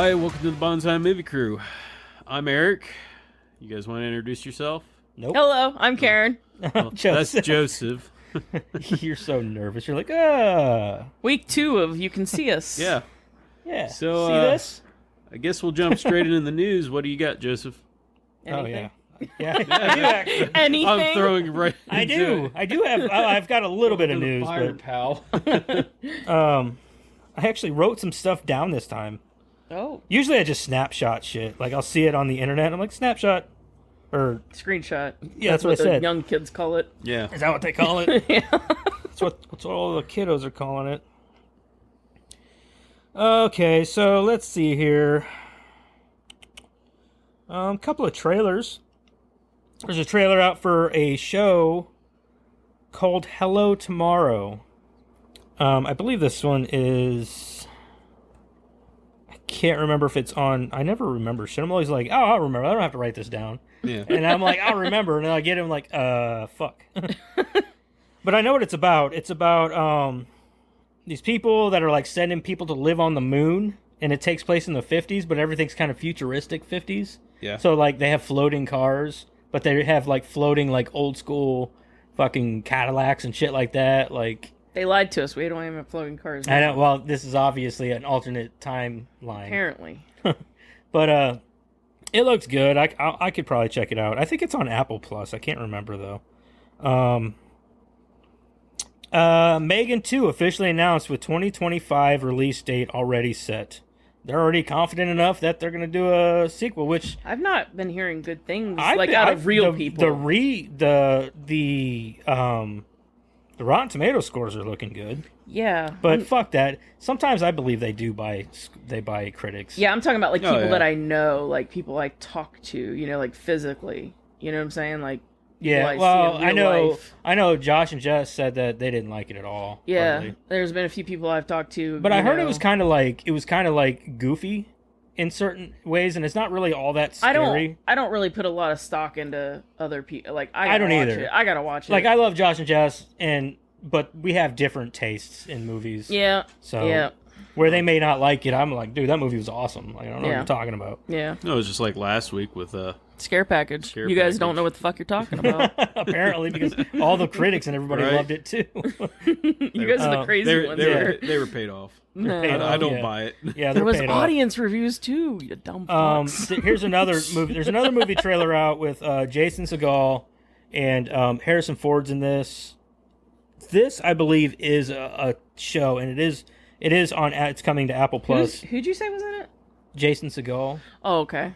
Hi, welcome to the Bonsai Movie Crew. I'm Eric. You guys want to introduce yourself? Nope. Hello, I'm Karen. Well, that's Joseph. You're so nervous. You're like, Week 2 of You Can See Us. Yeah. yeah. So, See this? I guess we'll jump straight into the news. What do you got, Joseph? Anything? Oh yeah. Yeah, I do actually. Anything? I'm throwing right I into do. it. I do have. I've got a little bit of news, Fire, pal. but I actually wrote some stuff down this time. Oh, Usually I just snapshot shit. Like I'll see it on the internet. I'm like snapshot, or screenshot. Yeah, that's what I the said. young kids call it. Yeah. is that what they call it? Yeah. That's what all the kiddos are calling it. Okay, so let's see here. Couple of trailers. There's a trailer out for a show called Hello Tomorrow. I believe this one is... I can't remember if it's on... I never remember shit. I'm always like, oh, I'll remember. I don't have to write this down. Yeah. And I'm like, I'll remember. And then I get him like, fuck. But I know what it's about. It's about these people that are like sending people to live on the moon. And it takes place in the 50s, but everything's kind of futuristic 50s. Yeah. So like they have floating cars, but they have like floating like old school fucking Cadillacs and shit like that. Like They lied to us. We don't even have floating cars now. I know. Well, this is obviously an alternate timeline. Apparently. But it looks good. I could probably check it out. I think it's on Apple Plus. I can't remember though. Megan 2 officially announced with 2025 release date already set. They're already confident enough that they're going to do a sequel, which I've not been hearing good things out of real people. The Rotten Tomato scores are looking good. Yeah. But fuck that. Sometimes I believe they buy critics. Yeah, I'm talking about like Oh, people yeah. that I know, like people I talk to, you know, like physically. You know what I'm saying? Like Yeah, people I see in real life. I know Josh and Jess said that they didn't like it at all. Yeah, hardly. there's been a few people I've talked to. But you I heard know. it was kind of like goofy in certain ways, and it's not really all that scary. I don't really put a lot of stock into other people. Like I don't watch either. It. I gotta watch it. Like I love Josh and Jess, but we have different tastes in movies. yeah, So yeah, where they may not like it, I'm like, dude, that movie was awesome. Like, I don't know what Yeah. you're talking about. yeah. No, it was just like last week with Scare package. Scare you guys package. don't know what the fuck you're talking about. Apparently, because all the critics and everybody Right. loved it too. You guys are the crazy they ones. they here. were, they were paid off. No. paid I off. don't Yeah. buy it. Yeah, they're There was paid off. audience reviews too. You dumb fucks. Here's another movie. There's another movie trailer out with Jason Segel and Harrison Ford's in this. This, I believe, is a show, and it is on. It's coming to Apple Plus. Who'd you say was in it? Jason Segel. Oh, okay.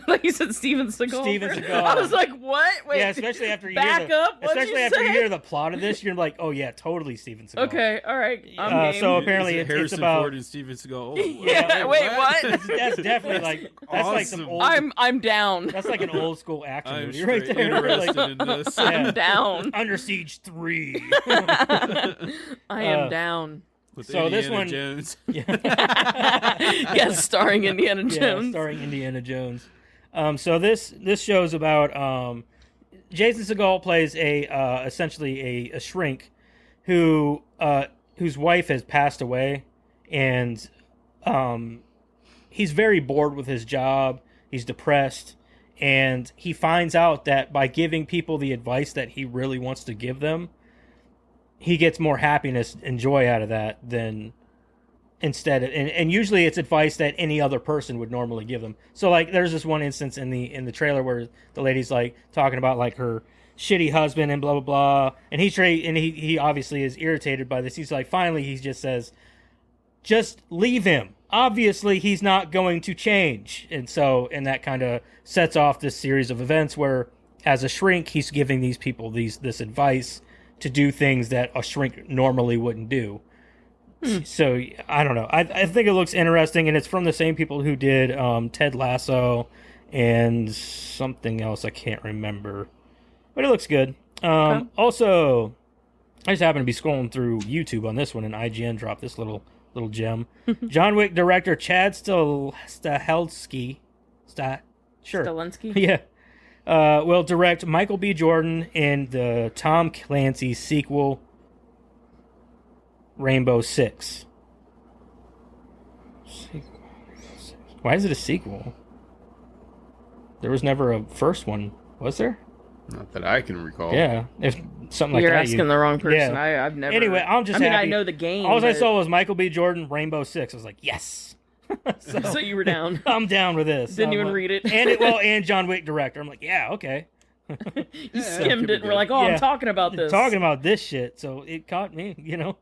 Like you said, Steven Seagal. Steven Seagal. I was like, what? Wait. Yeah, especially after you back hear up. What'd especially you after say? you hear the plot of this, you're like, oh yeah, totally Steven Seagal. Okay, all right. I'm game. So apparently Is it it's Harrison about. Ford and Steven Seagal. Oh, Yeah, wait, what? That's definitely like that's like some Awesome. old. I'm down. That's like an old school action I'm movie right straight there. interested Like, in this. Yeah. I'm down. Under Siege 3. I am down. With So this Indiana one- Jones. Yes, starring Indiana Yeah, Jones. starring Indiana Jones. So this show's about Jason Segel plays essentially a shrink who whose wife has passed away, and he's very bored with his job. He's depressed, and he finds out that by giving people the advice that he really wants to give them, he gets more happiness and joy out of that than instead of, and usually it's advice that any other person would normally give them. So like there's this one instance in the trailer where the lady's like talking about like her shitty husband and blah blah blah, and he obviously is irritated by this. He's like, finally he just says, just leave him. Obviously he's not going to change. And that kind of sets off this series of events where as a shrink he's giving these people this advice to do things that a shrink normally wouldn't do. So I don't know. I think it looks interesting, and it's from the same people who did Ted Lasso and something else I can't remember, but it looks good. Okay. Also, I just happened to be scrolling through YouTube on this one, and IGN dropped this little gem. John Wick director Chad Stahelski, Zelensky? yeah, will direct Michael B. Jordan in the Tom Clancy sequel Rainbow Six. Why is it a sequel? There was never a first one, was there? Not that I can recall. Yeah, if something like You're that. asking the wrong person. Yeah. I've never. Anyway, I'm just I mean, happy. I know the game. All I but- saw was Michael B. Jordan, Rainbow Six. I was like, yes. So you were down. I'm down with this. Didn't I'm even like- read it. and John Wick director. I'm like, yeah, okay. You skimmed it and we're like, oh, Yeah. I'm talking about this. Talking about this shit, so it caught me, you know.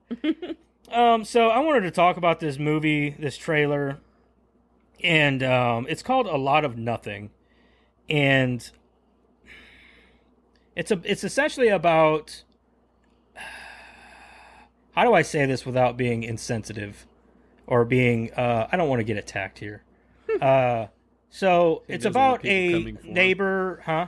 So I wanted to talk about this movie, this trailer, and it's called A Lot of Nothing, and it's essentially about, how do I say this without being insensitive or being I don't want to get attacked here. So He it's doesn't want about people a coming for him. neighbor, huh?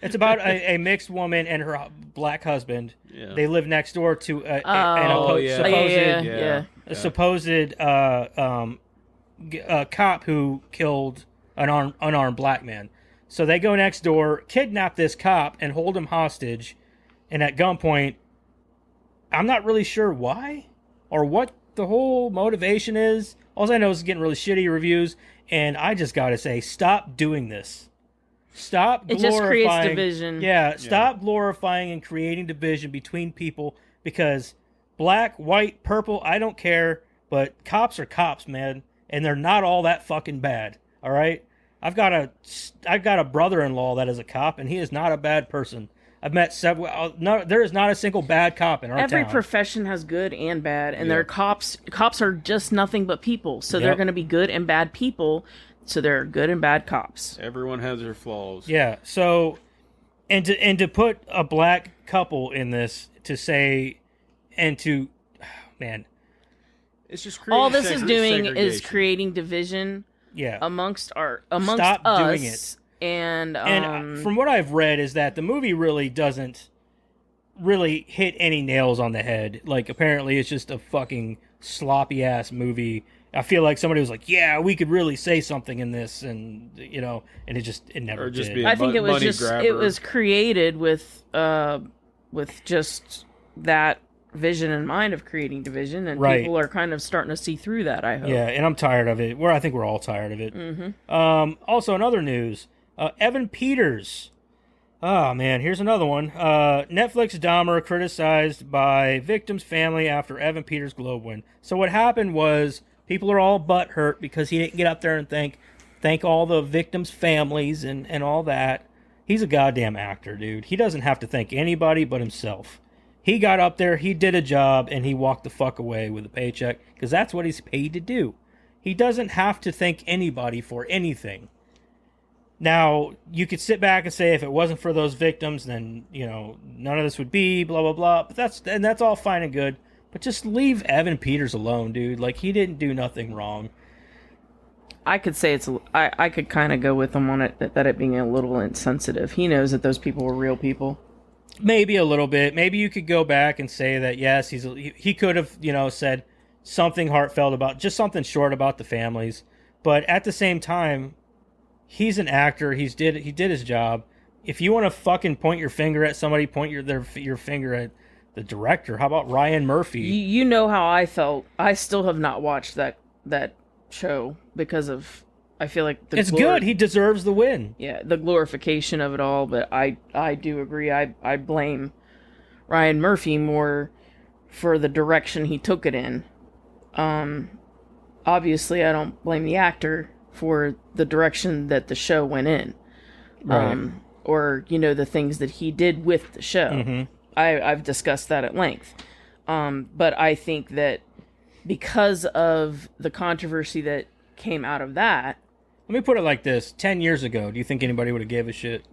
It's about a mixed woman and her black husband. Yeah. They live next door to an Oh, yeah. supposed yeah. a supposed cop who killed an unarmed black man. So they go next door, kidnap this cop, and hold him hostage. And at gunpoint, I'm not really sure why or what the whole motivation is. All I know is it's getting really shitty reviews. And I just got to say, stop doing this. Stop It glorifying. just creates division. Yeah, stop glorifying and creating division between people because black, white, purple, I don't care, but cops are cops, man, and they're not all that fucking bad. All right? I've got a brother-in-law that is a cop and he is not a bad person. I've met several. No, there is not a single bad cop in our Every town. profession has good and bad, and Yeah. they're cops. Cops are just nothing but people, so they're Yep. going to be good and bad people. So there are good and bad cops. Everyone has their flaws. Yeah. So, and to put a black couple in this to say, and to, man, It's just All creating this is doing is segregation. creating division yeah. amongst Stop us. doing it. And And from what I've read is that the movie really doesn't really hit any nails on the head. Like apparently it's just a fucking sloppy ass movie. I feel like somebody was like, "Yeah, we could really say something in this," and you know, and it never Or just did. be a I think it was money just grabber. it was created with just that vision in mind of creating division, and Right. people are kind of starting to see through that. I hope. Yeah, and I'm tired of it. I think we're all tired of it. Mm-hmm. Also, in other news, Evan Peters. Oh man, here's another one. Netflix Dahmer criticized by victim's family after Evan Peters Globe win. So what happened was people are all butthurt because he didn't get up there and thank all the victims' families and all that. He's a goddamn actor, dude. He doesn't have to thank anybody but himself. He got up there, he did a job, and he walked the fuck away with a paycheck because that's what he's paid to do. He doesn't have to thank anybody for anything. Now, you could sit back and say if it wasn't for those victims, then, you know, none of this would be, blah, blah, blah. But that's all fine and good. But just leave Evan Peters alone, dude. Like, he didn't do nothing wrong. I could say I could kind of go with him on it that it being a little insensitive. He knows that those people were real people. Maybe a little bit. Maybe you could go back and say that, yes, he could have, you know, said something heartfelt about, just something short about the families. But at the same time, he's an actor. He did his job. If you want to fucking point your finger at somebody, point your finger at the director. How about Ryan Murphy? You know how I felt. I still have not watched that show because of I feel like It's good. He deserves the win. Yeah, the glorification of it all. But I do agree. I blame Ryan Murphy more for the direction he took it in. Obviously, I don't blame the actor for the direction that the show went in. Right. Or, you know, the things that he did with the show. Mm-hmm. I've discussed that at length. But I think that because of the controversy that came out of that, Let me put it like this: 10 years ago, do you think anybody would have gave a shit?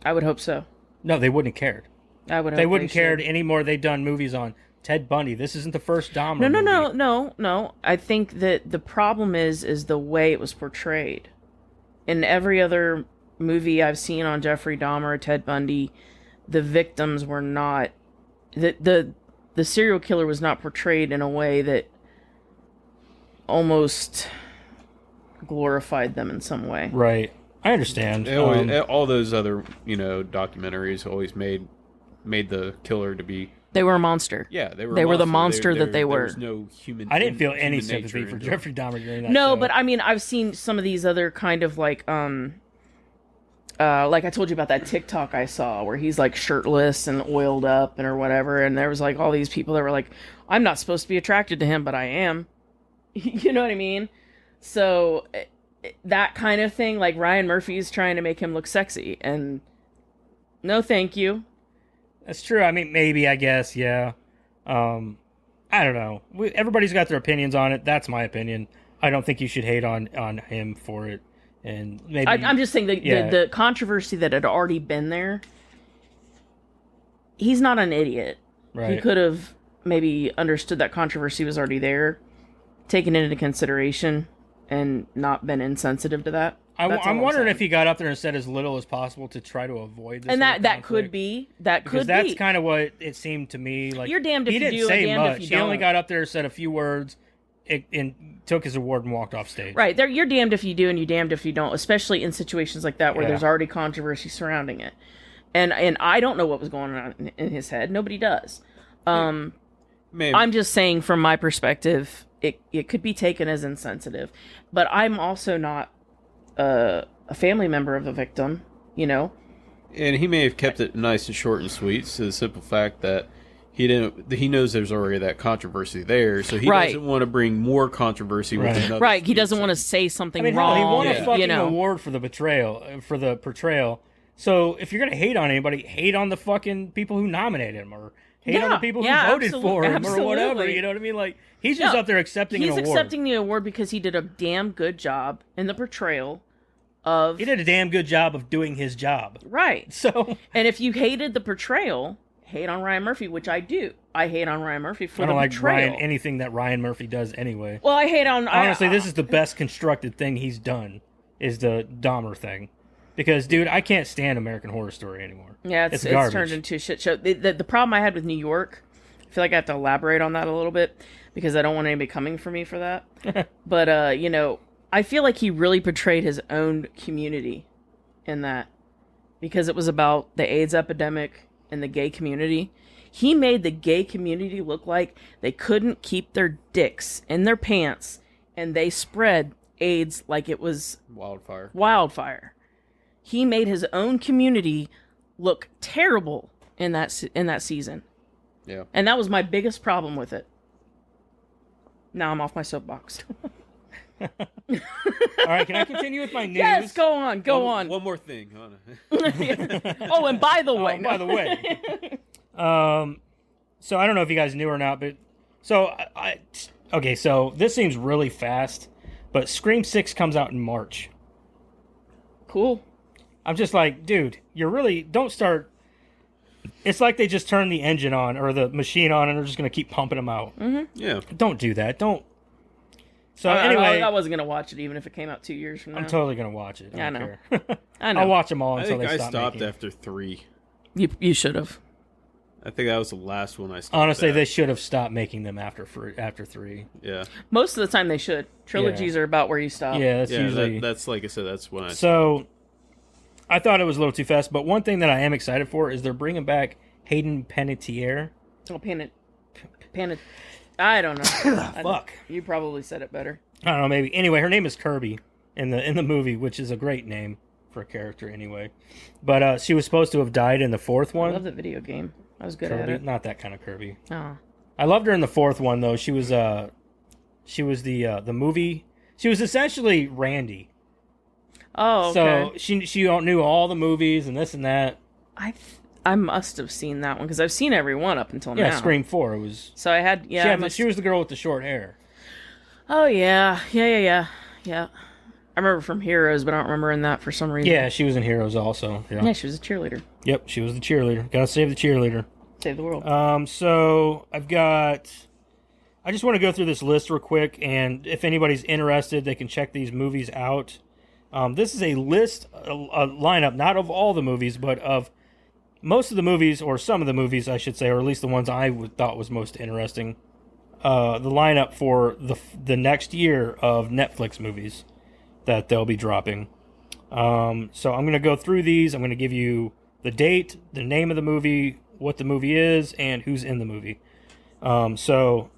I would hope so. No, they wouldn't have cared. I would. They hope wouldn't cared should. anymore. They've done movies on Ted Bundy. This isn't the first Dahmer movie. No. I think that the problem is the way it was portrayed. In every other movie I've seen on Jeffrey Dahmer, Ted Bundy, the victims were not the serial killer was not portrayed in a way that almost glorified them in some way. Right. I understand. All those other, you know, documentaries always made made the killer to be. They were a monster. Yeah, they were. They a were the monster. monster that they There were. was no human. I didn't feel any human nature sympathy for into it. Jeffrey Dahmer during that No, show. but I mean, I've seen some of these other kind of like I told you about that TikTok I saw where he's like shirtless and oiled up and or whatever, and there was like all these people that were like, I'm not supposed to be attracted to him, but I am. You know what I mean? So that kind of thing, like Ryan Murphy's trying to make him look sexy, and no, thank you. That's true. I mean, maybe, I guess, yeah. I don't know. Everybody's got their opinions on it. That's my opinion. I don't think you should hate on him for it. And maybe I'm just saying yeah. the controversy that had already been there. He's not an idiot. right. He could have maybe understood that controversy was already there, taken it into consideration, and not been insensitive to that. That's all I'm wondering saying. if he got up there and said as little as possible to try to avoid this. And whole that could conflict. be that Because could that's be. kind of what it seemed to me. Like You're damned if he you didn't do, say and damned if much. you He only don't. got up there, said a few words, and took his award and walked off stage. Right. You're damned if you do and you're damned if you don't, especially in situations like that where Yeah. there's already controversy surrounding it. And I don't know what was going on in his head. Nobody does. Maybe. I'm just saying from my perspective, it could be taken as insensitive. But I'm also not a family member of the victim, you know? And he may have kept it nice and short and sweet, to the simple fact that he knows there's already that controversy there, so he Right. doesn't want to bring more controversy with Right. another. Right. He doesn't want to say something I mean, hell, wrong. he won Yeah. a fucking you know? award for the portrayal. So if you're gonna hate on anybody, hate on the fucking people who nominated him, or hate on the Yeah. people who Yeah, voted for him, or whatever. absolutely. You know what I mean? Like he's just Yeah. up there accepting He's an award. accepting the award because he did a damn good job in the portrayal of He did a damn good job of doing his job. right. So And if you hated the portrayal, hate on Ryan Murphy, which I do. I hate on Ryan Murphy for I don't the like portrayal. anything that Ryan Murphy does anyway. Well, I hate on Honestly, this is the best constructed thing he's done, is the Dahmer thing. Because, dude, I can't stand American Horror Story anymore. Yeah, it's garbage. turned into a shit show. The problem I had with New York, I feel like I have to elaborate on that a little bit because I don't want anybody coming for me for that. But you know, I feel like he really portrayed his own community in that because it was about the AIDS epidemic and the gay community. He made the gay community look like they couldn't keep their dicks in their pants and they spread AIDS like it was wildfire. wildfire. He made his own community look terrible in that season. Yeah. And that was my biggest problem with it. Now I'm off my soapbox. All right, can I continue with my news? Yes, go on. One more thing. Hold on. Oh, and by the way, Oh, by the way. So I don't know if you guys knew or not, but so okay, so this seems really fast, but Scream 6 comes out in March. cool. I'm just like, dude, you really don't start. It's like they just turned the engine on or the machine on and they're just going to keep pumping them out. Yeah. Don't do that. Don't. So I anyway, wasn't gonna watch it even if it came out 2 years from now. I'm totally going to watch it. Yeah, I don't know. care. I know. I'll watch them all I until think they I stop stopped making. after 3. You should have. I think that was the last one I stopped. Honestly, at. they should have stopped making them after 3. Yeah. Most of the time they should. Trilogies are about where you stop. Yeah, that's Yeah. usually. That's like I said. That's when I. So, I thought it was a little too fast, but one thing that I am excited for is they're bringing back Hayden Panettiere. Oh, I don't know. Fuck. You probably said it better. I don't know, maybe. Anyway, her name is Kirby in the movie, which is a great name for a character anyway. But she was supposed to have died in the fourth I one. love the video game. I was good Kirby, at it. not that kind of Kirby. Oh. I loved her in the fourth one though. She was the movie. She was essentially Randy. Oh, okay. So she knew all the movies and this and that. I must have seen that one because I've seen every one up until Yeah, now. Scream 4. It was. So I had She was the girl with the short hair. Oh yeah. I remember from Heroes, but I don't remember in that for some reason. Yeah, she was in Heroes also. Yeah. Yeah, she was a cheerleader. Yep, she was the cheerleader. Gotta save the cheerleader. Save the world. So I just want to go through this list real quick, and if anybody's interested, they can check these movies out. This is a list, a lineup, not of all the movies, but of most of the movies, or some of the movies, I should say, or at least the ones I thought was most interesting. The lineup for the next year of Netflix movies that they'll be dropping. So I'm going to go through these. I'm going to give you the date, the name of the movie, what the movie is and who's in the movie. So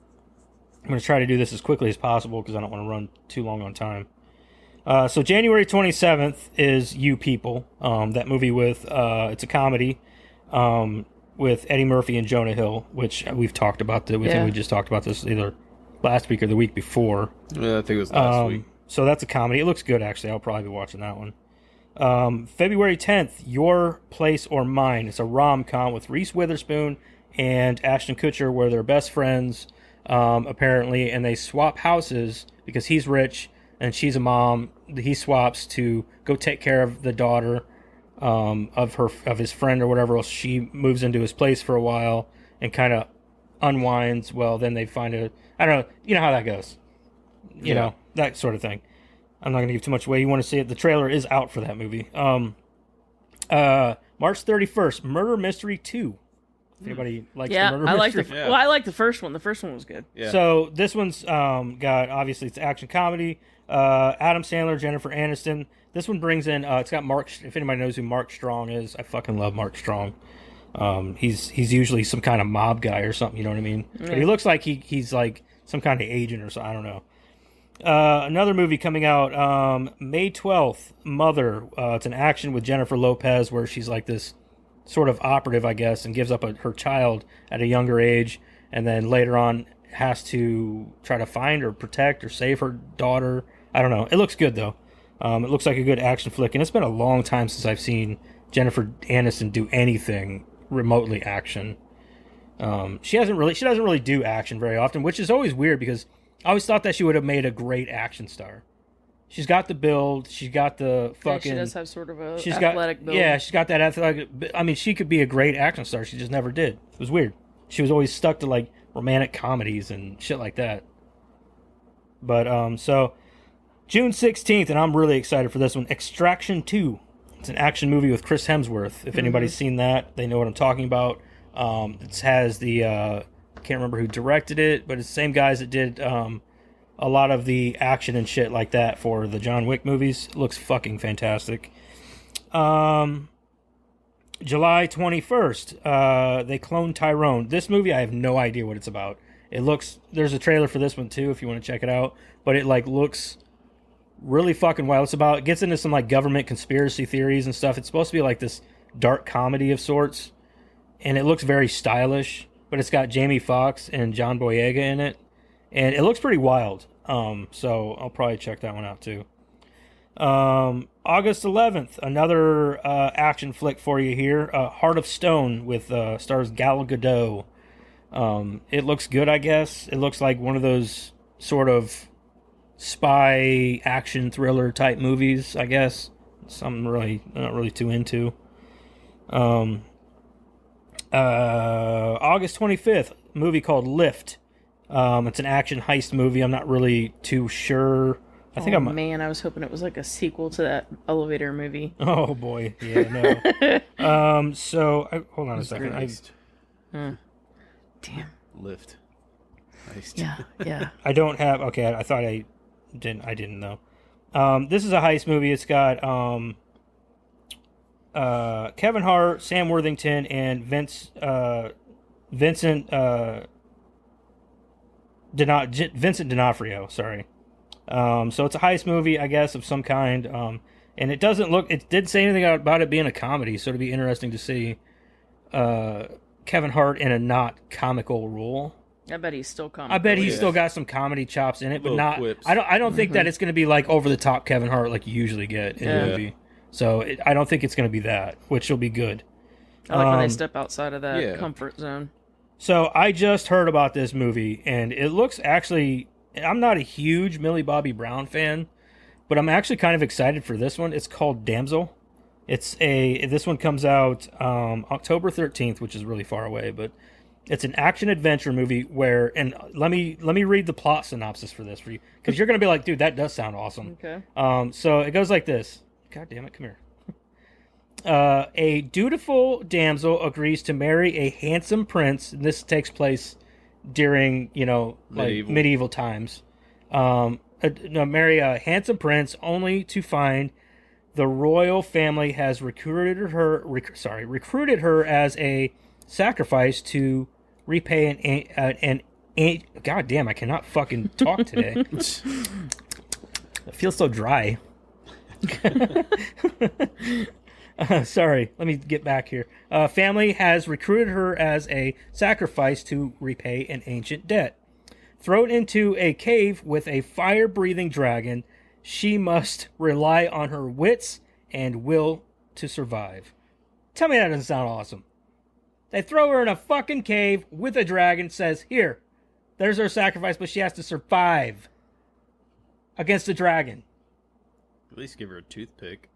I'm going to try to do this as quickly as possible because I don't want to run too long on time. So January 27th is You People. That movie with, it's a comedy with Eddie Murphy and Jonah Hill, which we've talked about. I think we just talked about this either last week or the week before. Yeah, I think it was last week. So that's a comedy. It looks good, actually. I'll probably be watching that one. February 10th, Your Place or Mine. It's a rom-com with Reese Witherspoon and Ashton Kutcher where they're best friends, apparently, and they swap houses because he's rich and she's a mom. He swaps to go take care of the daughter of his friend or whatever else. She moves into his place for a while and kind of unwinds. Well, then they find I don't know. You know how that goes. You know, that sort of thing. I'm not going to give too much away. You want to see it. The trailer is out for that movie. March 31st, Murder Mystery 2. If anybody likes the Murder Mystery. I like the first one. The first one was good. Yeah. So this one's got, obviously, it's action comedy. Adam Sandler, Jennifer Aniston. This one brings in, it's got Mark, if anybody knows who Mark Strong is, I fucking love Mark Strong. He's usually some kind of mob guy or something, you know what I mean? Yeah. But he looks like he's like some kind of agent or something, I don't know. Another movie coming out May 12th, Mother. It's an action with Jennifer Lopez where she's like this sort of operative, I guess, and gives up her child at a younger age, and then later on has to try to find or protect or save her daughter. I don't know. It looks good, though. It looks like a good action flick, and it's been a long time since I've seen Jennifer Aniston do anything remotely action. She doesn't really do action very often, which is always weird because I always thought that she would have made a great action star. She's got the build. She's got the fucking. Yeah, she does have sort of a athletic build. Yeah, she's got that athletic. I mean, she could be a great action star. She just never did. It was weird. She was always stuck to like romantic comedies and shit like that. But so June 16th, and I'm really excited for this one. Extraction 2. It's an action movie with Chris Hemsworth. If anybody's seen that, they know what I'm talking about. It has the I can't remember who directed it, but it's the same guys that did a lot of the action and shit like that for the John Wick movies. It looks fucking fantastic. July 21st, they cloned Tyrone. This movie, I have no idea what it's about. There's a trailer for this one too, if you want to check it out. But it like looks really fucking wild. It gets into some like government conspiracy theories and stuff. It's supposed to be like this dark comedy of sorts, and it looks very stylish. But it's got Jamie Foxx and John Boyega in it, and it looks pretty wild. So I'll probably check that one out too. August 11th, another action flick for you here. Heart of Stone with stars Gal Gadot. It looks good, I guess. It looks like one of those sort of spy action thriller type movies, I guess. Something not really too into. August 25th, a movie called Lift. It's an action heist movie. I'm not really too sure. I was hoping it was like a sequel to that elevator movie. Oh boy, yeah, no. Hold on a second. Damn. Lift. Heist. Yeah. I don't have. Okay, I thought I didn't know. This is a heist movie. It's got Kevin Hart, Sam Worthington, and Vincent D'Onofrio. Sorry. So it's a heist movie, I guess, of some kind. And it didn't say anything about it being a comedy, so it'd be interesting to see Kevin Hart in a not comical role. I bet he's still comical. I bet he's still got some comedy chops in it, but not. Quips. I don't think that it's going to be like over the top Kevin Hart like you usually get in a movie. So I don't think it's going to be that, which will be good. I like when they step outside of that comfort zone. So I just heard about this movie, and it looks actually. I'm not a huge Millie Bobby Brown fan, but I'm actually kind of excited for this one. It's called Damsel. This one comes out October 13th, which is really far away, but it's an action adventure movie where, and let me read the plot synopsis for this for you, because you're gonna be like, dude, that does sound awesome. Okay. So it goes like this. God damn it, come here. A dutiful damsel agrees to marry a handsome prince, and this takes place during, medieval times. Marry a handsome prince only to find the royal family has recruited her as a sacrifice to repay an God damn, I cannot fucking talk today. It feels so dry. Sorry, let me get back here. Family has recruited her as a sacrifice to repay an ancient debt. Thrown into a cave with a fire-breathing dragon, she must rely on her wits and will to survive. Tell me that doesn't sound awesome. They throw her in a fucking cave with a dragon, says, here, there's her sacrifice, but she has to survive against the dragon. At least give her a toothpick.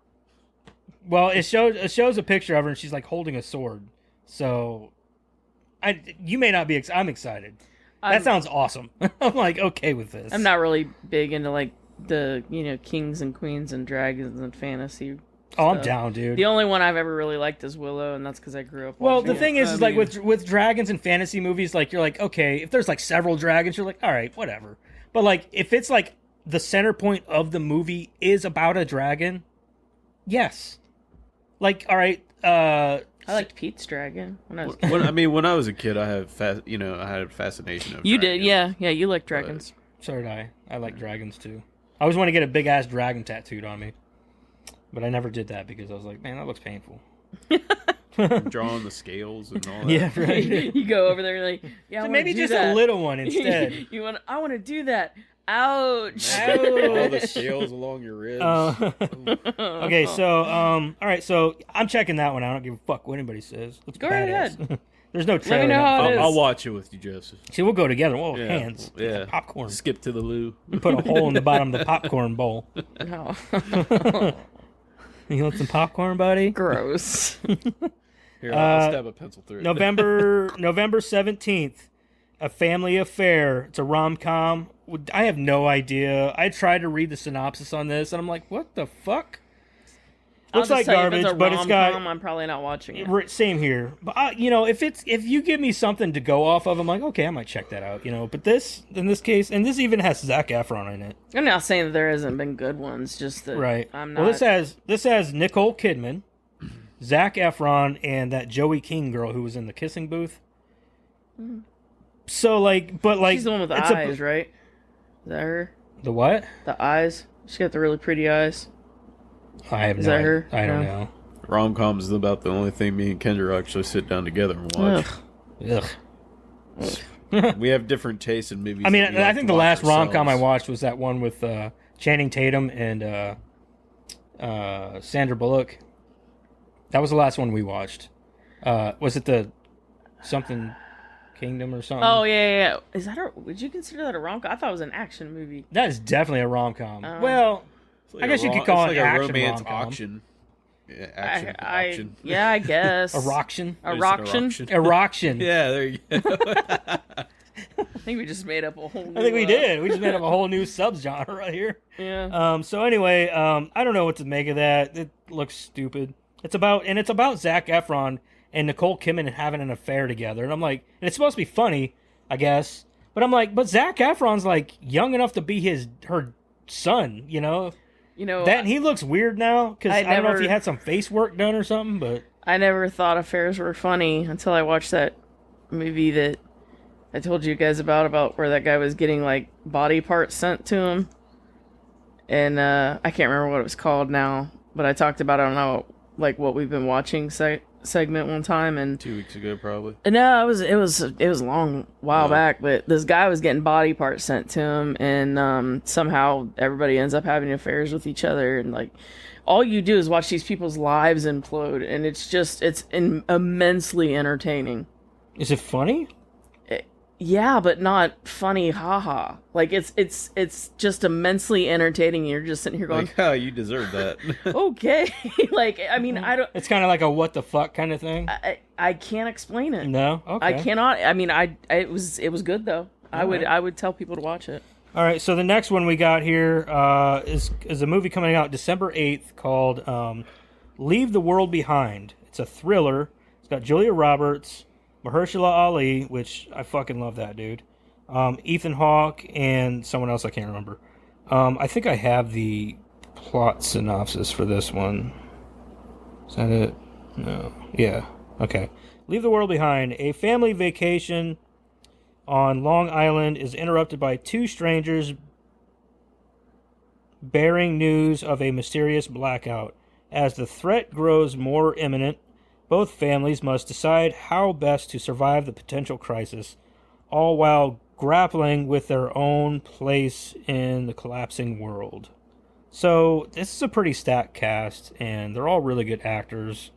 Well, it shows a picture of her, and she's like holding a sword. So, you may not be. I'm excited. That sounds awesome. I'm like okay with this. I'm not really big into like the kings and queens and dragons and fantasy. Oh, I'm stuff. down, dude. The only one I've ever really liked is Willow, and that's because I grew up. Well, watching the thing it. is like with dragons and fantasy movies, like you're like okay, if there's like several dragons, you're like all right, whatever. But like if it's like the center point of the movie is about a dragon, yes. Like all right. I liked Pete's dragon when I was. When I was a kid, I had I had a fascination of. You dragons. did, yeah. You like dragons. So did I. I like dragons too. I always want to get a big ass dragon tattooed on me, but I never did that because I was like, man, that looks painful. Drawing the scales and all that. Yeah, right. You go over there like, yeah. So maybe just a little one instead. I want to do that. Ouch. All the scales along your ribs. Okay, so all right, so I'm checking that one out. I don't give a fuck what anybody says. Looks Go right badass. ahead. There's no trailer. me know how it is. I'll watch it with you, Joseph. See, we'll go together. We'll hold Yeah, hands. yeah. Popcorn. Skip to the loo. Put a hole in the bottom of the popcorn bowl. No. You want some popcorn, buddy? Gross. Here, I'll stab a pencil through it. November 17th, A Family Affair. It's a rom-com. I have no idea. I tried to read the synopsis on this, and I'm like, what the fuck? Looks like garbage, but it's got. I'm probably not watching it. Same here. But if you give me something to go off of, I'm like, okay, I might check that out. But this, in this case, and this even has Zac Efron in it. I'm not saying that there hasn't been good ones, just that Right. I'm not. Well, this has Nicole Kidman, Zac Efron, and that Joey King girl who was in the Kissing Booth. So she's the one with the eyes, right? Is that her? The what? The eyes. She got the really pretty eyes. I have Is no that idea. her? I don't No. know. Rom-coms is about the only thing me and Kendra actually sit down together and watch. Ugh. We have different tastes in movies. I mean, that we I like think to the watch last rom-com I ourselves. watched was that one with Channing Tatum and Sandra Bullock. That was the last one we watched. Was it the something Kingdom or something? Oh yeah. Is that would you consider that a rom-com? I thought it was an action movie. That is definitely a rom-com. Oh. Well, It's like I guess a you could call it's it like action a romance rom-com. auction. Yeah, action auction. Yeah, I guess. a roction. A There's an roction. A roction. Yeah, there you go. I think we just made up a whole new, I think we did. We just made up a whole new subgenre right here. Yeah. So anyway, I don't know what to make of that. It looks stupid. It's about Zac Efron and Nicole Kidman having an affair together, and I'm like, and it's supposed to be funny, I guess. But I'm like, but Zac Efron's like young enough to be her son, That and he looks weird now because I don't know if he had some face work done or something. But I never thought affairs were funny until I watched that movie that I told you guys about where that guy was getting like body parts sent to him, and I can't remember what it was called now, but I talked about it on what we've been watching segment one time, and 2 weeks ago, probably. no, it was a long while back, but this guy was getting body parts sent to him, and somehow everybody ends up having affairs with each other, and like all you do is watch these people's lives implode, and it's immensely entertaining. is it funny? Yeah, but not funny, haha. Like it's just immensely entertaining. You're just sitting here going, Like, how you deserve that. okay. Like, I mean, I don't. It's kind of like a what the fuck kind of thing. I can't explain it. No, okay. I cannot. I mean, it was good though. I would tell people to watch it. All right, so the next one we got here is a movie coming out December 8th called Leave the World Behind. It's a thriller. It's got Julia Roberts, Mahershala Ali, which I fucking love that dude, Ethan Hawke, and someone else I can't remember. I think I have the plot synopsis for this one. Is that it? No. Yeah. Okay. Leave the world behind. A family vacation on Long Island is interrupted by two strangers bearing news of a mysterious blackout. As the threat grows more imminent, both families must decide how best to survive the potential crisis, all while grappling with their own place in the collapsing world. So, this is a pretty stacked cast, and they're all really good actors.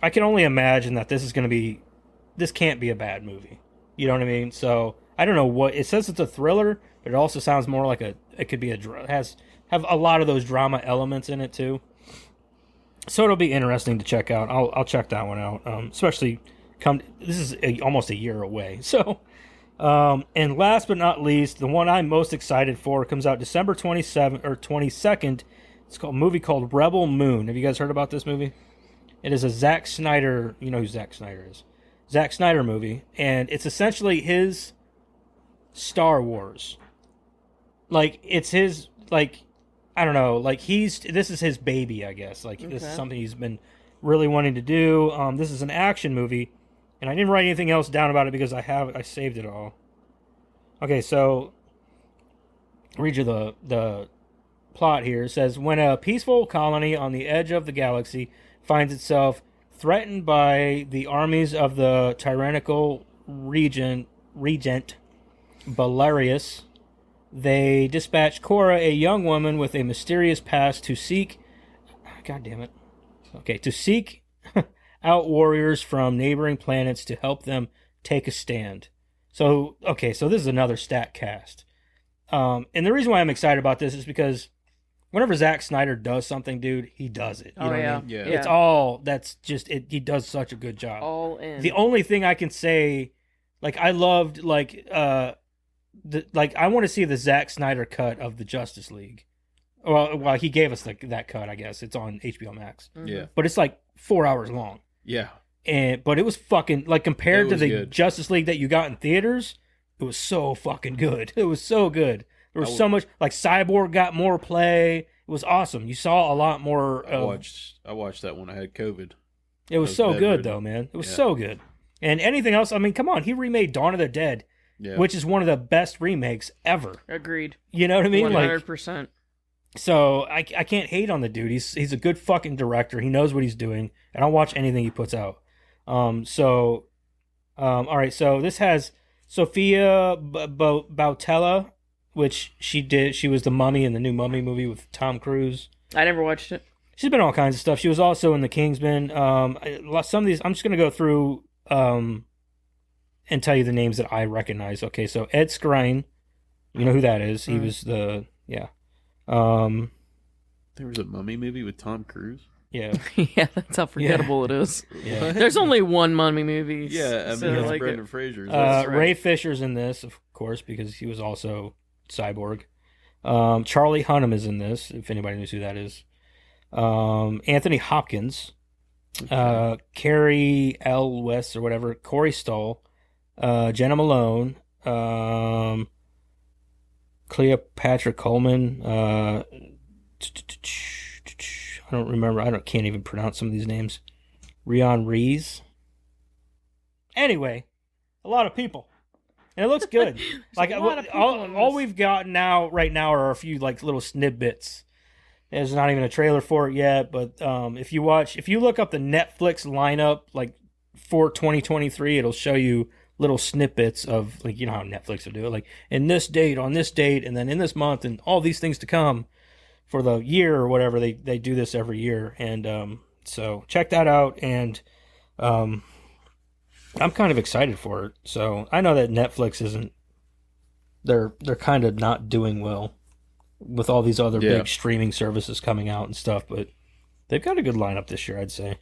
I can only imagine that this can't be a bad movie. You know what I mean? So, I don't know what, it says it's a thriller, but it also sounds more like it could be have a lot of those drama elements in it too. So it'll be interesting to check out. I'll check that one out. Especially this is almost a year away. So, and last but not least, the one I'm most excited for comes out December 22nd. It's a movie called Rebel Moon. Have you guys heard about this movie? It is a Zack Snyder. You know who Zack Snyder is? Zack Snyder movie, and it's essentially his Star Wars. Like it's his I don't know, this is his baby, I guess. This is something he's been really wanting to do. This is an action movie, and I didn't write anything else down about it because I saved it all. Okay, so I'll read you the plot here. It says, when a peaceful colony on the edge of the galaxy finds itself threatened by the armies of the tyrannical regent Belarius, they dispatch Cora, a young woman with a mysterious past, to seek... God damn it. Okay, to seek out warriors from neighboring planets to help them take a stand. So this is another stat cast. And the reason why I'm excited about this is because whenever Zack Snyder does something, dude, he does it. You know what I mean? Yeah. It's all... That's just... he does such a good job. All in. The only thing I can say... I loved, I want to see the Zack Snyder cut of the Justice League. Well, he gave us that cut, I guess. It's on HBO Max. Mm-hmm. Yeah. But it's 4 hours long. Yeah. But it was fucking, compared to the good. Justice League that you got in theaters, it was so fucking good. It was so good. There was so much, Cyborg got more play. It was awesome. You saw a lot more. I watched that when I had COVID. It was so good, though, man. It was so good. And anything else, I mean, come on. He remade Dawn of the Dead. Yeah. Which is one of the best remakes ever. Agreed. You know what I mean? 100%. So I can't hate on the dude. He's a good fucking director. He knows what he's doing, and I'll watch anything he puts out. All right. So this has Sophia Boutella, which she was the Mummy in the new Mummy movie with Tom Cruise. I never watched it. She's been all kinds of stuff. She was also in The Kingsman. Some of these I'm just gonna go through. And tell you the names that I recognize. Okay, so Ed Skrein, you know who that is. He was there was a Mummy movie with Tom Cruise. Yeah. Yeah, that's how forgettable it is. Yeah. There's only one Mummy movie. Yeah, I mean, it's Brendan Fraser. Ray Fisher's in this, of course, because he was also Cyborg. Charlie Hunnam is in this, if anybody knows who that is. Anthony Hopkins. Carrie L. West or whatever. Corey Stoll. Jenna Malone, Cleopatra Coleman, I don't remember. Can't even pronounce some of these names. Rion Rees. Anyway, a lot of people, and it looks good. All we've got right now are a few little snippets. There's not even a trailer for it yet, but if you look up the Netflix lineup for 2023, it'll show you little snippets of you know how Netflix will do it, in this date, on this date, and then in this month, and all these things to come for the year or whatever. They do this every year, and so check that out. And I'm kind of excited for it. So I know that Netflix isn't. They're kind of not doing well with all these other big streaming services coming out and stuff, but they've got a good lineup this year, I'd say.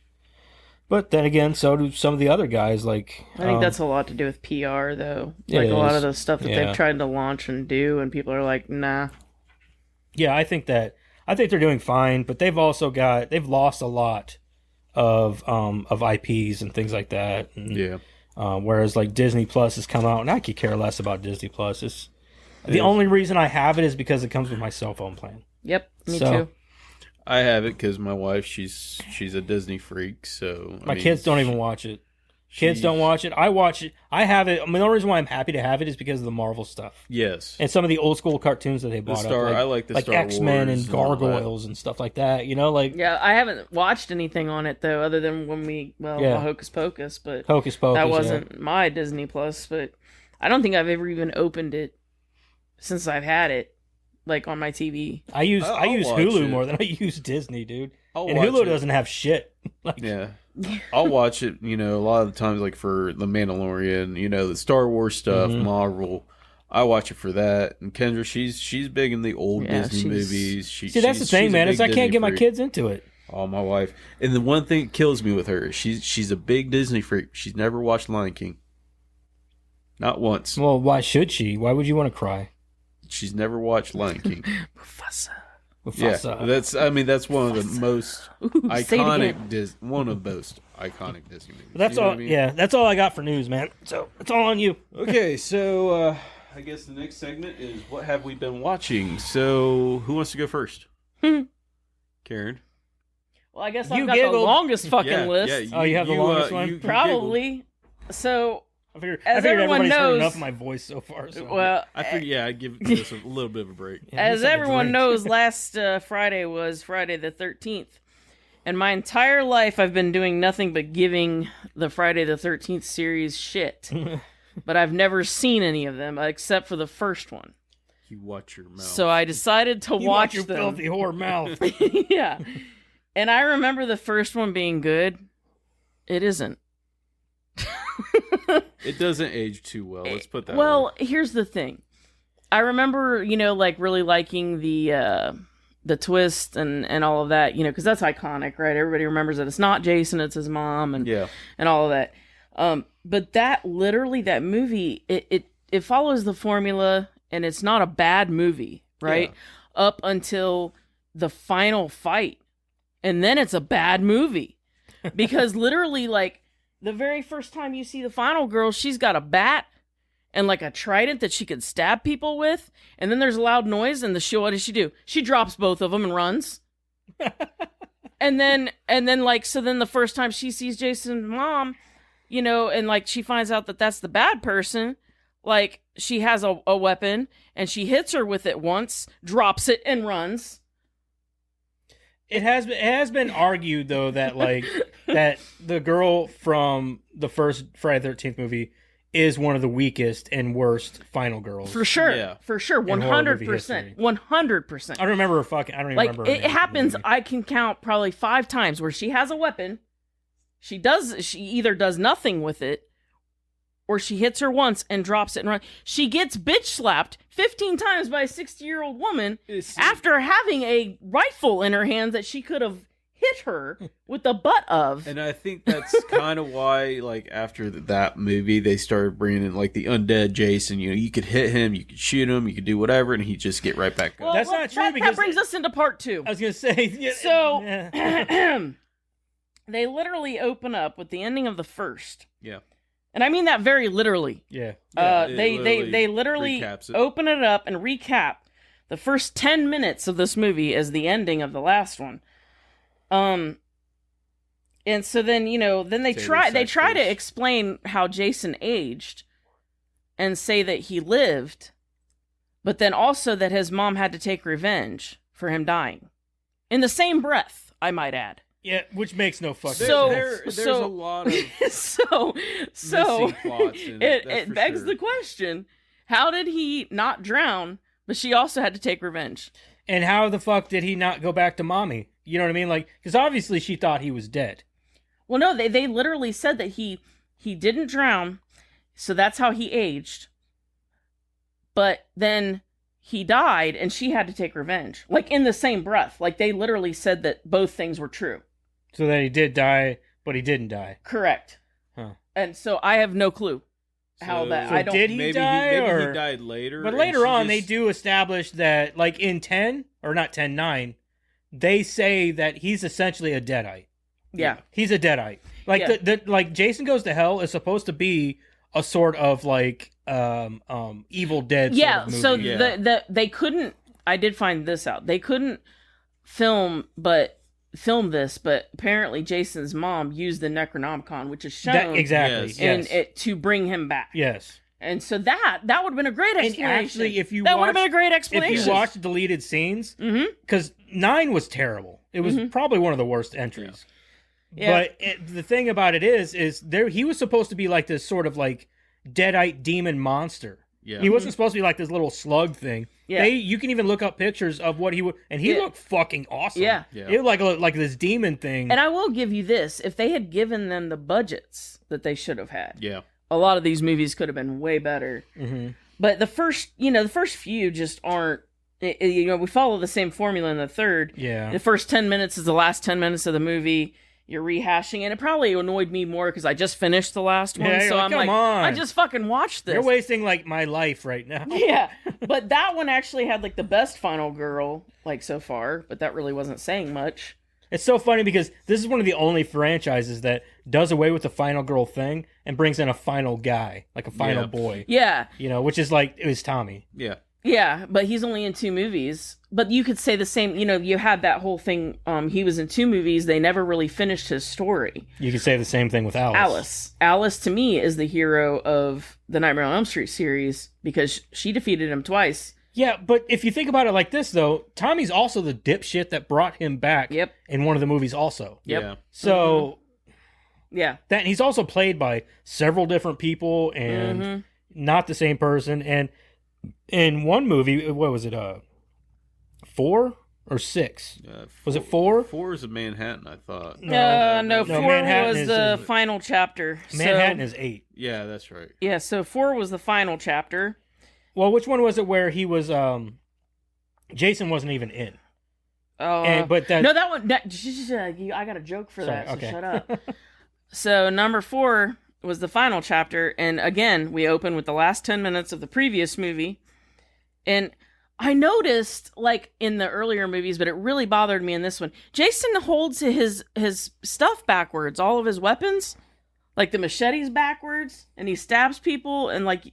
But then again, so do some of the other guys. I think that's a lot to do with PR, though. A lot of the stuff that they've tried to launch and do, and people are like, nah. Yeah, I think they're doing fine, but they've lost a lot of IPs and things like that. And, whereas Disney Plus has come out, and I could care less about Disney Plus. The only reason I have it is because it comes with my cell phone plan. Yep, me too. I have it because my wife, she's a Disney freak, so my kids don't even watch it. Kids don't watch it. I watch it. I have it. I mean, the only reason why I'm happy to have it is because of the Marvel stuff Yes. and some of the old school cartoons that they brought Star- up. I like the like Star X-Men Wars and and all that. Gargoyles and stuff like that. You know, like Yeah, I haven't watched anything on it though, other than when Yeah. Hocus Pocus, but Hocus Pocus. that yeah. wasn't my Disney Plus. But I don't think I've ever even opened it since I've had it, like on my TV. I use I'll watch Hulu it. more than I use Disney, dude. I'll And watch Hulu it. doesn't have shit. Like, Yeah. I'll watch it, a lot of the times, like for The Mandalorian, the Star Wars stuff, Mhm. Marvel. I watch it for that. And Kendra, she's big in the old Yeah, Disney she's- movies. see, that's the thing, she's a man. big Is I Disney can't get my freak. kids into it. Oh, my wife. And the one thing that kills me with her, she's a big Disney freak. She's never watched Lion King. Not once. Well, why should she? Why would you want to cry? She's never watched Lion King. Mufasa. Yeah, Mufasa. that's one of the most Ooh, say it again. iconic one of the most iconic Disney movies. That's You know all. what I mean? Yeah, that's all I got for news, man. So it's all on you. Okay, so I guess the next segment is what have we been watching? So who wants to go first? Karen. Well, I guess You I've got the giggled. longest fucking list. Oh, you have the longest one? you giggled. Probably. So, I figured As everyone everybody's heard knows- enough of my voice so far. So well, I figured, I'd give this a little bit of a break. Yeah, as just like a everyone drink. knows, last Friday was Friday the 13th. And my entire life I've been doing nothing but giving the Friday the 13th series shit. But I've never seen any of them except for the first one. You watch your mouth. So I decided to You watch your them. filthy whore mouth. Yeah. And I remember the first one being good. It isn't. It doesn't age too well. Let's put that. Well, here's the thing. I remember, like really liking the twist and all of that, because that's iconic, right? Everybody remembers that it's not Jason, it's his mom, and Yeah. and all of that. But that movie, it follows the formula, and it's not a bad movie, right? Up until the final fight, and then it's a bad movie because literally, like the very first time you see the final girl, she's got a bat and like a trident that she could stab people with, and then there's a loud noise, and what does she do? She drops both of them and runs. and then like, so then the first time she sees Jason's mom, and like she finds out that that's the bad person, like she has a weapon and she hits her with it once, drops it and runs. It has been argued though that like that the girl from the first Friday the 13th movie is one of the weakest and worst final girls. For sure. Yeah. For sure. In horror movie 100%. history. 100%. I don't remember her fucking. I don't even Like remember. her it name. happens, I can count probably 5 times where she has a weapon. She either does nothing with it, or she hits her once and drops it and runs. She gets bitch slapped 15 times by a 60-year-old woman after having a rifle in her hand that she could have hit her with the butt of. And I think that's kind of why, like, after that movie, they started bringing in, like, the undead Jason. You could hit him, you could shoot him, you could do whatever, and he'd just get right back up. Well, That's not true that because- brings us into part 2. I was gonna say. Yeah, So, yeah. they literally open up with the ending of the first. Yeah. And I mean that very literally. Yeah. Yeah, it They literally recaps it. open it up and recap the first 10 minutes of this movie as the ending of the last one. And so then, then they Taylor try to Sachs. explain how Jason aged and say that he lived, but then also that his mom had to take revenge for him dying. In the same breath, I might add. Yeah, which makes no fucking So- sense. There's a lot of so missing plots in it. That's it for begs sure. the question: how did he not drown? But she also had to take revenge. And how the fuck did he not go back to mommy? You know what I mean? Like, because obviously she thought he was dead. Well, no, they literally said that he didn't drown, so that's how he aged. But then he died, and she had to take revenge, like in the same breath. Like they literally said that both things were true. So that he did die, but he didn't die. Correct. Huh. And so I have no clue how that. So I don't. did he maybe die, maybe or- he died later. But and later she on, they just- do establish that, like in 10, or not 10, 9, they say that he's essentially a Deadite. Yeah. He's a Deadite. Like Yeah. the like Jason Goes to Hell is supposed to be a sort of like Evil Dead. Yeah. Sort of So movie. they couldn't. I did find this out. They couldn't film, but film this, but apparently Jason's mom used the Necronomicon, which is shown Exactly. Yes. in Yes. it to bring him back. Yes. And so that would have been a great And explanation. actually, if you that would have watch- been a great If explanation. you watch deleted scenes, Mhm. because 9 was terrible. It was probably one of the worst entries. Yeah. But the thing about it is there he was supposed to be like this sort of like deadite demon monster. Yeah. He wasn't supposed to be like this little slug thing. Yeah. You can even look up pictures of what he would, and he Yeah. looked fucking awesome. Yeah. Yeah. It looked like this demon thing. And I will give you this: if they had given them the budgets that they should have had, Yeah. a lot of these movies could have been way better. Mhm. But the first few just aren't. We follow the same formula in the third. Yeah. The first 10 minutes is the last 10 minutes of the movie. You're rehashing, and it probably annoyed me more because I just finished the last one. Yeah, you're So like, I'm "Come like, on." I just fucking watched this. You're wasting like my life right now. Yeah, but that one actually had like the best final girl like so far, but that really wasn't saying much. It's so funny because this is one of the only franchises that does away with the final girl thing and brings in a final guy, like a final Yeah. boy. Yeah, Which is like it was Tommy. Yeah. yeah, but he's only in 2 movies. But you could say the same. You had that whole thing. He was in 2 movies. They never really finished his story. You could say the same thing with Alice. Alice to me is the hero of the Nightmare on Elm Street series because she defeated him twice. Yeah, but if you think about it like this, though, Tommy's also the dipshit that brought him back Yep. in one of the movies also. Yep. Yeah. So Yeah. that he's also played by several different people and Mhm. not the same person. And in one movie, what was it, 4 or 6? Was it 4? 4 is a Manhattan, I thought. No, 4 Manhattan was is the in- final chapter. Manhattan so, is 8. Yeah, that's right. Yeah, so 4 was the final chapter. Well, which one was it where he was, Jason wasn't even in? But that, No, that one. I got a joke for Sorry, that, so okay. shut up. So number 4 was the final chapter, and again, we open with the last 10 minutes of the previous movie. And I noticed, like in the earlier movies, but it really bothered me in this one. Jason holds his stuff backwards, all of his weapons, like the machetes backwards, and he stabs people, and like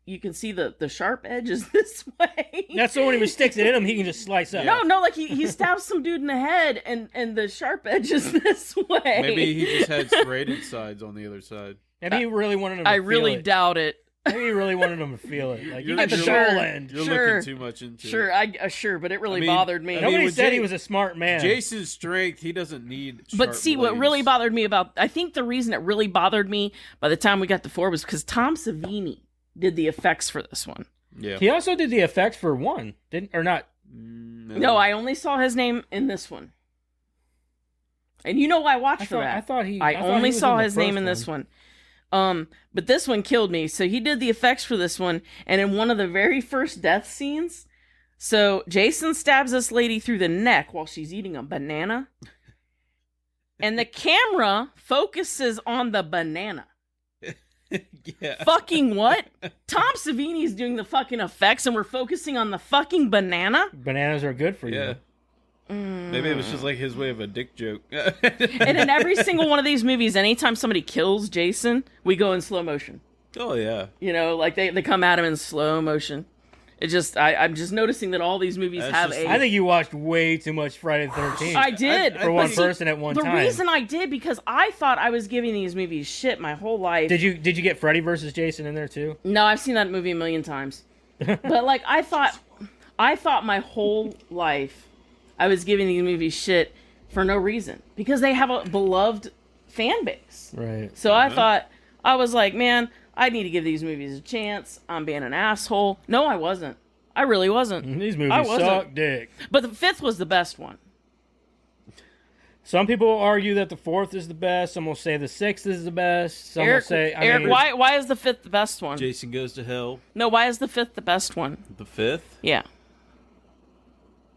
you can see the sharp edge is this way. that's so when he sticks it in him, he can just slice up. No, like he stabs some dude in the head, and the sharp edge is this way. Maybe he just had serrated sides on the other side. Maybe he really wanted him to I feel really it. doubt it. Maybe he really wanted him to feel it. Like, you You're- got the sure. soul end. You're Sure. looking too much into Sure, it. sure, but it really I mean- bothered me. I mean, Nobody with said he was a smart man. Jason's strength, he doesn't need But sharp see, what blades. really bothered me I think the reason it really bothered me by the time we got to 4 was because Tom Savini did the effects for this one. Yeah. He also did the effects for 1, didn't or not? No, I only saw his name in this one. And you know why I watched for that? I thought he only was saw in the his name first in this one. But this one killed me. So he did the effects for this one, and in one of the very first death scenes, so Jason stabs this lady through the neck while she's eating a banana, and the camera focuses on the banana. Yeah. Fucking what? Tom Savini's doing the fucking effects, and we're focusing on the fucking banana. Bananas are good for you. Yeah. Maybe it was just like his way of a dick joke. And in every single one of these movies, anytime somebody kills Jason, we go in slow motion. Oh yeah. Like they come at him in slow motion. It just I'm just noticing that all these movies That's have just- a. I think you watched way too much Friday the 13th I did I for one think- person at one The time. reason I did because I thought I was giving these movies shit my whole life. Did you get Freddy versus Jason in there too? No, I've seen that movie a million times. But like I thought my whole life I was giving these movies shit for no reason because they have a beloved fan base. Right. So I was like, man, I need to give these movies a chance. I'm being an asshole. No, I wasn't. I really wasn't. These I movies wasn't. suck dick. But the 5th was the best one. Some people argue that the 4th is the best. Some will say the 6th is the best. Some will Eric, say, Eric, why is the 5th the best one? Jason Goes to Hell. No, why is the 5th the best one? The 5th? Yeah,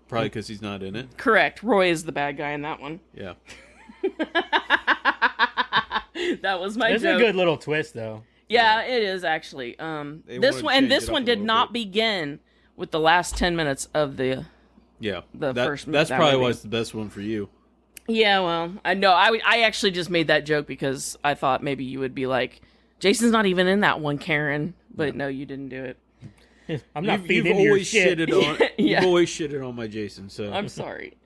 Probably because he's not in it. correct. Roy is the bad guy in that one. Yeah. That was my It's joke. a good little twist, though. Yeah, it is actually. They This wanted one to and change this it up one a did little not bit. begin with the last 10 minutes of the. Yeah. First That's that probably movie. why it's the best one for you. Yeah, well, I know. I actually just made that joke because I thought maybe you would be like, Jason's not even in that one, Karen. But no, you didn't do it. I'm not You've feeding into your always shit. shitted on. Yeah. You've always shitted on my Jason. So I'm sorry.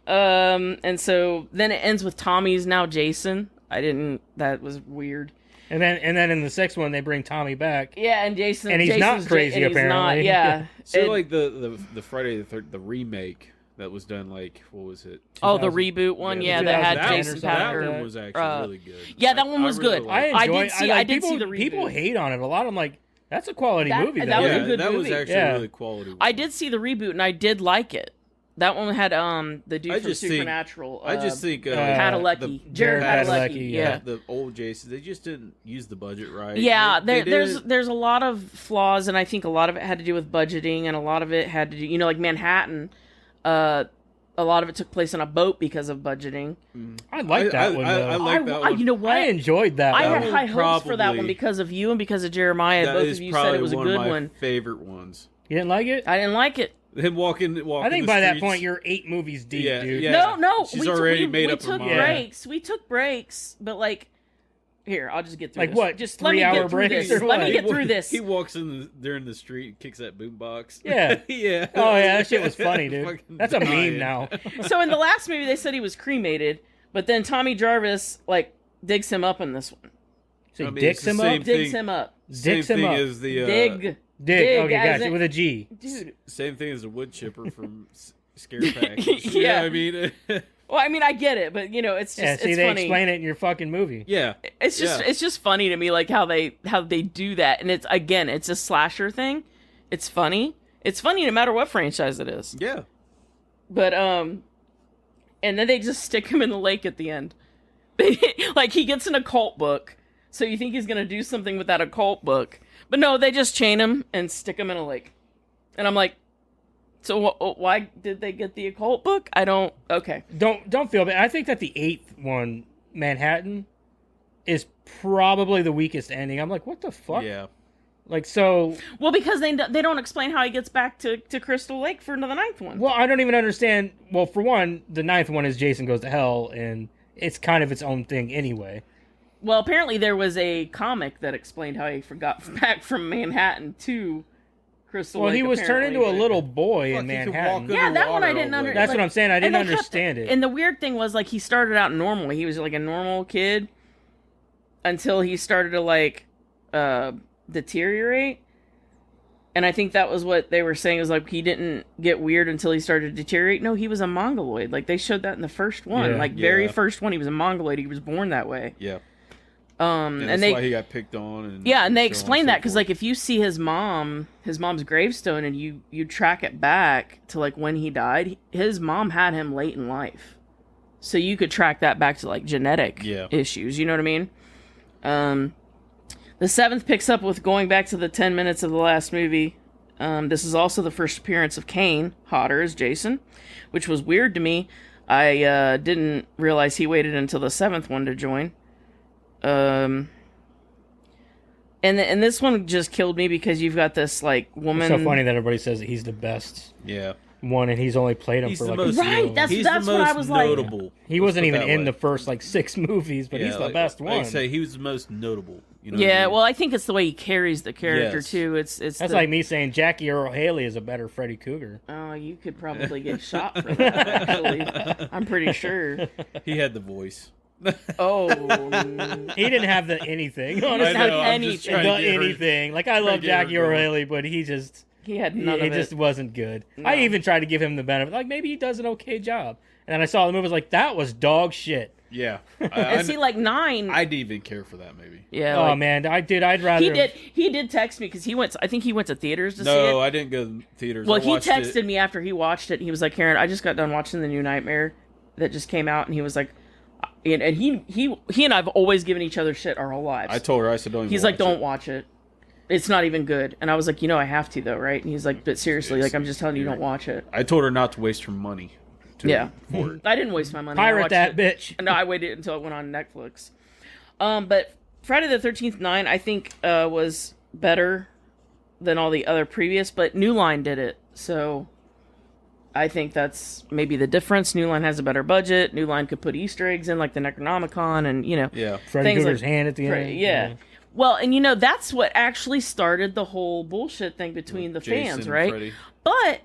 And so then it ends with Tommy's now Jason. That was weird. And then in the sixth one, they bring Tommy back. Yeah, and Jason, and he's Jason's not crazy, and he's apparently. Not, yeah. So like the Friday the Third, the remake that was done, like, what was it? Oh, the reboot one, yeah, that had Jason that Patrick. one was actually really good. Yeah, that one was good. liked it. I did see the reboot. People hate on it a lot. I'm like, that's a quality movie. That was a good that was movie. actually a really quality movie. I did see the reboot, and I did like it. That one had the dude from just think- Supernatural. I just think Padalecki, Jared Padalecki. Yeah. the old Jason, they just didn't use the budget right. Yeah, They there's a lot of flaws, and I think a lot of it had to do with budgeting, and a lot of it had to do, like Manhattan. A lot of it took place on a boat because of budgeting. I like that one. Though. I like that one. You know what? I enjoyed that. I one. had high hopes for that one probably- because of you and because of Jeremiah. That Both is of you probably said it was a one good of my one. favorite ones. You didn't like it? I didn't like it. Him walking. I think the by that streets. point you're 8 movies deep, Yeah, dude. yeah. No, She's we already took, made we up her took mind. breaks. We took breaks, but like, here, I'll just get through Like this. what, Just let me 3-hour get through breaks this. or Let what? me get through this. He walks during the street, kicks that boombox. Yeah. yeah. Oh yeah, that shit was funny, dude. Fucking That's a meme dying. now. So in the last movie, they said he was cremated, but then Tommy Jarvis like digs him up in this one. So he I mean, dicks it's the him same up. Digs thing. him up, Same Dicks him thing up. as the dig. Dig. Okay, as gotcha. in- With a G. Dude. Same thing as the wood chipper from Scare Pack. Yeah. I mean, Well, I mean, I get it, but it's just Yeah. See, it's they funny. explain it in your fucking movie. yeah. It's just funny to me, like how they do that, and it's a slasher thing. It's funny. It's funny no matter what franchise it is. Yeah. But and then they just stick him in the lake at the end. Like he gets an occult book, so you think he's gonna do something with that occult book, but no, they just chain him and stick him in a lake. And I'm like, so why did they get the occult book? I don't. Okay. Don't feel bad. I think that the 8th one, Manhattan, is probably the weakest ending. I'm like, what the fuck? Yeah. Like, so... Well, because they don't explain how he gets back to Crystal Lake for the 9th one. Well, I don't even understand... Well, for one, the 9th one is Jason Goes to Hell, and it's kind of its own thing anyway. Well, apparently there was a comic that explained how he got back from Manhattan to Crystal Lake. Well, he was turned into a apparently. little boy in Fuck, he could Manhattan. walk Yeah, that one I underwater didn't all the way. understand. That's what I'm saying. I didn't and they kept- understand it. And the weird thing was, like, he started out normal. He was like a normal kid until he started to like deteriorate. And I think that was what they were saying, is like he didn't get weird until he started to deteriorate. No, he was a mongoloid. Like they showed that in the first one. Yeah. Like very Yeah. first one, he was a mongoloid. He was born that way. Yeah. And that's they why he got picked on. And yeah, and they so on explain and that so because forth. like if you see his mom's gravestone and you track it back to like when he died, his mom had him late in life, so you could track that back to like genetic issues. You know what I mean? The 7th picks up with going back to the 10 minutes of the last movie. This is also the first appearance of Kane Hodder as Jason, which was weird to me. I didn't realize he waited until the 7th one to join. And this one just killed me because you've got this like woman. It's so funny that everybody says that he's the best Yeah. one, and he's only played him He's for the like most a Right, few. that's- He's the what most I was like. notable. He wasn't Let's even put it in that the way. first like 6 movies, but he's the best one. Like I say, he was the most notable. You know what I Yeah, mean? well, I think it's the way he carries the character Yes. too. It's That's like me saying Jackie Earl Haley is a better Freddy Krueger. Oh, you could probably get shot for that. Actually, I'm pretty sure. he had the voice. Oh, He didn't have the anything. doesn't Honestly, have I'm just anything. trying the to get her- anything. Like I love to get her Jackie Earl going. Haley, but he just he had none it of it. just wasn't good. No. I even tried to give him the benefit, like maybe he does an okay job. And then I saw the movie, I was like, that was dog shit. Yeah. And see, like 9. I didn't even care for that movie. Yeah. Oh like, man, I'd rather. He did text me because he went. I think he went to theaters to see No, it. I didn't go to theaters. Well, I he watched texted it. me after he watched it. And he was like, "Karen, I just got done watching the new Nightmare that just came out," and he was like, and he and I've always given each other shit our whole lives. I told her, I said, don't even He's watch like, "Don't it. watch it. It's not even good." And I was like, I have to though, right? And he's like, "But seriously, like I'm just telling you, don't watch it." I told her not to waste her money. For it. I didn't waste my money. I pirate watched that it. bitch. No, I waited until it went on Netflix. But Friday the 13th 9, I think, was better than all the other previous, but New Line did it. So I think that's maybe the difference. New Line has a better budget. New Line could put Easter eggs in, like the Necronomicon, and, Yeah. Freddy things Krueger's like- hand at the end. yeah. Well, and that's what actually started the whole bullshit thing between the Jason fans, and right? Freddy. But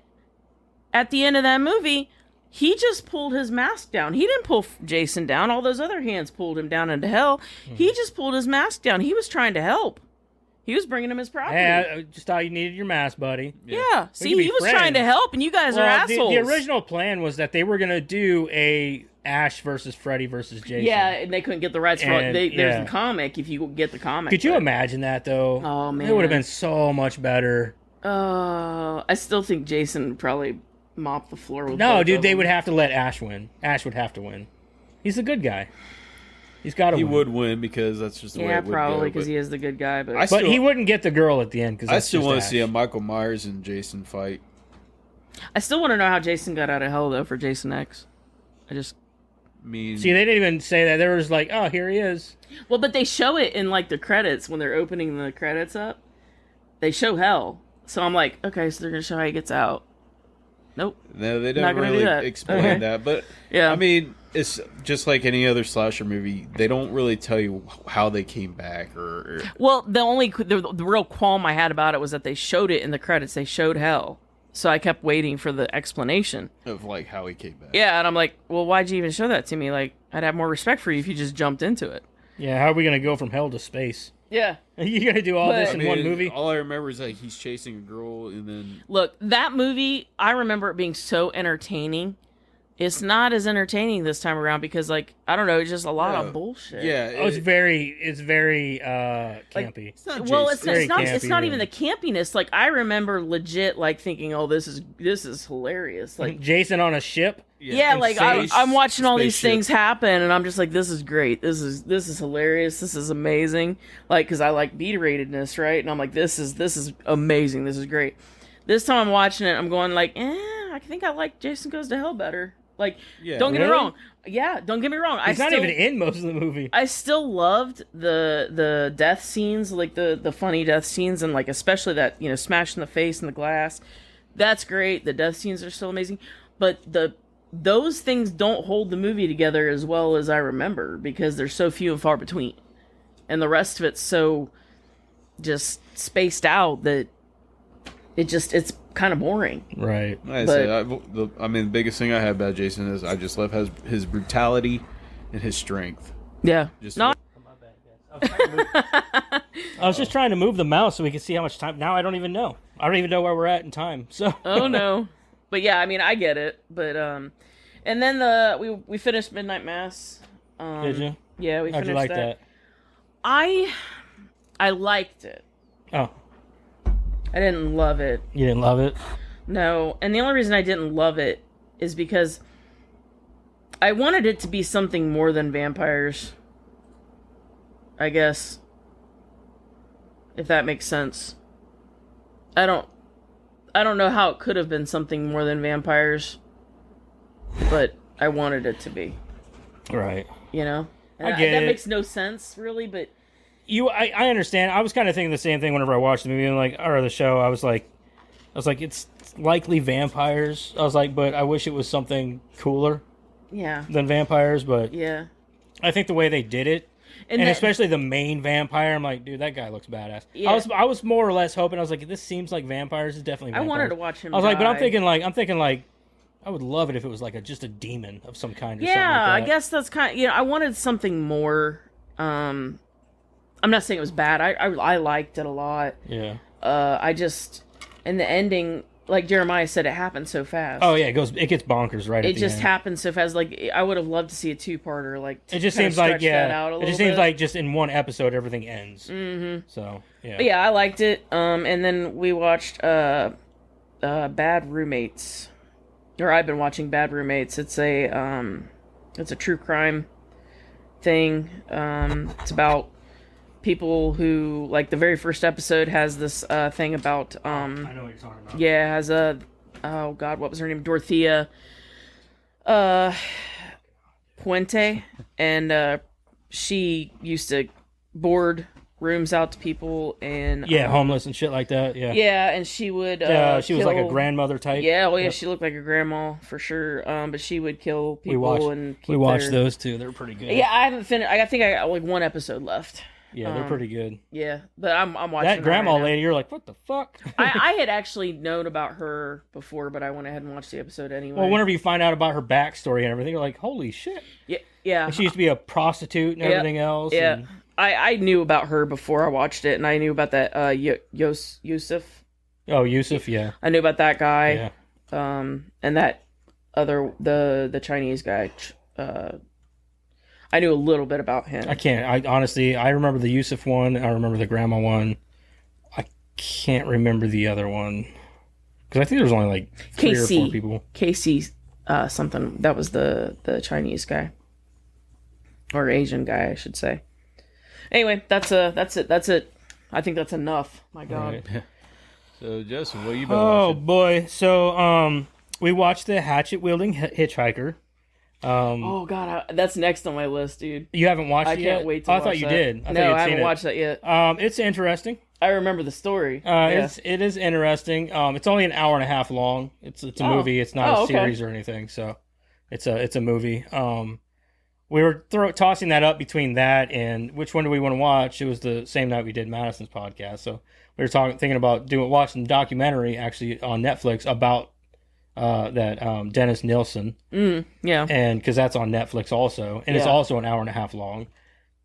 at the end of that movie, He just pulled his mask down. He didn't pull Jason down. All those other hands pulled him down into hell. He just pulled his mask down. He was trying to help. He was bringing him his property. Hey, I just thought you needed your mask, buddy. Yeah. See, could be he was friends. trying to help, and you guys are assholes. The original plan was that they were going to do a Ash versus Freddy versus Jason. Yeah, and they couldn't get the rights for it. And, There's the comic, if you get the comic. Could you imagine that, though? Oh, man. It would have been so much better. I still think Jason would probably mop the floor with No, both dude, of they them. would have to let Ash win. Ash would have to win. He's a good guy. He's got to He win. would win because that's just the way Yeah, it would probably, go, because but he is the good guy. But I But still- he wouldn't get the girl at the end. Cause I that's still just want to Ash. see a Michael Myers and Jason fight. I still want to know how Jason got out of hell, though, for Jason X. I mean, See, they didn't even say that. They were just like, oh, here he is. Well, but they show it in, like, the credits when they're opening the credits up. They show hell. So I'm like, okay, so they're going to show how he gets out. Nope. no, they Not don't gonna do really that. explain Okay. that. But Yeah. I mean, it's just like any other slasher movie. They don't really tell you how they came back or Well, the real qualm I had about it was that they showed it in the credits. They showed hell. So I kept waiting for the explanation. of like how he came back. Yeah, and I'm like, well, why'd you even show that to me? Like, I'd have more respect for you if you just jumped into it. Yeah, how are we going to go from hell to space? Yeah. You're going to do all this But- in one movie? All I remember is like he's chasing a girl and then Look, that movie, I remember it being so entertaining. It's not as entertaining this time around because, like, I don't know, it's just a lot Yeah. of bullshit. yeah, Oh, it's very campy. it's not Well, Jason. very it's not campy, even yeah. the campiness. Like, I remember legit, like, thinking, oh, this is hilarious. Like, Jason on a ship. yeah, and like space- I'm watching all these spaceship. things happen, and I'm just like, this is great. This is hilarious. This is amazing. Like, because I like B-ratedness, right? And I'm like, this is amazing. This is great. This time I'm watching it, I'm going like, I think I like Jason Goes to Hell better. Like, Yeah. don't get me Really? wrong. Yeah, don't get me wrong. He's not even in most of the movie. I still loved the death scenes, like the funny death scenes, and like especially that, you know, smash in the face and the glass. That's great. The death scenes are still amazing, but those things don't hold the movie together as well as I remember because they're so few and far between, and the rest of it's so just spaced out that it's kind of boring. Right. Like I But- said, I mean, the biggest thing I have about Jason is I just love his brutality and his strength. Yeah, Just not. I was just trying to move the mouse so we could see how much time. Now I don't even know. I don't even know where we're at in time. So. Oh no, but yeah, I mean I get it, but and then we finished Midnight Mass. Did you? Yeah, we How'd finished you like that. that? I liked it. Oh, I didn't love it. you didn't love it? No, and the only reason I didn't love it is because I wanted it to be something more than vampires. I guess. If that makes sense. I don't know how it could have been something more than vampires, but I wanted it to be, Right. you know? And I get that it. makes no sense really, but I understand. I was kind of thinking the same thing whenever I watched the movie or the show. I was like, it's likely vampires. I was like, but I wish it was something cooler yeah. than vampires. But Yeah. I think the way they did it, and that- especially the main vampire, I'm like, dude, that guy looks badass. Yeah. I was more or less hoping. I was like, this seems like vampires. It's definitely I vampires. wanted to watch him I was like, but I'm die. thinking like, I would love it if it was like just a demon of some kind. Or something Yeah, like I that. guess that's kind of, I wanted something more. I'm not saying it was bad. I liked it a lot. Yeah. I just, in the ending, like Jeremiah said, it happened so fast. Oh yeah, it gets bonkers right at It the just end. happened so fast. Like, I would have loved to see a two-parter. Like, It just kinda seems like stretch that out a it little just seems bit. like just in one episode everything ends. Mm-hmm. So yeah. But yeah, I liked it. And then we watched Bad Roommates, or I've been watching Bad Roommates. It's a true crime thing. It's about people who, like, the very first episode has this thing about I know what you're talking about. yeah, it has oh god, what was her name? Dorothea Puente, and she used to board rooms out to people, and Yeah, homeless and shit like that. Yeah. yeah, and she would She was like a kill- grandmother type. Yeah, well, yeah, Yep. she looked like a grandma for sure. But she would kill people We watched and keep we watched their... those too. They're pretty good. Yeah, I haven't finished. I think I got like one episode left. Yeah, they're pretty good. Yeah, but I'm watching That grandma right now. lady, you're like, what the fuck? I had actually known about her before, but I went ahead and watched the episode anyway. Well, whenever you find out about her backstory and everything, you're like, holy shit. yeah, And she used to be a prostitute and Yeah, everything else. yeah. And I knew about her before I watched it, and I knew about that Yusuf. oh, Yusuf, yeah. I knew about that guy. Yeah. And that other the Chinese guy. I knew a little bit about him. I can't. I honestly, I remember the Yusuf one. I remember the grandma one. I can't remember the other one. Because I think there's only like 3 or 4 people. Casey, something. That was the Chinese guy. Or Asian guy, I should say. Anyway, that's it. I think that's enough. My God. Right. So, Justin, what you been Oh, watching? boy. So, we watched the hatchet-wielding hitchhiker. Oh God, that's next on my list, dude. You haven't watched I it yet? can't wait to Oh, watch I thought you that. did. I thought No, you'd I seen haven't it. watched that yet. It's interesting. I remember the story. Yeah. It is interesting. It's only an hour and a half long. It's a Oh. movie. It's not Oh, a okay. series or anything. So it's a movie. We were tossing that up between that and which one do we want to watch. It was the same night we did Madison's podcast. So we were thinking about watching the documentary actually on Netflix about that Dennis Nilsson, Yeah. and because that's on Netflix also, and it's Yeah. also an hour and a half long.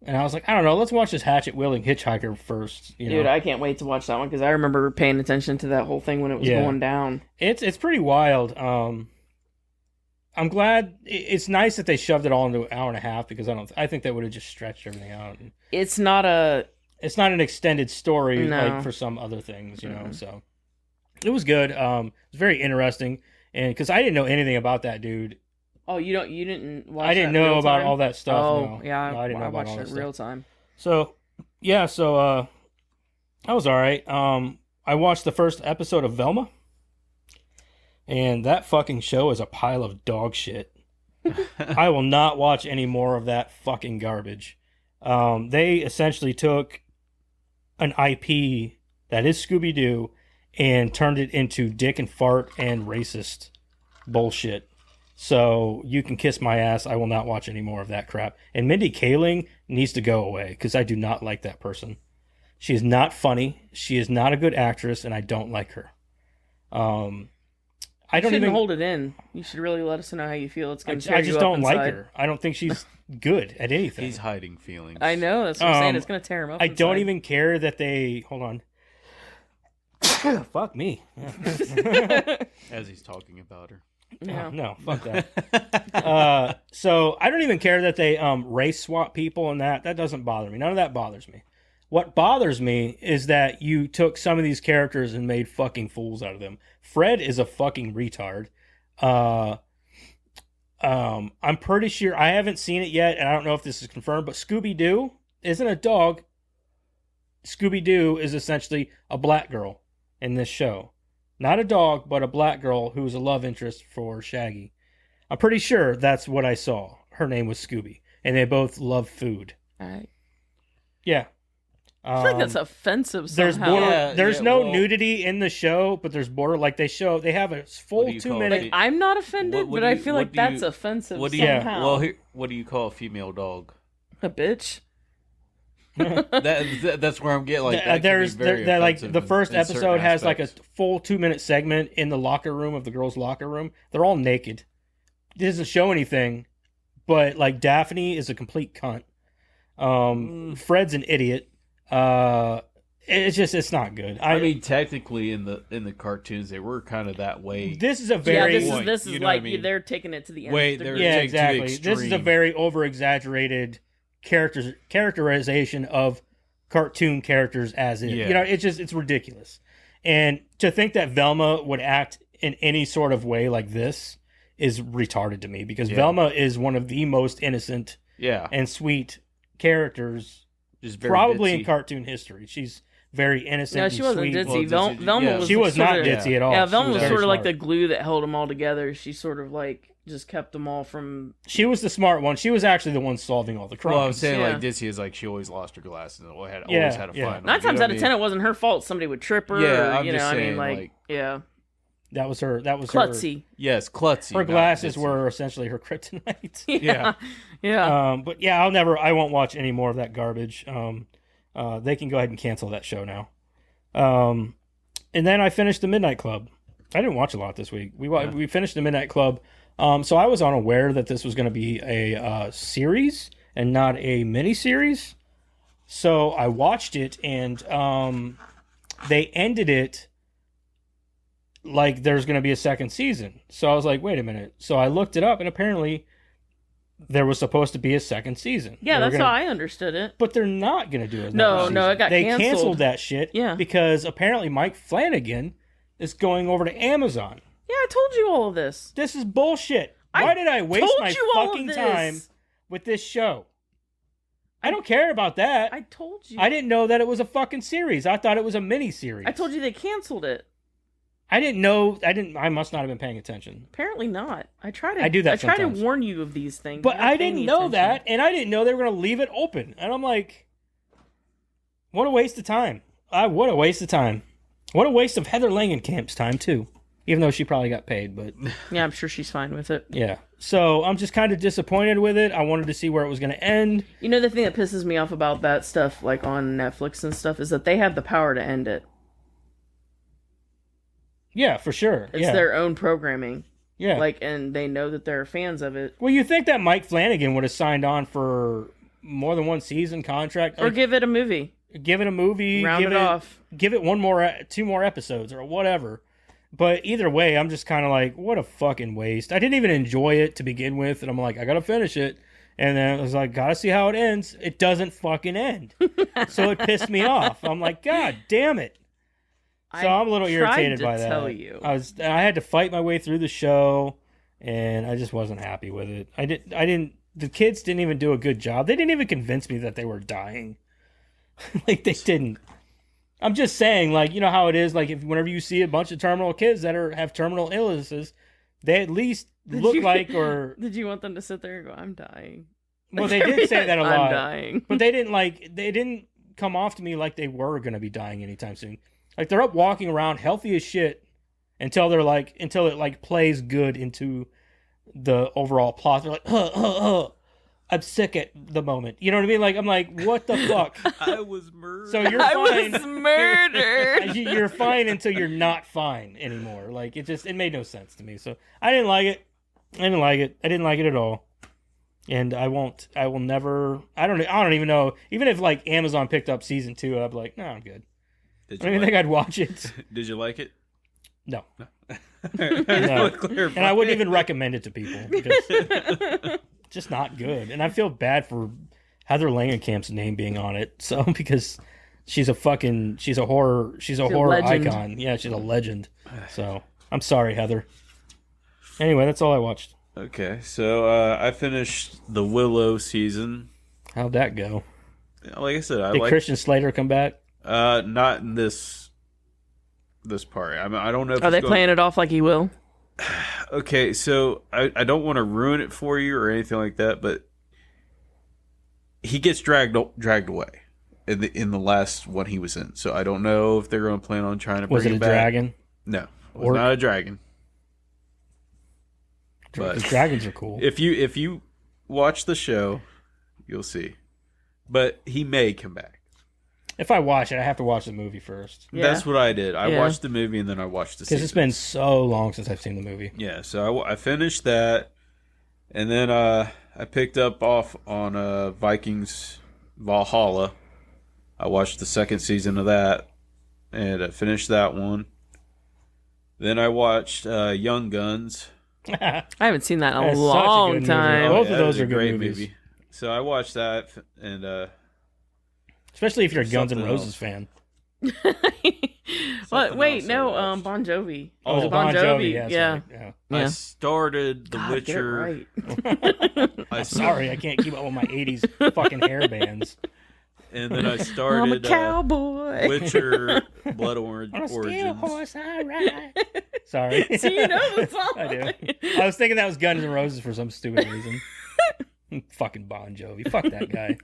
And I was like, I don't know, let's watch this hatchet wielding hitchhiker first. You Dude, know, I can't wait to watch that one because I remember paying attention to that whole thing when it was Yeah. going down. it's pretty wild. I'm glad. It's nice that they shoved it all into an hour and a half because I think that would have just stretched everything out. It's not a. It's not an extended story No. like for some other things, you know. So it was good. It was very interesting, and because I didn't know anything about that dude. Oh, you didn't watch. I didn't that know real about time? all that stuff. Oh, no. yeah. No, I didn't know about watched all it that in real stuff. time. So yeah, so that was all right. I watched the first episode of Velma, and that fucking show is a pile of dog shit. I will not watch any more of that fucking garbage. They essentially took an IP that is Scooby-Doo and turned it into dick and fart and racist bullshit. So you can kiss my ass. I will not watch any more of that crap. And Mindy Kaling needs to go away because I do not like that person. She is not funny. She is not a good actress, and I don't like her. I don't Shouldn't even hold it in. You should really let us know how you feel. It's I going to tear just you up don't like inside. her. I don't think she's good at anything. He's hiding feelings. I know. That's what I'm saying. Um, It's going to tear him up. I don't inside. even care that they. Hold on. Fuck me. As he's talking about her. Yeah. No, fuck that. So I don't even care that they race swap people and that. That doesn't bother me. None of that bothers me. What bothers me is that you took some of these characters and made fucking fools out of them. Fred is a fucking retard. I'm pretty sure I haven't seen it yet, and I don't know if this is confirmed, but Scooby-Doo isn't a dog. Scooby-Doo is essentially a black girl in this show. Not a dog, but a black girl who's a love interest for Shaggy. I'm pretty sure that's what I saw. Her name was Scooby, and they both love food. Yeah. I feel like that's offensive There's somehow. border. Yeah, there's yeah, no well- nudity in the show, but there's border. Like they have a full do you 2 call minute. it? I'm not offended, What but do I you- feel what like do you- that's offensive What do you? somehow. Well, here, what do you call a female dog? A bitch. That's where I'm getting like. That can be There's very there, like offensive the in- first in certain episode has like a aspects. full 2 minute segment in the locker room of the girls' locker room. They're all naked. It doesn't show anything, but like Daphne is a complete cunt. Fred's an idiot. It's not good. I mean, technically, in the cartoons, they were kind of that way. this is a Yeah, very this is You know what I like mean? they're taking it to the end. Wait, They're- they're- yeah, take to the exactly. This is a extreme. very over exaggerated characterization of cartoon characters as is. Yeah. You know, it's ridiculous. And to think that Velma would act in any sort of way like this is retarded to me because Yeah. Velma is one of the most innocent Yeah, and sweet characters just very probably in ditzy. cartoon history. She's very innocent. No, and she wasn't sweet. ditzy. Well, Velma, Velma yeah. was. She was not sorta- ditzy at all. Yeah, She Velma was very sort of like smart. the glue that held them all together. She sort of like just kept them all from. She was the smart one. She was actually the one solving all the crimes. Well, I'm saying Yeah. like Ditzy is like she always lost her glasses and always had Yeah, a find. yeah. them, 9 you times know out of 10, it wasn't her fault. Somebody would trip her. Yeah, or, I'm you know, just I mean, saying, like, yeah, that was her. That was klutzy. Yes, klutzy. Her not glasses ditzy. were essentially her kryptonite. Yeah, yeah. But yeah, I won't watch any more of that garbage. They can go ahead and cancel that show now. And then I finished The Midnight Club. I didn't watch a lot this week. We finished The Midnight Club. So I was unaware that this was going to be a series and not a mini-series. So I watched it, and they ended it like there's going to be a second season. So I was like, wait a minute. So I looked it up, and apparently there was supposed to be a second season. Yeah, that's how I understood it. But they're not going to do it. No, it got they canceled. They canceled that shit. Yeah. Because apparently Mike Flanagan is going over to Amazon. Yeah, I told you all of this. This is bullshit. Why did I waste my fucking time with this show? I don't care about that. I told you. I didn't know that it was a fucking series. I thought it was a mini-series. I told you they canceled it. I didn't know. I must not have been paying attention. Apparently not. I try to. I do that I try sometimes. to warn you of these things. But I didn't know that, and I didn't know they were going to leave it open. And I'm like, what a waste of time. What a waste of time. What a waste of Heather Langenkamp's time, too. Even though she probably got paid, but... Yeah, I'm sure she's fine with it. Yeah. So I'm just kind of disappointed with it. I wanted to see where it was going to end. You know, the thing that pisses me off about that stuff, like on Netflix and stuff, is that they have the power to end it. Yeah, for sure. It's their own programming. Yeah. And they know that there are fans of it. Well, you think that Mike Flanagan would have signed on for more than one season contract? Or give it a movie. Give it a movie. Round it off. Give it two more episodes or whatever. But either way, I'm just kind of like, what a fucking waste. I didn't even enjoy it to begin with, and I'm like, I gotta finish it. And then I was like, gotta see how it ends. It doesn't fucking end. So it pissed me off. I'm like, God damn it. So I'm a little irritated by that. Tell you. I had to fight my way through the show, and I just wasn't happy with it. The kids didn't even do a good job. They didn't even convince me that they were dying. Like, they didn't. I'm just saying, like, you know how it is, like, whenever you see a bunch of terminal kids that have terminal illnesses, they at least Did you want them to sit there and go, I'm dying? Well, they did say that a lot. I'm dying. But they didn't come off to me like they were going to be dying anytime soon. Like, they're up walking around healthy as shit until it plays good into the overall plot. They're like, I'm sick at the moment. You know what I mean? Like, I'm like, what the fuck? I was murdered. So you're fine. I was murdered. You're fine until you're not fine anymore. Like, it made no sense to me. So I didn't like it. I didn't like it at all. And I will never, I don't even know. Even if, like, Amazon picked up season 2, I'd be like, no, I'm good. I don't even think I'd watch it. Did you like it? No. No. And I wouldn't even recommend it to people because it's just not good. And I feel bad for Heather Langenkamp's name being on it. So because she's a horror legend. icon. Yeah, she's a legend. So I'm sorry, Heather. Anyway, that's all I watched. Okay, so I finished the Willow season. How'd that go? Like I said, Did Christian Slater come back? Not in this part. I don't know if Are they playing it off like he will? Okay, so I don't want to ruin it for you or anything like that, but he gets dragged away in the last one he was in. So I don't know if they're going to plan on trying to bring him back. Was it a dragon? No, it was not a dragon. But dragons are cool. If you watch the show, you'll see. But he may come back. If I watch it, I have to watch the movie first. Yeah. That's what I did. I watched the movie and then I watched the season. Because it's been so long since I've seen the movie. Yeah, so I finished that, and then I picked up off on Vikings Valhalla. I watched the second season of that, and I finished that one. Then I watched Young Guns. I haven't seen that in a That's such a long good time. movie. Both of that those is a are good great movies. movie. So I watched that, and especially if you're a Guns N' Something Roses else. fan. But wait, else I no, watched. Bon Jovi. Oh, Was it Bon Jovi. Yeah. Yeah. Right. Yeah. I Yeah. started The God, Witcher. get it right. I Sorry, I can't keep up with my 80s fucking hair bands. And then I I'm a started cowboy. Witcher Blood On a steel Origins. horse I ride. Sorry. So you know the song. I do. I was thinking that was Guns N' Roses for some stupid reason. Fucking Bon Jovi. Fuck that guy.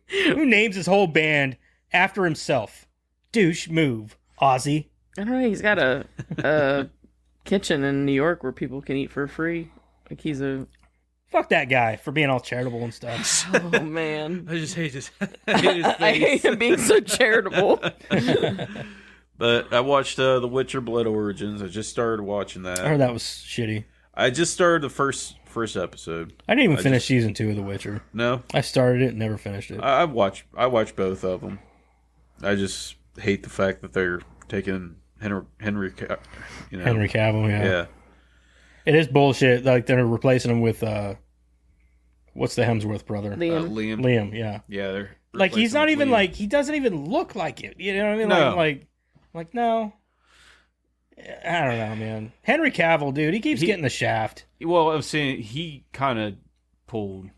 Who names his whole band after himself? Douche move. Ozzy. I don't know. He's got a kitchen in New York where people can eat for free. Like he's a Fuck that guy for being all charitable and stuff. Oh man, I just hate his, I hate his I hate face. him being so charitable. But I watched The Witcher Blood Origins. I just started watching I that. heard that was shitty. I just started the first episode. I didn't even finish season 2 of The Witcher. No, I started it and never finished it. I watched both of them. I just hate the fact that they're taking Henry Henry Cavill, yeah. Yeah. It is bullshit. Like they're replacing him with what's the Hemsworth brother? Liam. Liam. Yeah. Yeah, they're Like he's replacing not with even Liam. like he doesn't even look like it. You know what I mean? No. Like no. I don't know, man. Henry Cavill, dude, he keeps getting the shaft. Well, I'm saying he kind of pulled.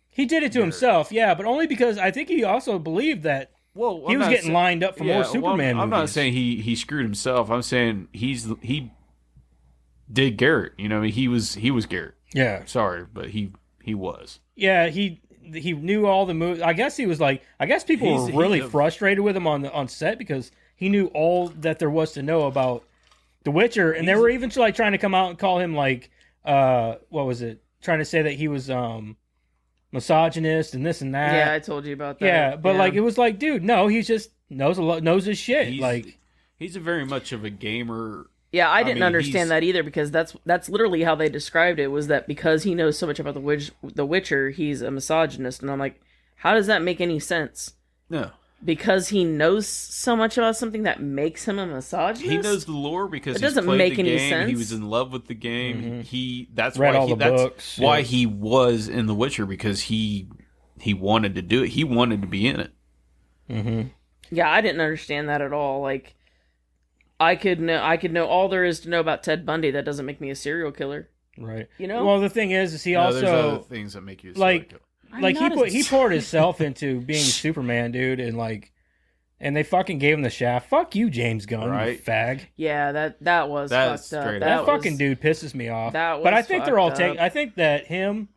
He did it to himself, yeah, but only because I think he also believed that Well, he was getting lined up for more Superman I'm movies. not saying he screwed himself. I'm saying he did Garrett. You know, I mean, he was Garrett. Yeah. Sorry, but he was. Yeah, he knew all the moves. I guess he was like. I guess people were really frustrated with him on set because he knew all that there was to know about The Witcher, and they were even like trying to come out and call him like what was it? Trying to say that he was misogynist and this and that. Yeah, I told you about that. Yeah, but like it was like, dude, no, he just knows his shit. He's a very much of a gamer. Yeah, I didn't mean, understand he's- that either because that's literally how they described it, was that because he knows so much about the Witcher, he's a misogynist. And I'm like, how does that make any sense? No, Because he knows so much about something that makes him a misogynist? he knows the lore because It he's doesn't played make the any game. sense. He was in love with the game. That's Read why all the that's books, why yeah. he was in The Witcher, because he wanted to do it. He wanted to be in it. Yeah, I didn't understand that at all. Like, I could know all there is to know about Ted Bundy. That doesn't make me a serial killer. right. You know? Well, the thing is he No, there's other also things that make you a like- serial killer. I'm like not he poured himself into being Superman, dude, and they fucking gave him the shaft. Fuck you, James Gunn, you Right. fag. Yeah, that was That's fucked up. straight That up. fucking was- dude pisses me off. that But I was think they're all fucked taking. up. I think that him,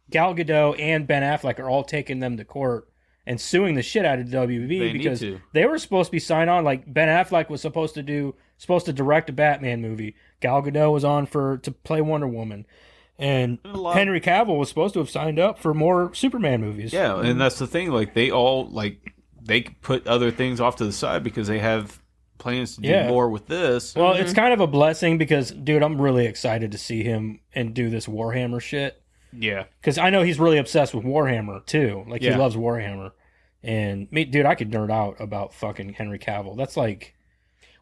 Gal Gadot, and Ben Affleck are all taking them to court and suing the shit out of WB They need because to. they were supposed to be signed on. Like Ben Affleck was supposed to direct a Batman movie. Gal Gadot was on to play Wonder Woman, and A lot- Henry Cavill was supposed to have signed up for more Superman movies. Yeah, and that's the thing. Like they all they put other things off to the side because they have plans to do Yeah. more with this. Well, it's kind of a blessing because, dude, I'm really excited to see him and do this Warhammer shit. Yeah, Because I know he's really obsessed with Warhammer, too. Like, he Yeah. loves Warhammer. And, me, dude, I could nerd out about fucking Henry Cavill. That's like...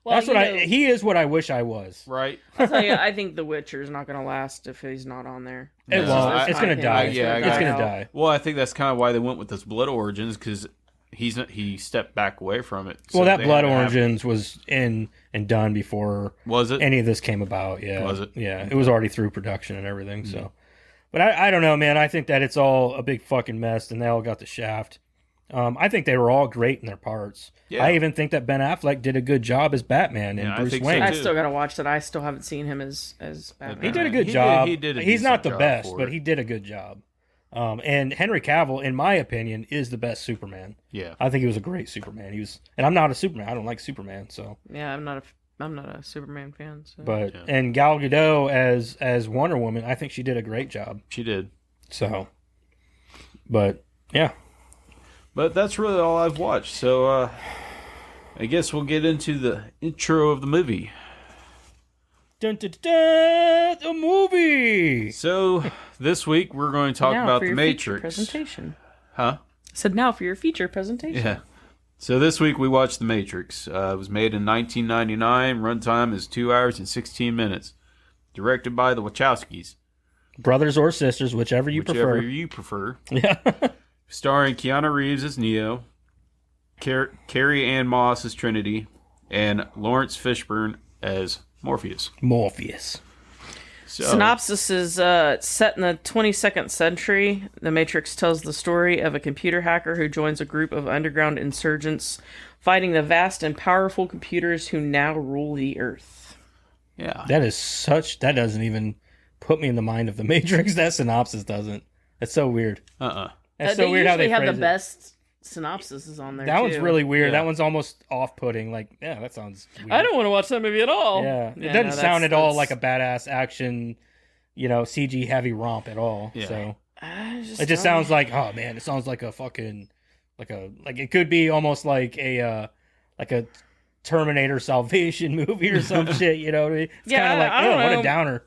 Well, that's what you know, he is what I wish I was. right. I'll tell you, I think The Witcher's not going to last if he's not on there. It No, won't. I- It's I- going to I- die. yeah, I It's got going it. to die. Well, I think that's kind of why they went with this Blood Origins, because he stepped back away from it. So Well, that they Blood had to have- Origins was in and done before was it? any of this came about. Yeah. Was it? Yeah. It was already through production and everything. So, but I don't know, man. I think that it's all a big fucking mess, and they all got the shaft. I think they were all great in their parts. Yeah. I even think that Ben Affleck did a good job as Batman and Yeah, I Bruce think so, Wayne. I too. still got to watch that. I still haven't seen him as Batman. He did a good He did- job. he did a He's not decent the job best, for but it. he did a good job. And Henry Cavill, in my opinion, is the best Superman. Yeah. I think he was a great Superman. And I'm not a Superman. I don't like Superman. So, Yeah, I'm not a Superman fan. So. but Yeah. and Gal Gadot as Wonder Woman, I think she did a great job. She did. So, but yeah, But that's really all I've watched. So I guess we'll get into the intro of the movie. dun, dun, dun, dun, the movie. So this week we're going to talk Now about for the your feature Matrix. presentation. Huh? I said now for your feature presentation. Yeah. So this week we watched The Matrix. It was made in 1999. Runtime is 2 hours and 16 minutes. Directed by the Wachowskis. Brothers or sisters, whichever you Whichever prefer. you prefer. Yeah. Starring Keanu Reeves as Neo, Carrie Ann Moss as Trinity, and Lawrence Fishburne as Morpheus. Morpheus. So, Synopsis is set in the 22nd century. The Matrix tells the story of a computer hacker who joins a group of underground insurgents fighting the vast and powerful computers who now rule the Earth. Yeah. That doesn't even put me in the mind of the Matrix. That synopsis doesn't. That's so weird. That's so they weird how usually they have phrase the it. best synopsises on there. That one's too. really weird. Yeah. That one's almost off-putting. Like, yeah, that sounds weird. I don't want to watch that movie at all. Yeah, it no, doesn't sound at all that's- like a badass action, CG heavy romp at all. Yeah. So It just sounds like, oh man, it sounds like a fucking like it could be almost like a Terminator Salvation movie or some shit, you know what I mean? It's Yeah, kind of like, I don't oh, what know. a downer.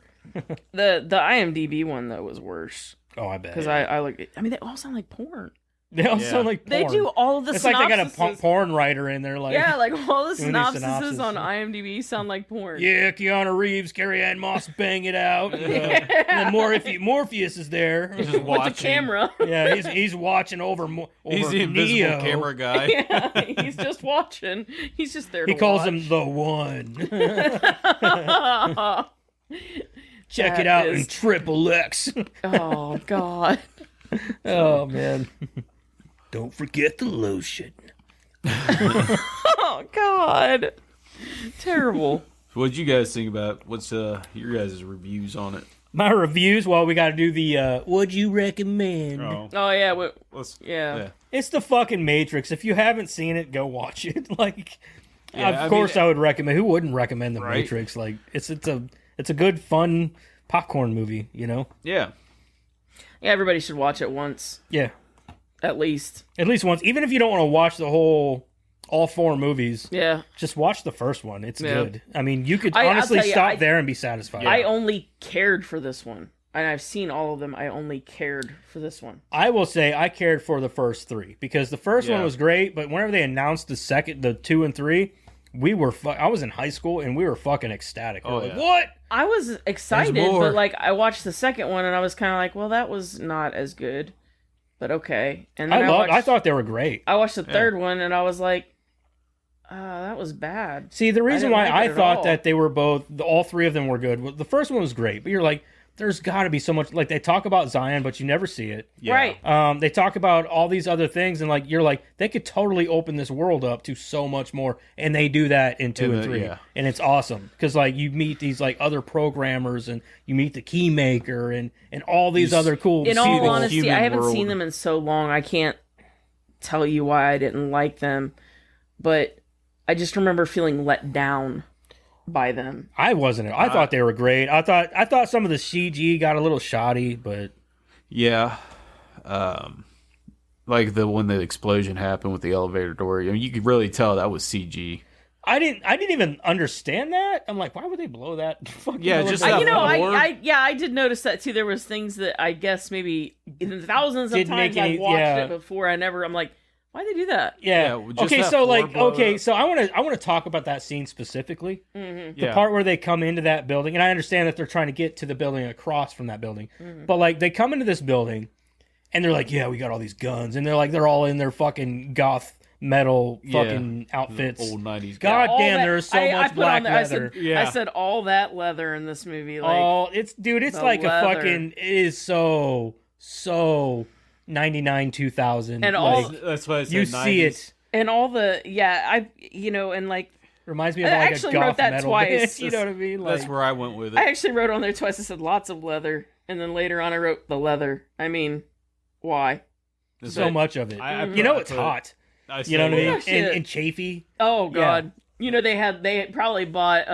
The IMDb one though was worse Oh, I bet. because I look. I mean, they all sound like porn. They all Yeah. sound like porn. They do all of the. It's like they got a synopsises. porn writer in there, like, Yeah, like all the doing these synopsises on synopsis. IMDb sound like porn. yeah, Keanu Reeves, Carrie Ann Moss, bang it out. And then Morpheus is there. Just With the watching. camera. Yeah, he's watching over He's the invisible Neo. camera guy. Yeah, he's just watching. He's just there. He to calls watch. him the one. Check That it out is- in triple X. Oh God. Oh man. Don't forget the lotion. Oh God. Terrible. What'd you guys think about? What's your guys' reviews on it? My reviews, well, we got to do the would you recommend? Oh yeah. Let's, Yeah. It's the fucking Matrix. If you haven't seen it, go watch it. Like, Yeah, of I course, mean- I would recommend. Who wouldn't recommend the Right. Matrix? Like, it's a good, fun popcorn movie. You know? Yeah. Yeah. Everybody should watch it once, Yeah, at least. at least once. Even if you don't want to watch all 4 movies, Yeah. just watch the first one. It's Yeah. good. I mean, you could I'll honestly tell you, stop there and be satisfied. I only cared for this one, and I've seen all of them. I only cared for this one. I will say I cared for the first 3 because the first one Yeah. was great, but whenever they announced the 2 and 3, I was in high school and we were fucking ecstatic. We were Oh, like, yeah. what? I was excited, more. but like I watched the second one and I was kind of like, well, that was not as good, but okay. And then I thought they were great. I watched the third one and I was like, that was bad. See, the reason didn't why like it I at thought all. that they were all 3 of them were good. Well, the first one was great, but you're like, there's got to be so much. Like they talk about Zion, but you never see it. Yeah. Right. They talk about all these other things, and like you're like, they could totally open this world up to so much more, and they do that in 2 and 3, yeah. and it's awesome because like you meet these like other programmers, and you meet the key maker, and all these You other cool. In all people. honesty, human I haven't world. seen them in so long. I can't tell you why I didn't like them, but I just remember feeling let down by them. I wasn't. I thought they were great. I thought some of the CG got a little shoddy, but Yeah. Like when the explosion happened with the elevator door, I mean, you could really tell that was CG. I didn't even understand that. I'm like, why would they blow that? Fucking Yeah, elevator just I, that you know, floor. I did notice that too. There was things that I guess maybe in thousands of Didn't times make any- I've watched yeah. it before. I'm like, why'd they do that? Yeah. Yeah, just Okay, that so floor like, blow okay, up. so I want to talk about that scene specifically. The Yeah. part where they come into that building, and I understand that they're trying to get to the building across from that building, but like they come into this building, and they're like, yeah, we got all these guns, and they're all in their fucking goth metal fucking outfits. Old 90s God guy. All damn, that- there's so I much put black on there, leather. I said all that leather in this movie. Like, Oh, it's the like a leather. fucking. It is so 99 2000. And all- like, That's why I said you 90s. see it. and all the and like Reminds me of I like a actually goth wrote that metal twice. band. You know what I mean? Like, That's where I went with it. I actually wrote on there twice. I said lots of leather, and then later on I wrote the leather. I mean, why? so much of it. I You know put- it's hot. I You know what I said- mean? Yeah, shit. And chafy. Oh Yeah. God! You know they had probably bought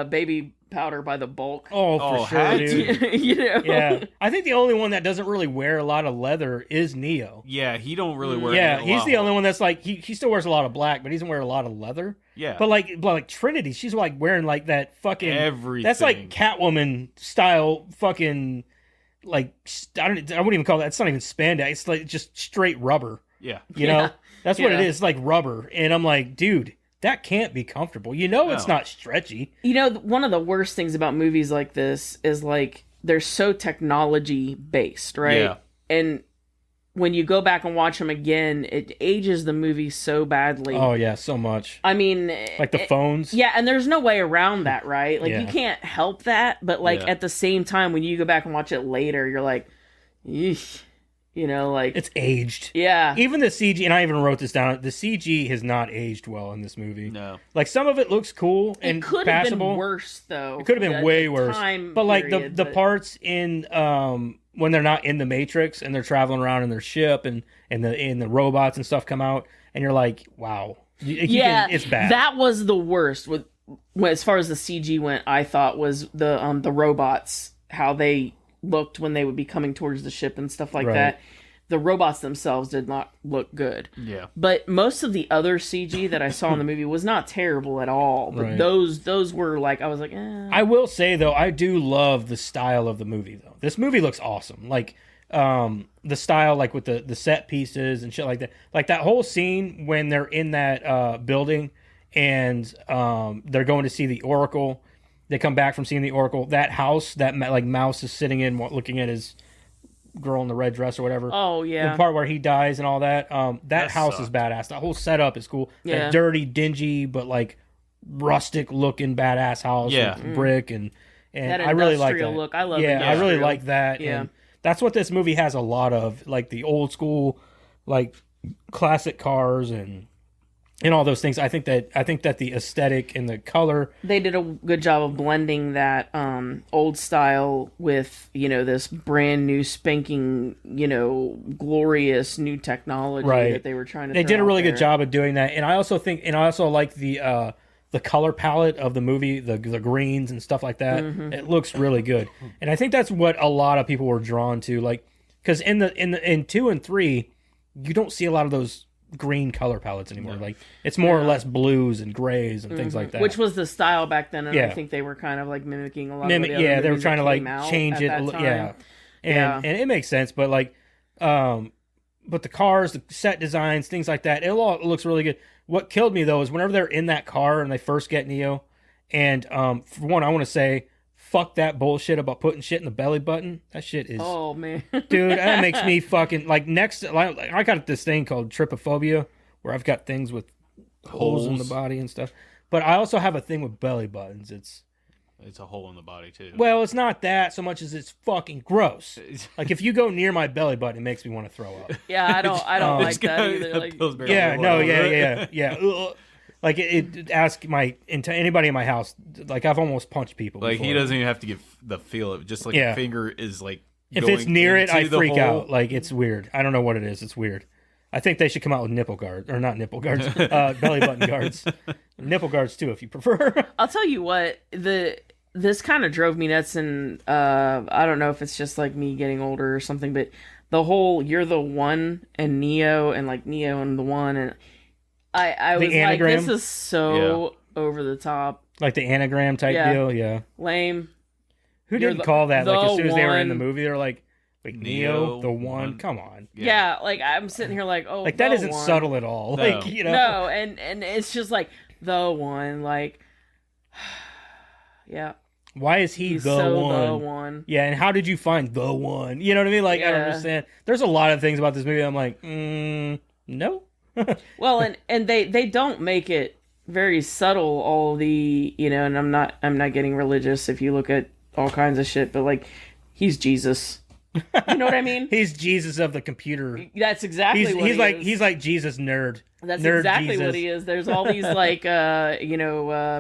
baby powder by the bulk. Oh, Oh, for sure, had dude. to. You know? Yeah, I think the only one that doesn't really wear a lot of leather is Neo. Yeah, he don't really wear. Yeah, a he's lot. the only one that's like he still wears a lot of black, but he doesn't wear a lot of leather. Yeah, But like Trinity, she's like wearing like that fucking everything. That's like Catwoman style fucking like I wouldn't even call that. It's not even spandex. It's like just straight rubber. Yeah, You know, Yeah. that's what it Yeah. is. It's like rubber, and I'm like, dude, that can't be comfortable. You know, it's No. not stretchy. You know, one of the worst things about movies like this is like they're so technology based, right? Yeah. And when you go back and watch them again, it ages the movie so badly. Oh yeah, so much. I mean, Like the phones. yeah, and there's no way around that, right? Like Yeah. you can't help that, but like Yeah. at the same time, when you go back and watch it later, you're like, eesh, you know, like It's aged. yeah, Even the CG, and I even wrote this down. The CG has not aged well in this movie. no. Like some of it looks cool and it could have passable. been worse though. It could have been at way the worse. time But like period, the but- parts in when they're not in the Matrix and they're traveling around in their ship and the robots and stuff come out and you're like, wow, yeah, it's bad. That was the worst. With as far as the CG went, I thought was the robots, how they looked when they would be coming towards the ship and stuff like Right. that. The robots themselves did not look good. Yeah. But most of the other CG that I saw in the movie was not terrible at all. But Right. those were like, I was like, eh. I will say though, I do love the style of the movie though. This movie looks awesome. Like the style, like with the set pieces and shit like that. Like that whole scene when they're in that building and they're going to see the Oracle. They come back from seeing the Oracle. That house that like Mouse is sitting in, looking at his girl in the red dress or whatever. Oh, yeah. The part where he dies and all that. That house is sucked. badass. The whole setup is cool. Yeah. That dirty, dingy, but like rustic looking badass house Yeah. with brick and That I really like that. industrial look. I love Yeah, I really industrial. like that. Yeah. And that's what this movie has a lot of, like the old school, like classic cars and all those things. I think that the aesthetic and the color. They did a good job of blending that old style with, this brand new spanking, glorious new technology Right. that they were trying to They throw did a out really there. good job of doing that, and I also like the color palette of the movie, the greens and stuff like that. Mm-hmm. It looks really good, and I think that's what a lot of people were drawn to, like because in 2 and 3, you don't see a lot of those green color palettes anymore. Like it's more or less blues and grays and things like that. Which was the style back then, and Yeah. I think they were kind of like mimicking a lot of the other they were movies trying to that like came out change at it. that time. Yeah, Yeah. and it makes sense, but like, but the cars, the set designs, things like that, it all looks really good. What killed me though is whenever they're in that car and they first get Neo, and for one, I want to say, fuck that bullshit about putting shit in the belly button. That shit is, Oh man, dude, that makes me fucking like I got this thing called trypophobia, where I've got things with holes in the Holes. body and stuff. But I also have a thing with belly buttons. It's a hole in the body too. Well, it's not that so much as it's fucking gross. Like if you go near my belly button, it makes me want to throw up. yeah, I don't like Just that gotta- either. Like, Pillsbury Yeah, all no, over yeah. it. Ugh. Like it ask into anybody in my house. Like I've almost punched people. Like he before. doesn't even have to give the feel of it. Just like Yeah. a finger is like. If going it's near it, I into the freak hole. out. Like it's weird. I don't know what it is. It's weird. I think they should come out with nipple guards, or not nipple guards, belly button guards, nipple guards too, if you prefer. I'll tell you what, this kind of drove me nuts, and I don't know if it's just like me getting older or something, but the whole "you're the one" and Neo and like Neo and the one, and I The was anagram? like, this is so over the top, Like the anagram type Yeah. deal. Yeah. lame. Who You're didn't the- call that? Like the as soon as they were in the one. movie, they're like Neo, Neo, the one. one. Come on. Yeah. Like I'm sitting here like, oh, Like that the isn't one. subtle at all. No. Like you know. No, and it's just like the one, like, yeah, Why is he he's the so one? the one. Yeah, and how did you find the one? You know what I mean? Like I don't Yeah. understand. There's a lot of things about this movie I'm like, no. Well, and they don't make it very subtle. All the and I'm not getting religious. If you look at all kinds of shit, but like, he's Jesus. You know what I mean? He's Jesus of the computer. That's exactly He's what he's he like is. he's like Jesus nerd. That's nerd exactly Jesus. what he is. There's all these like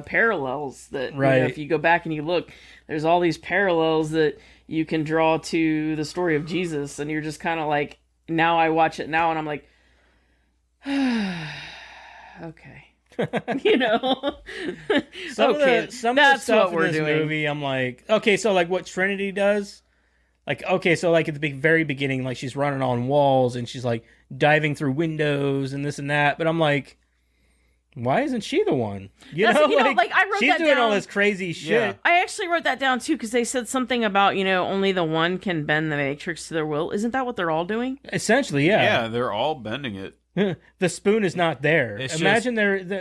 parallels that Right. if you go back and you look, there's all these parallels that you can draw to the story of Jesus, and you're just kind of like, now I watch it now and I'm like, okay. Some Okay, of the that's stuff what we're in this doing. movie, I'm like, okay, so like what Trinity does, like okay, so like at the very beginning, like she's running on walls and she's like diving through windows and this and that, but I'm like, why isn't she the one? Like, I wrote she's that doing all down. this crazy shit. Yeah. I actually wrote that down too because they said something about only the one can bend the Matrix to their will. Isn't that what they're all doing? Essentially, yeah. Yeah, they're all bending it. The spoon is not there. It's Imagine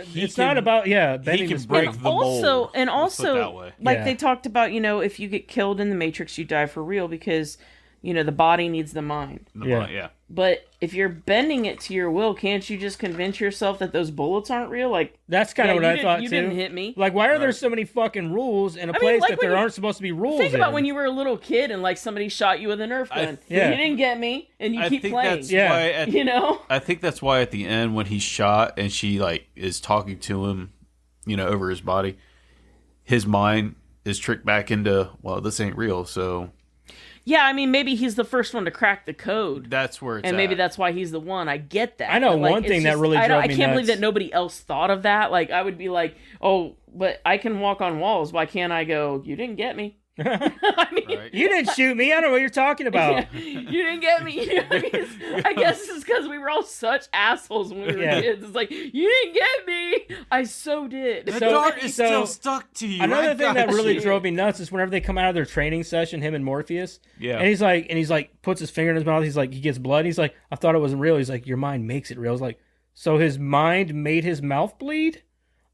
he it's not can- about bending He the can spoon. break the mold. Also, and let's put it also, that way. like Yeah. they talked about, if you get killed in the Matrix, you die for real because, the body needs the mind. Yeah. But if you're bending it to your will, can't you just convince yourself that those bullets aren't real? Like, That's kind of what I thought you too. didn't hit me. Like, why are there Right. so many fucking rules in a I mean, place like that when there you- aren't supposed to be rules? Think about in? when you were a little kid and like somebody shot you with a Nerf gun. Yeah. You didn't get me, and you I keep think playing. that's Yeah. why. At, I think that's why at the end when he's shot and she like is talking to him, over his body, his mind is tricked back into, well, this ain't real. So Yeah, I mean, maybe he's the first one to crack the code. that's where it's And at. maybe that's why he's the one. I get that. I know But, like, one it's thing that just- really I drove me can't believe nuts. that nobody else thought of that. Like, I would be like, oh, but I can walk on walls. Why can't I go, you didn't get me? I mean, Right. You didn't shoot me. I don't know what you're talking about. you didn't get me. I guess it's because we were all such assholes when we were Yeah. kids. It's like, you didn't get me. I so did. The So- dart is so- still stuck to you. Another I thing that got really you. drove me nuts is whenever they come out of their training session, him and Morpheus, Yeah. and he's like, puts his finger in his mouth. He's like, he gets blood. He's like, I thought it wasn't real. He's like, your mind makes it real. I was like, so his mind made his mouth bleed?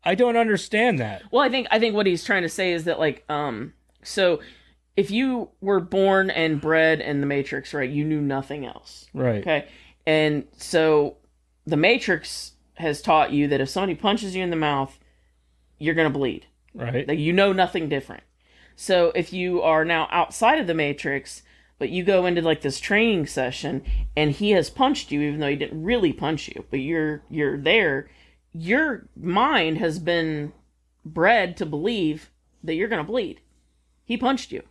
I don't understand that. Well, I think what he's trying to say is that, like, so if you were born and bred in the Matrix, right, you knew nothing else. Right. Okay. And so the Matrix has taught you that if somebody punches you in the mouth, you're going to bleed. Right. Like, you know nothing different. So if you are now outside of the Matrix, but you go into like this training session and he has punched you, even though he didn't really punch you, but you're there, your mind has been bred to believe that you're going to bleed. He punched you.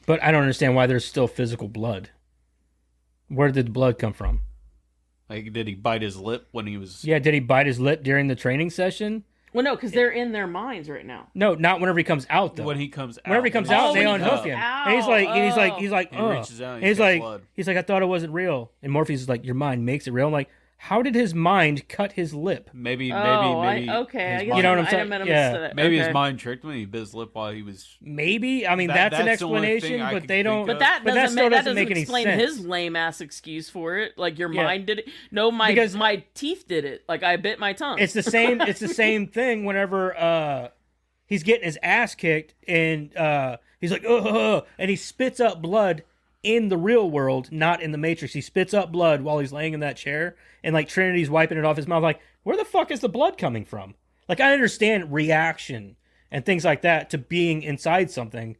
But I don't understand why there's still physical blood. Where did the blood come from? Like, did he bite his lip when he was? Yeah, did he bite his lip during the training session? Well, no, because they're in their minds right now. No, not whenever he comes out though. When he comes out. Whenever he comes when out, he's they waking unhook up. him. out. And he's like, He ugh. reaches out and And he's got blood. he's like, I thought it wasn't real. And Morpheus is like, your mind makes it real. I'm like, how did his mind cut his lip? Maybe. Okay, his I guess mind- You know what I'm I saying? might have Yeah. missed it. Maybe Okay. his mind tricked him. He bit his lip while he was. Maybe. I mean, That- that's an that's the only thing explanation, I but could they don't. think But of. that But that doesn't, still that doesn't doesn't make any explain sense. his lame ass excuse for it. Like, your Yeah. mind did it. No, Because- my teeth did it. Like, I bit my tongue. It's the same. It's the same thing. Whenever he's getting his ass kicked, and he's like, ugh, and he spits up blood in the real world, not in the Matrix. He spits up blood while he's laying in that chair, and like Trinity's wiping it off his mouth. Like, where the fuck is the blood coming from? Like, I understand reaction and things like that to being inside something,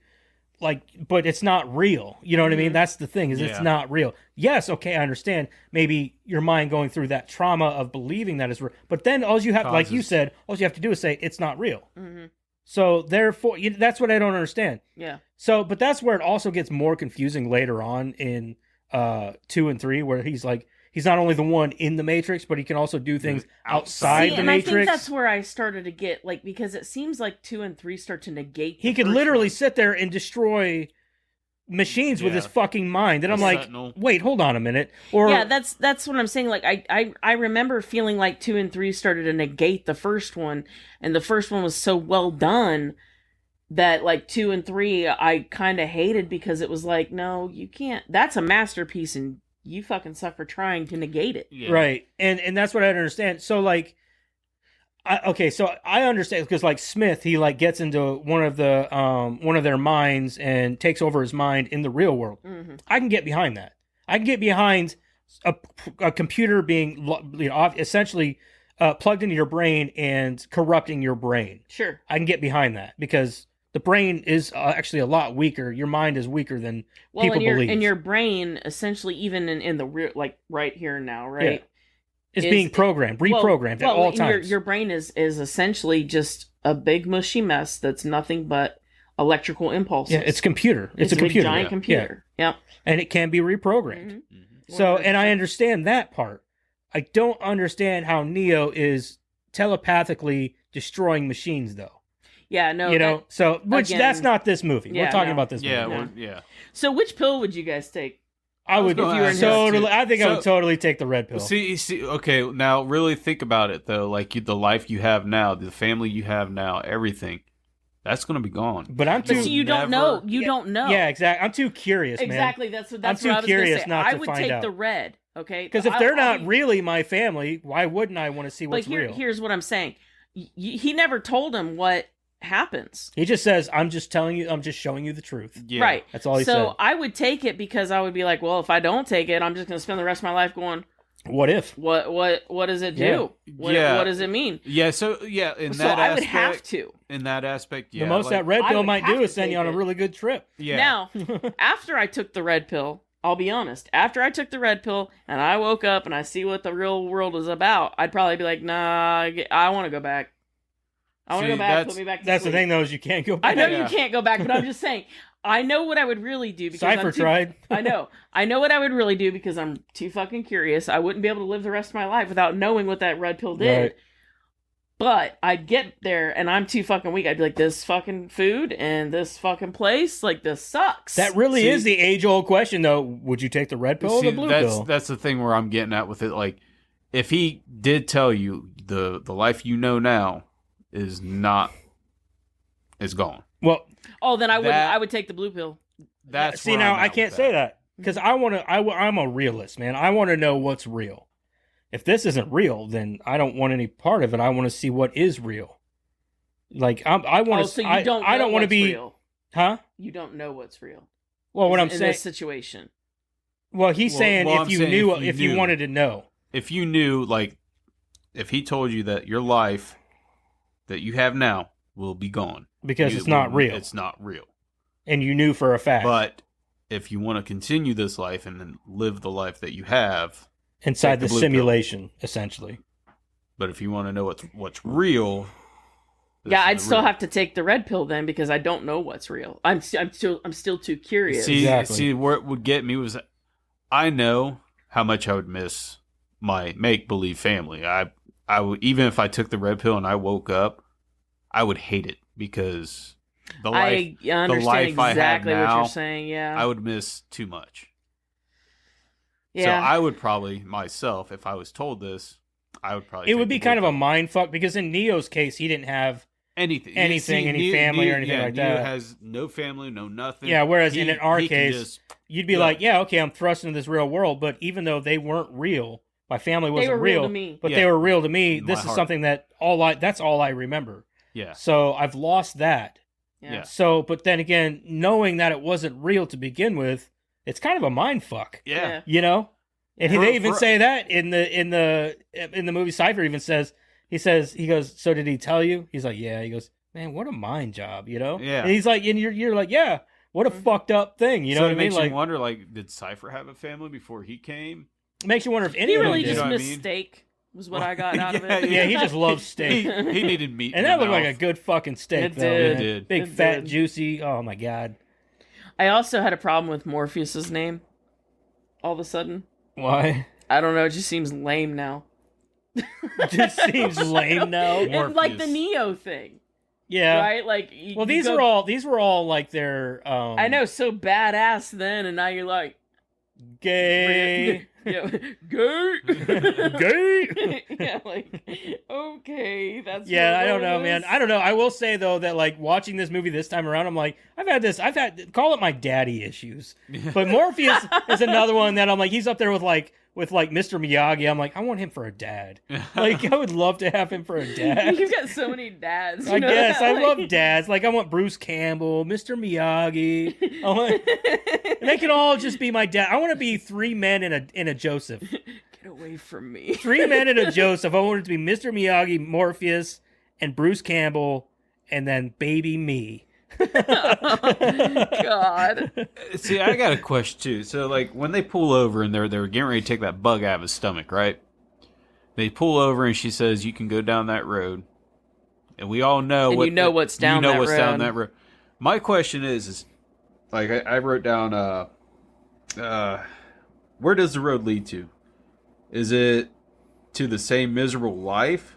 like, but it's not real. You know what I mean? That's the thing, is it's Yeah. not real. Yes, okay, I understand. Maybe your mind going through that trauma of believing that is real, but then all you have, like you Causes- said, all you have to do is say it's not real. Mm-hmm. So therefore, that's what I don't understand. Yeah. So, but that's where it also gets more confusing later on in 2 and 3, where he's like, he's not only the one in the Matrix, but he can also do things outside See, the and Matrix. I think that's where I started to get, like, because it seems like 2 and 3 start to negate. He the could first literally one. sit there and destroy machines with Yeah. his fucking mind. And I'm The like, Sentinel. wait, hold on a minute. Or Yeah, that's what I'm saying. Like, I remember feeling like 2 and 3 started to negate the first one, and the first one was so well done that, like, 2 and 3 I kind of hated, because it was like, no, you can't. That's a masterpiece, and you fucking suck for trying to negate it. Yeah. right, and that's what I don't understand. So like, so I understand, because like Smith, he like gets into one of their minds and takes over his mind in the real world. Mm-hmm. I can get behind that. I can get behind a computer being, you know, essentially plugged into your brain and corrupting your brain. Sure. I can get behind that, because the brain is actually a lot weaker. Your mind is weaker than Well, people believe. and your brain, essentially, even in the real, like, right here and now, right? It's is- being programmed, reprogrammed at all and times. Your brain is essentially just a big mushy mess that's nothing but electrical impulses. Yeah, it's computer. It's a big computer. giant Yeah. computer. Yep. And it can be reprogrammed. Mhm. So, and I 100%. understand that part. I don't understand how Neo is telepathically destroying machines, though. Yeah, no. You know, so which again, that's not this movie. We're yeah, talking no. about this Yeah. movie. Yeah. Well, yeah. So, which pill would you guys take? I would gonna if you were in ask his- that, totally. too. I think I would So- totally take the red pill. See, okay, now really think about it though. Like the life you have now, the family you have now, everything, that's gonna be gone. But I'm But too. see, you don't know. You don't know. Yeah, exactly. I'm too curious, man. Exactly. That's I'm what too I was curious gonna say. not I to would find take out. the red. Okay. Because if I'll- they're I'll not be- really my family, why wouldn't I want to see But what's real? here's what I'm saying. He never told him what happens. He just says, "I'm just telling you. I'm just showing you the truth." Yeah. Right. That's all he So said. I would take it, because I would be like, well, if I don't take it, I'm just going to spend the rest of my life going, What if? what does it do? What does it mean? Yeah. So yeah, in So that I aspect, would have to. in that aspect, yeah. The most like- that red I pill would might have do to is send you take on a it. really good trip. Yeah. Now, after I took the red pill, I'll be honest. After I took the red pill and I woke up and I see what the real world is about, I'd probably be like, nah, I want to go back. I want to See, go back. that's- Put me back to That's the sleep. thing, though, is you can't go back. I know Yeah. you can't go back, but I'm just saying. I know what I would really do because Cypher I'm too, tried. I know. I know what I would really do because I'm too fucking curious. I wouldn't be able to live the rest of my life without knowing what that red pill did. Right. But I'd get there and I'm too fucking weak. I'd be like, this fucking food and this fucking place, like, this sucks. That really is the age-old question, though. Would you take the red pill or the blue pill? That's the thing where I'm getting at with it. Like, if he did tell you the life you know now is gone. Well, oh, then I would take the blue pill. That's see, where now I'm I at can't with say that because I'm a realist, man. I want to know what's real. If this isn't real, then I don't want any part of it. I want to see what is real. Like I want to. So you don't. I don't want to be. Real. Huh? You don't know what's real. Well, what I'm in saying. This situation. Well, he's saying if you knew, if you wanted to know. If you knew, like, if he told you that your life that you have now will be gone because it's not real. It's not real. And you knew for a fact. But if you want to continue this life and then live the life that you have inside the simulation, essentially. But if you want to know what's real, yeah, I'd still have to take the red pill then because I don't know what's real. I'm still too curious. See, where it would get me was I know how much I would miss my make believe family. I would, even if I took the red pill and I woke up, I would hate it because the life I understand exactly now, what you're saying. Yeah, I would miss too much. Yeah, so I would probably myself, if I was told this, I would probably. It would be kind of a mind fuck because in Neo's case, he didn't have anything, any family or anything like that. Neo has no family, no nothing. Yeah, whereas in our case, you'd be like, yeah, okay, I'm thrust into this real world, but even though they weren't real, my family wasn't real to me. But they were real to me. This is something that that's all I remember. Yeah. So I've lost that. Yeah. So, but then again, knowing that it wasn't real to begin with, it's kind of a mind fuck. Yeah. You know? And they even say that in the movie. Cypher even says, he goes, so did he tell you? He's like, yeah. He goes, man, what a mind job, you know? Yeah. And he's like, and you're like, yeah, what a fucked up thing, you know what I mean? Makes like, you wonder, like, did Cypher have a family before he came? It makes you wonder if any he of really them just did. missed steak. Was what I got out of it. Yeah, he just loves steak. he needed meat, and that looked like a good fucking steak. It though, did. man. It did. Big It fat did. juicy. Oh my god. I also had a problem with Morpheus's name. All of a sudden, Why? I don't know. It just seems lame now. It just seems lame now. And like the Neo thing, Yeah. right? Like, Well, these were all like their. I know, so badass then, and now you're like gay. Yeah, gay. Gay. Yeah, like, okay, that's Yeah, what I don't it know, is. man. I don't know. I will say though that like watching this movie this time around, I'm like, I've had call it my daddy issues. But Morpheus is another one that I'm like, he's up there with Mr. Miyagi. I'm like, I want him for a dad. Like, I would love to have him for a dad. You've got so many dads. I guess I love dads. Like, I want Bruce Campbell, Mr. Miyagi. And they can all just be my dad. I want to be three men in a Joseph. Get away from me. Three men in a Joseph. I want it to be Mr. Miyagi, Morpheus, and Bruce Campbell, and then baby me. God. See, I got a question too. So, like, when they pull over and they're getting ready to take that bug out of his stomach, right? They pull over and she says, "You can go down that road," and we all know And you know what's down that down road. that road. My question is like, I wrote down, where does the road lead to? Is it to the same miserable life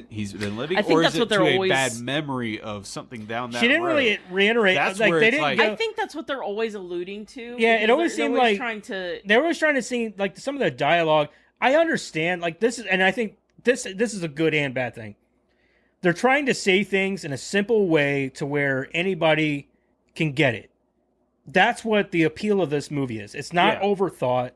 he's been living, I think or that's is what it they're to always- a bad memory of something down that road? She didn't really reiterate. That's like where they it's didn't. like- Go, I think that's what they're always alluding to. Yeah, it because always they're seemed always like- trying to. They were always trying to see like some of the dialogue. I understand like this is, and I think this is a good and bad thing. They're trying to say things in a simple way to where anybody can get it. That's what the appeal of this movie is. It's not overthought,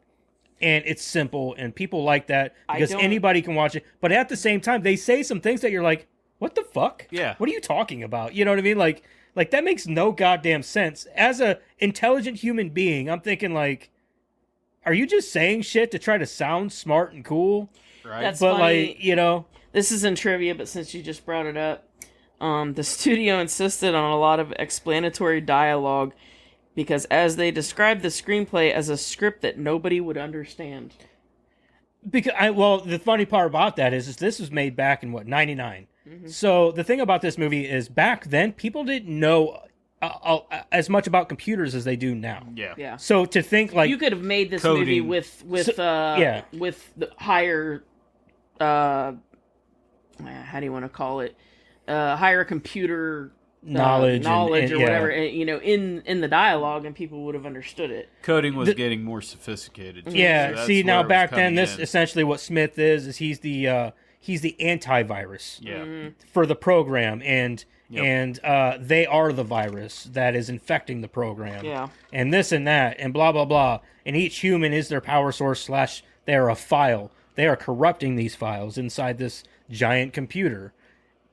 and it's simple, and people like that because anybody can watch it. But at the same time, they say some things that you're like, "What the fuck? Yeah. What are you talking about?" You know what I mean? Like that makes no goddamn sense. As a intelligent human being, I'm thinking like, are you just saying shit to try to sound smart and cool? Right? That's But funny. like, you know, This is in trivia, but since you just brought it up, the studio insisted on a lot of explanatory dialogue because as they described the screenplay as a script that nobody would understand. because the funny part about that is this was made back in what, 99. Mm-hmm. So the thing about this movie is back then people didn't know as much about computers as they do now. Yeah. Yeah. So to think like You could have made this Coding. movie with the higher how do you want to call it, higher computer knowledge, knowledge and or whatever, you know, in the dialogue, and people would have understood it. Coding was getting more sophisticated. Too, so Yeah. that's See, where now it was back then, coming this in. essentially what Smith is he's the antivirus Yeah. for the program, and Yep. they are the virus that is infecting the program. Yeah. And this and that and blah blah blah. And each human is their power source / they are a file. They are corrupting these files inside this giant computer.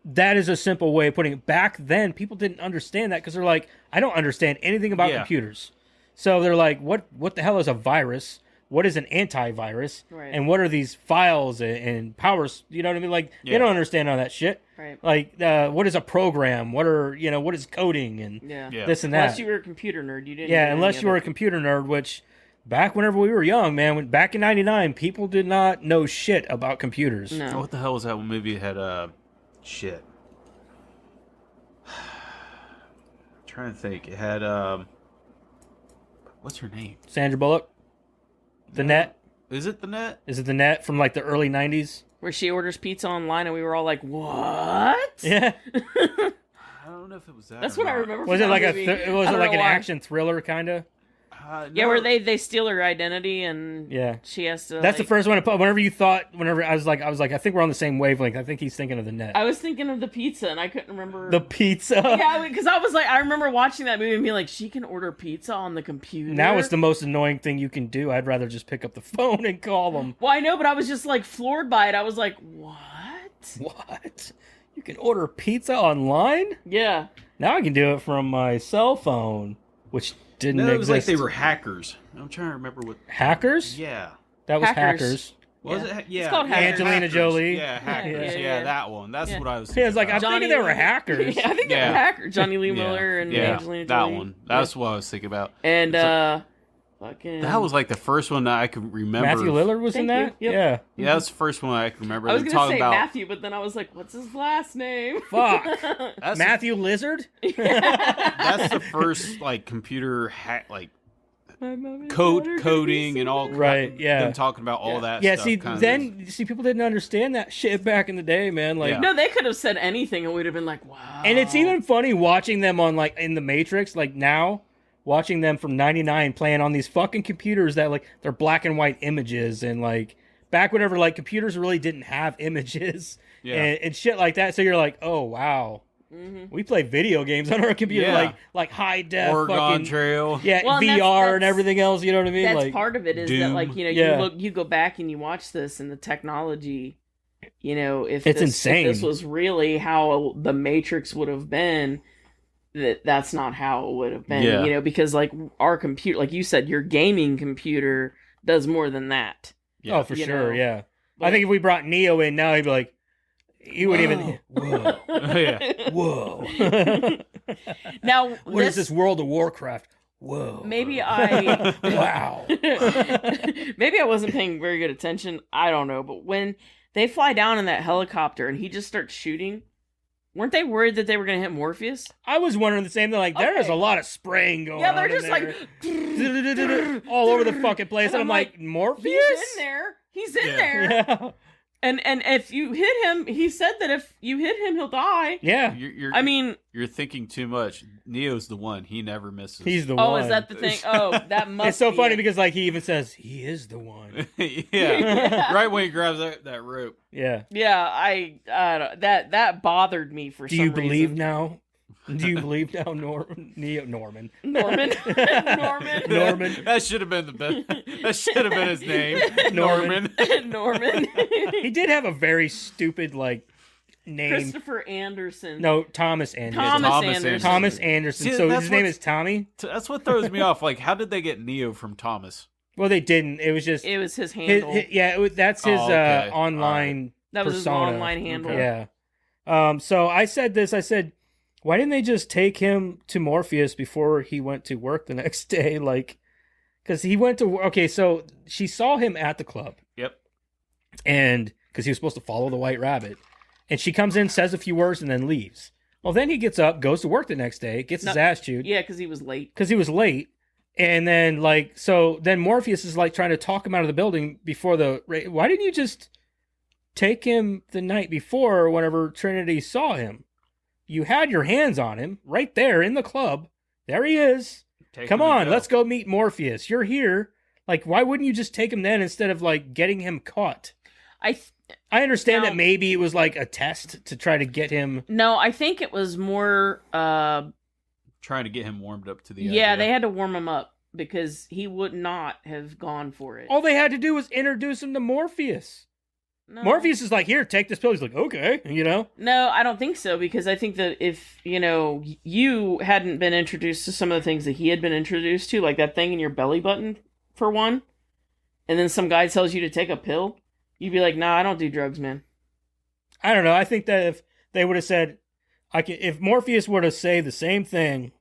That is a simple way of putting it. Back then, people didn't understand that because they're like, I don't understand anything about Yeah. computers. So they're like, what the hell is a virus? What is an antivirus? Right. And what are these files and powers? You know what I mean? Like, they Yeah. don't understand all that shit. Right. Like, what is a program? What is coding and Yeah. Yeah. this and that? Unless you were a computer nerd, you didn't. Yeah, know unless any you of were it. a computer nerd, which back whenever we were young, man, back in '99, people did not know shit about computers. No. What the hell was that movie that had shit? trying to think. It had what's her name? Sandra Bullock, The Net. Is it The Net? Is it The Net from like the early '90s? Where she orders pizza online, and we were all like, "What?" Yeah. I don't know if it was that. That's or what I not. remember. Was from it like that a movie. was I it don't like know an why. action thriller kind of? Yeah, No. where they steal her identity, and Yeah. she has to. That's the like- first one. Whenever I was like, I think we're on the same wavelength. I think he's thinking of The Net. I was thinking of the pizza, and I couldn't remember The pizza. Yeah, because I was like, I remember watching that movie and being like, she can order pizza on the computer. Now it's the most annoying thing you can do. I'd rather just pick up the phone and call them. Well, I know, but I was just like floored by it. I was like, what? What? You can order pizza online? Yeah. Now I can do it from my cell phone, which didn't No, it was like exist. they were hackers. I'm trying to remember what. hackers. Yeah. That was Hackers. hackers. Was Yeah. it? Yeah. called yeah, Hackers. Angelina Hackers. Jolie. Yeah, hackers. Yeah, Yeah, yeah. that one. That's Yeah. what I was. Yeah, it's like thinking I'm about. thinking they were hackers. Yeah, I think they Yeah. were hackers. Johnny Lee Miller and yeah, Angelina that Jolie. one. That's what I was thinking about. And fucking. That was like the first one that I could remember. Matthew Lillard was in Thank that. you. Yep. Yeah. Yeah, that's the first one I can remember. I was They're gonna talking say about. Matthew, but then I was like, what's his last name? Fuck. That's Matthew Lizard. that's the first like computer coding and all. Right, yeah. Them talking about all that. Yeah. stuff, See, kind of. then see, people didn't understand that shit back in the day, man. Like, Yeah. No, they could have said anything and we'd have been like, wow. and it's even funny watching them on like in the Matrix, like now. Watching them from '99 playing on these fucking computers that like they're black and white images and like back whenever like computers really didn't have images Yeah. and shit like that. So you're like, oh wow, we play video games on our computer Yeah. like high def Oregon fucking Trail. yeah Well, and VR and that's- everything else. You know what I mean? That's Like part of it is that Doom. like, you know, Yeah. you go back and you watch this and the technology, you know, if It's this, insane. if this was really how the Matrix would have been, that's not how it would have been, Yeah. you know, because like our computer, like you said, your gaming computer does more than that. oh for you sure, know. yeah. I Like- think if we brought Neo in now, he'd be like, he would even whoa Yeah. whoa. Now, What is this World of Warcraft? Whoa. Maybe I Wow. maybe I wasn't paying very good attention. I don't know, but when they fly down in that helicopter and he just starts shooting, weren't they worried that they were going to hit Morpheus? I was wondering the same thing. Like, there is Okay. a lot of spraying going Yeah, on. they're in just there. like all over the fucking place. And I'm like, He's Morpheus? in there. He's in Yeah. there. Yeah. And if you hit him, he said that if you hit him, he'll die. Yeah. You're, I mean, you're thinking too much. Neo's the one. He never misses. He's the oh, one. is that the thing? Oh, that must. It's so be funny it. because, like, he even says, he is the one. yeah. Yeah. Right when he grabs that rope. Yeah. Yeah, I don't, that bothered me for Do some you believe reason. now? Do you believe now, Norman? Norman. Norman. Norman. That should have been the best. That should have been his name. Norman. Norman. He did have a very stupid, like, name. Christopher Anderson. No, Thomas Anderson. Thomas Thomas Anderson. Anderson. Thomas Anderson. See, So that's his name what's- is Tommy? That's what throws me off. Like, how did they get Neo from Thomas? Well, they didn't. It was just It was his his, handle. that's his Oh, okay. online that was his persona. online handle. Yeah. So I said this. I said, why didn't they just take him to Morpheus before he went to work the next day? Like, because he went to okay. So she saw him at the club, Yep. and because he was supposed to follow the White Rabbit, and she comes in, says a few words, and then leaves. Well, then he gets up, goes to work the next day, gets his No, ass chewed Yeah, because he was late. because he was late. And then, like, so then Morpheus is like trying to talk him out of the building before the. Why didn't you just take him the night before whenever Trinity saw him. You had your hands on him right there in the club. There he is. Come on, let's go meet Morpheus. You're here. Like, why wouldn't you just take him then instead of, like, getting him caught? I understand that maybe it was, like, a test to try to get him... No, I think it was more... trying to get him warmed up to the Yeah, idea. they had to warm him up because he would not have gone for it. All they had to do was introduce him to Morpheus. No. Morpheus is like, here, take this pill. He's like, okay, you know? No, I don't think so, because I think that if, you hadn't been introduced to some of the things that he had been introduced to, like that thing in your belly button, for one, and then some guy tells you to take a pill, you'd be like, nah, I don't do drugs, man. I don't know. I think that if they would have said, if Morpheus were to say the same thing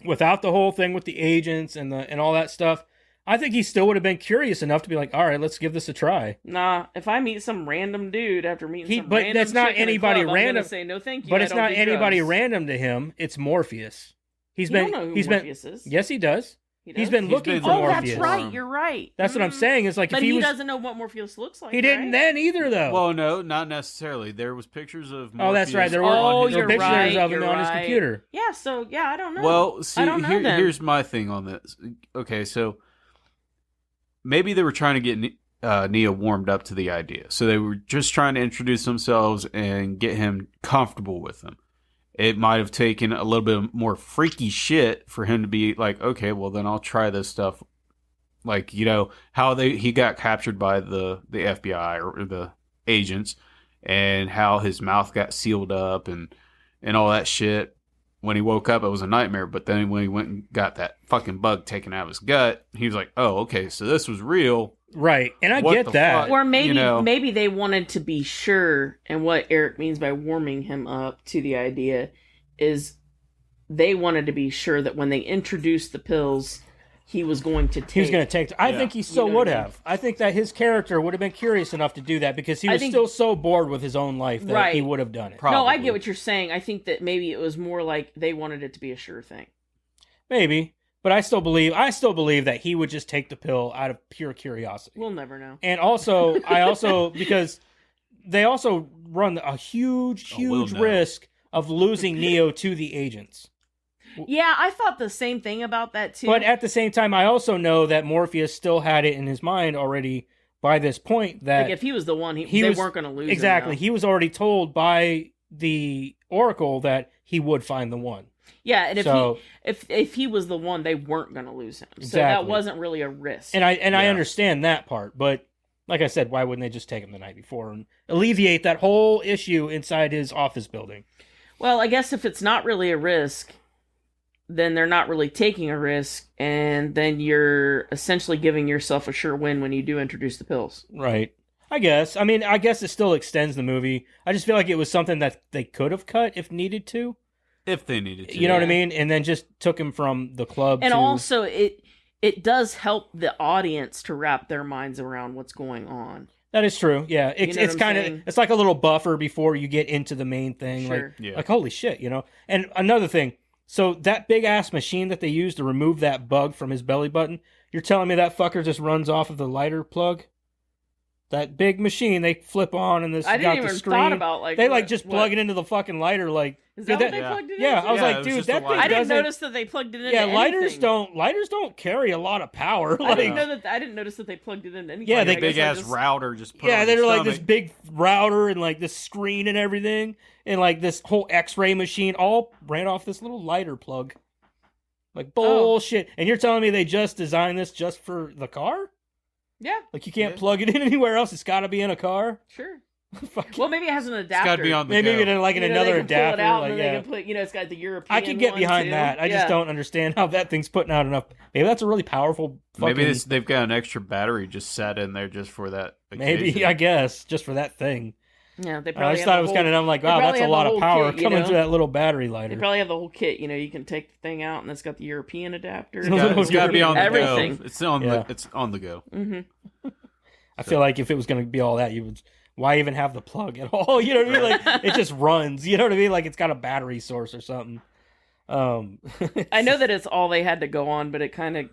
without the whole thing with the agents and all that stuff, I think he still would have been curious enough to be like, all right, let's give this a try. Nah, if I meet some random dude after meeting But random that's not chick in a anybody club, random. I'm gonna say no, thank you. But I it's don't not do anybody drugs. random to him. It's Morpheus. You don't know who Morpheus is. Yes, he does. He He's does? been looking for Oh, Morpheus. that's right. You're right. That's what I'm saying. Is like But if he was, doesn't know what Morpheus looks like. he didn't right? then either though. Well, no, not necessarily. There was pictures of Morpheus. Oh, that's right. There were, Oh, there were you're pictures right, of him you're on his right. computer. Yeah, so, I don't know. Well, see, I don't know then. here's my thing on this. Okay, so maybe they were trying to get Neo warmed up to the idea. So they were just trying to introduce themselves and get him comfortable with them. It might have taken a little bit more freaky shit for him to be like, okay, well then I'll try this stuff. Like, how he got captured by the FBI or the agents, and how his mouth got sealed up and all that shit. When he woke up, it was a nightmare. But then when he went and got that fucking bug taken out of his gut, he was like, oh, okay, so this was real. Right, and I What get the that. fuck? Or maybe they wanted to be sure, and what Eric means by warming him up to the idea is they wanted to be sure that when they introduced the pills, he was going to take. He was going to take. I think he still You know would what I mean? have. I think that his character would have been curious enough to do that because he was still so bored with his own life that Right. he would have done it. Probably. No, I get what you're saying. I think that maybe it was more like they wanted it to be a sure thing. Maybe, but I still believe that he would just take the pill out of pure curiosity. We'll never know. And also, because they also run a huge we'll know. risk of losing Neo to the agents. Yeah, I thought the same thing about that too. But at the same time, I also know that Morpheus still had it in his mind already by this point that like if he was the one, they weren't going to lose. Exactly. Him, He was already told by the Oracle that he would find the one. yeah, and So- if he was the one, they weren't going to lose him. So Exactly. that wasn't really a risk. And I understand that part, but like I said, why wouldn't they just take him the night before and alleviate that whole issue inside his office building? Well, I guess if it's not really a risk, then they're not really taking a risk, and then you're essentially giving yourself a sure win when you do introduce the pills. Right. I guess. I mean, I guess it still extends the movie. I just feel like it was something that they could have cut if needed to. If they needed to. You know what I mean? And then just took him from the club And to... also, it does help the audience to wrap their minds around what's going on. That is true. Yeah. It's know what I'm kind of... saying? It's like a little buffer before you get into the main thing. Sure. Yeah. Like, holy shit, you know? And another thing. So that big-ass machine that they used to remove that bug from his belly button, you're telling me that fucker just runs off of the lighter plug? That big machine they flip on and this I got didn't the even screen. thought about like They what- like just what- plug it into the fucking lighter. Like, Is that dude, what they Yeah. plugged it yeah, into? I was Yeah, like, it was dude, just a that thing lighter. I didn't doesn't. notice that they plugged it into Yeah, anything. lighters don't carry a lot of power. I Like, didn't know that. I didn't notice that they plugged it into anything. Yeah, I they- guess Big I ass just- router just put yeah, on they're your like this stomach. big router and like this screen and everything, and like this whole X-ray machine all ran off this little lighter plug. Like bullshit. And you're telling me they just designed this just for the car? Yeah, Like you can't Yeah. plug it in anywhere else. It's got to be in a car. sure. Fuck. Well, maybe it has an It's adapter. got to be on the Maybe go. even like in You know, another they can adapter. Pull it out Like, and then yeah. they can put. It's got the European. I can get one, behind too. that. I Yeah. just don't understand how that thing's putting out enough. Maybe that's a really powerful. Maybe Fucking, they've got an extra battery just sat in there just for that maybe occasion. I guess just for that thing. Yeah, they I probably. just have thought the it was whole- kind of. I'm like, they wow, probably that's a have the lot of whole power kit, coming you know? through that little battery They lighter. probably have the whole kit. You know, you can take the thing out, and it's got the European adapter. It's Got to be on the everything. go. It's on Yeah. It's on the go. Mm-hmm. I feel like if it was going to be all that, you would. Why even have the plug at all? You know what I mean? Like it just runs. You know what I mean? Like it's got a battery source or something. I know that it's all they had to go on, but it kind of.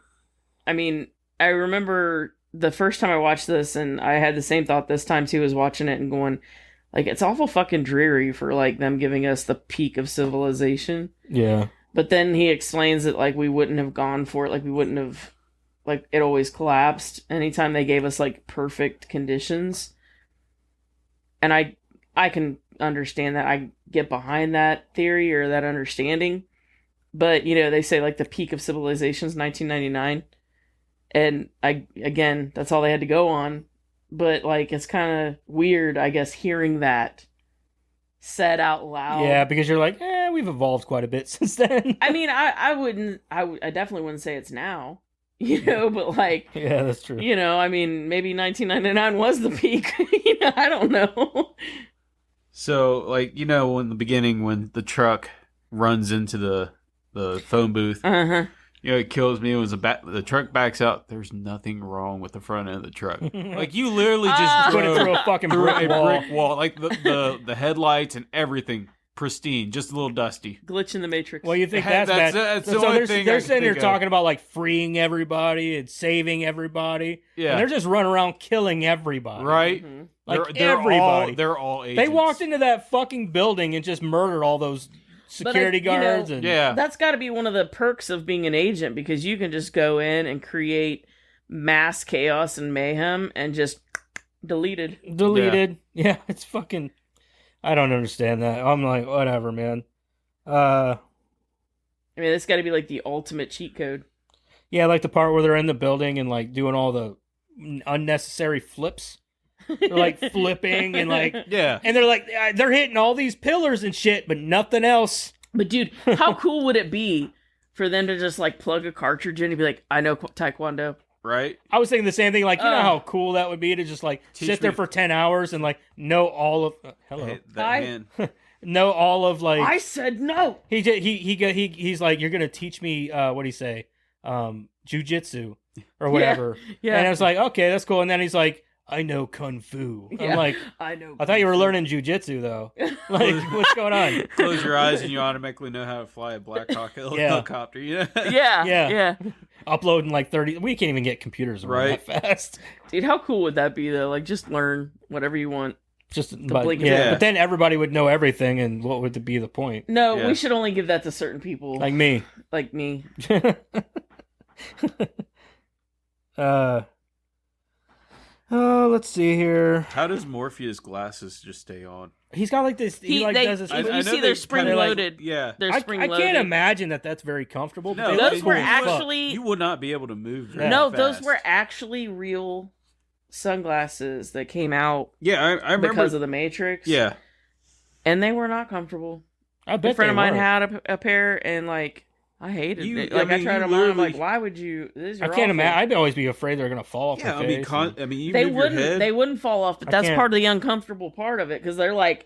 I mean, I remember the first time I watched this, and I had the same thought this time too, was watching it and going, like, it's awful fucking dreary for like them giving us the peak of civilization. Yeah. But then he explains that like we wouldn't have gone for it, like we wouldn't have, like it always collapsed anytime they gave us like perfect conditions. And I can understand that. I get behind that theory or that understanding. But, you know, they say like the peak of civilization is 1999. And again, that's all they had to go on. But like it's kind of weird, I guess, hearing that said out loud. Yeah, because you're like, we've evolved quite a bit since then. I mean, I definitely wouldn't say it's now, you know, but like, yeah, that's true. you know, I mean, maybe 1999 was the peak. You know, I don't know. So, like, you know, in the beginning when the truck runs into the phone booth, Uh-huh. you know, it kills me when the truck backs out. There's nothing wrong with the front end of the truck. Like, you literally just Put it through a fucking brick wall. brick wall. Like, the headlights and everything, pristine, just a little dusty. Glitch in the Matrix. Well, you think That's- that's bad. that's the so only they're, thing I they're can sitting here think of. talking about like freeing everybody and saving everybody. Yeah. And they're just running around killing everybody. Right? Mhm. Like They're everybody. They're all agents. They walked into that fucking building and just murdered all those security you know, guards. And Yeah. That's got to be one of the perks of being an agent, because you can just go in and create mass chaos and mayhem and just deleted. deleted. Yeah, it's fucking. I don't understand that. I'm like, whatever, man. Uh, I mean, it's got to be like the ultimate cheat code. yeah, like the part where they're in the building and like doing all the unnecessary flips. They're like flipping and like, Yeah. and they're like, they're hitting all these pillars and shit, but nothing else. But dude, how cool would it be for them to just like plug a cartridge in and be like, I know Taekwondo. Right? I was thinking the same thing. Like, you know how cool that would be to just like Teach sit there me- for 10 hours and like know all of. Hello. Hey, that Hi. man. Know all of like. I said no. He's like, you're gonna teach me what'd he say, jujitsu or whatever. Yeah. And I was like, okay, that's cool. And then he's like, I know kung fu. Yeah. I'm like, I know. I thought you were learning jujitsu though. Like, what's going on? Close your eyes and you automatically know how to fly a Black Hawk helicopter. You know? Yeah, Yeah. yeah. Uploading like 30. We can't even get computers to run Right. that fast. Dude, how cool would that be though? Like, just learn whatever you want. Just but, blink of yeah, an eye. but then everybody would know everything, and what would be the point? No, Yeah. we should only give that to certain people, Like me. like me. Let's see here. How does Morpheus' glasses just stay on? He's got like this. He like does this. I- weird- You see they're spring-loaded. Yeah. They're I spring can't loaded. imagine that that's very comfortable. but No, they Those look were cool as fuck. actually You would not be able to move very no, fast. those were actually real sunglasses that came out Yeah, I remember. because of the Matrix. Yeah. and they were not comfortable. I A bet friend they of mine were. had a pair, and like I hated You- it. I Like I, mean, tried you them on. I'm literally- like, why would you? These are I can't awful. imagine. I'd always be afraid they're gonna fall off. Yeah, my I mean, face. you They move wouldn't. your head. They wouldn't fall off, but I that's can't- part of the uncomfortable part of it because they're like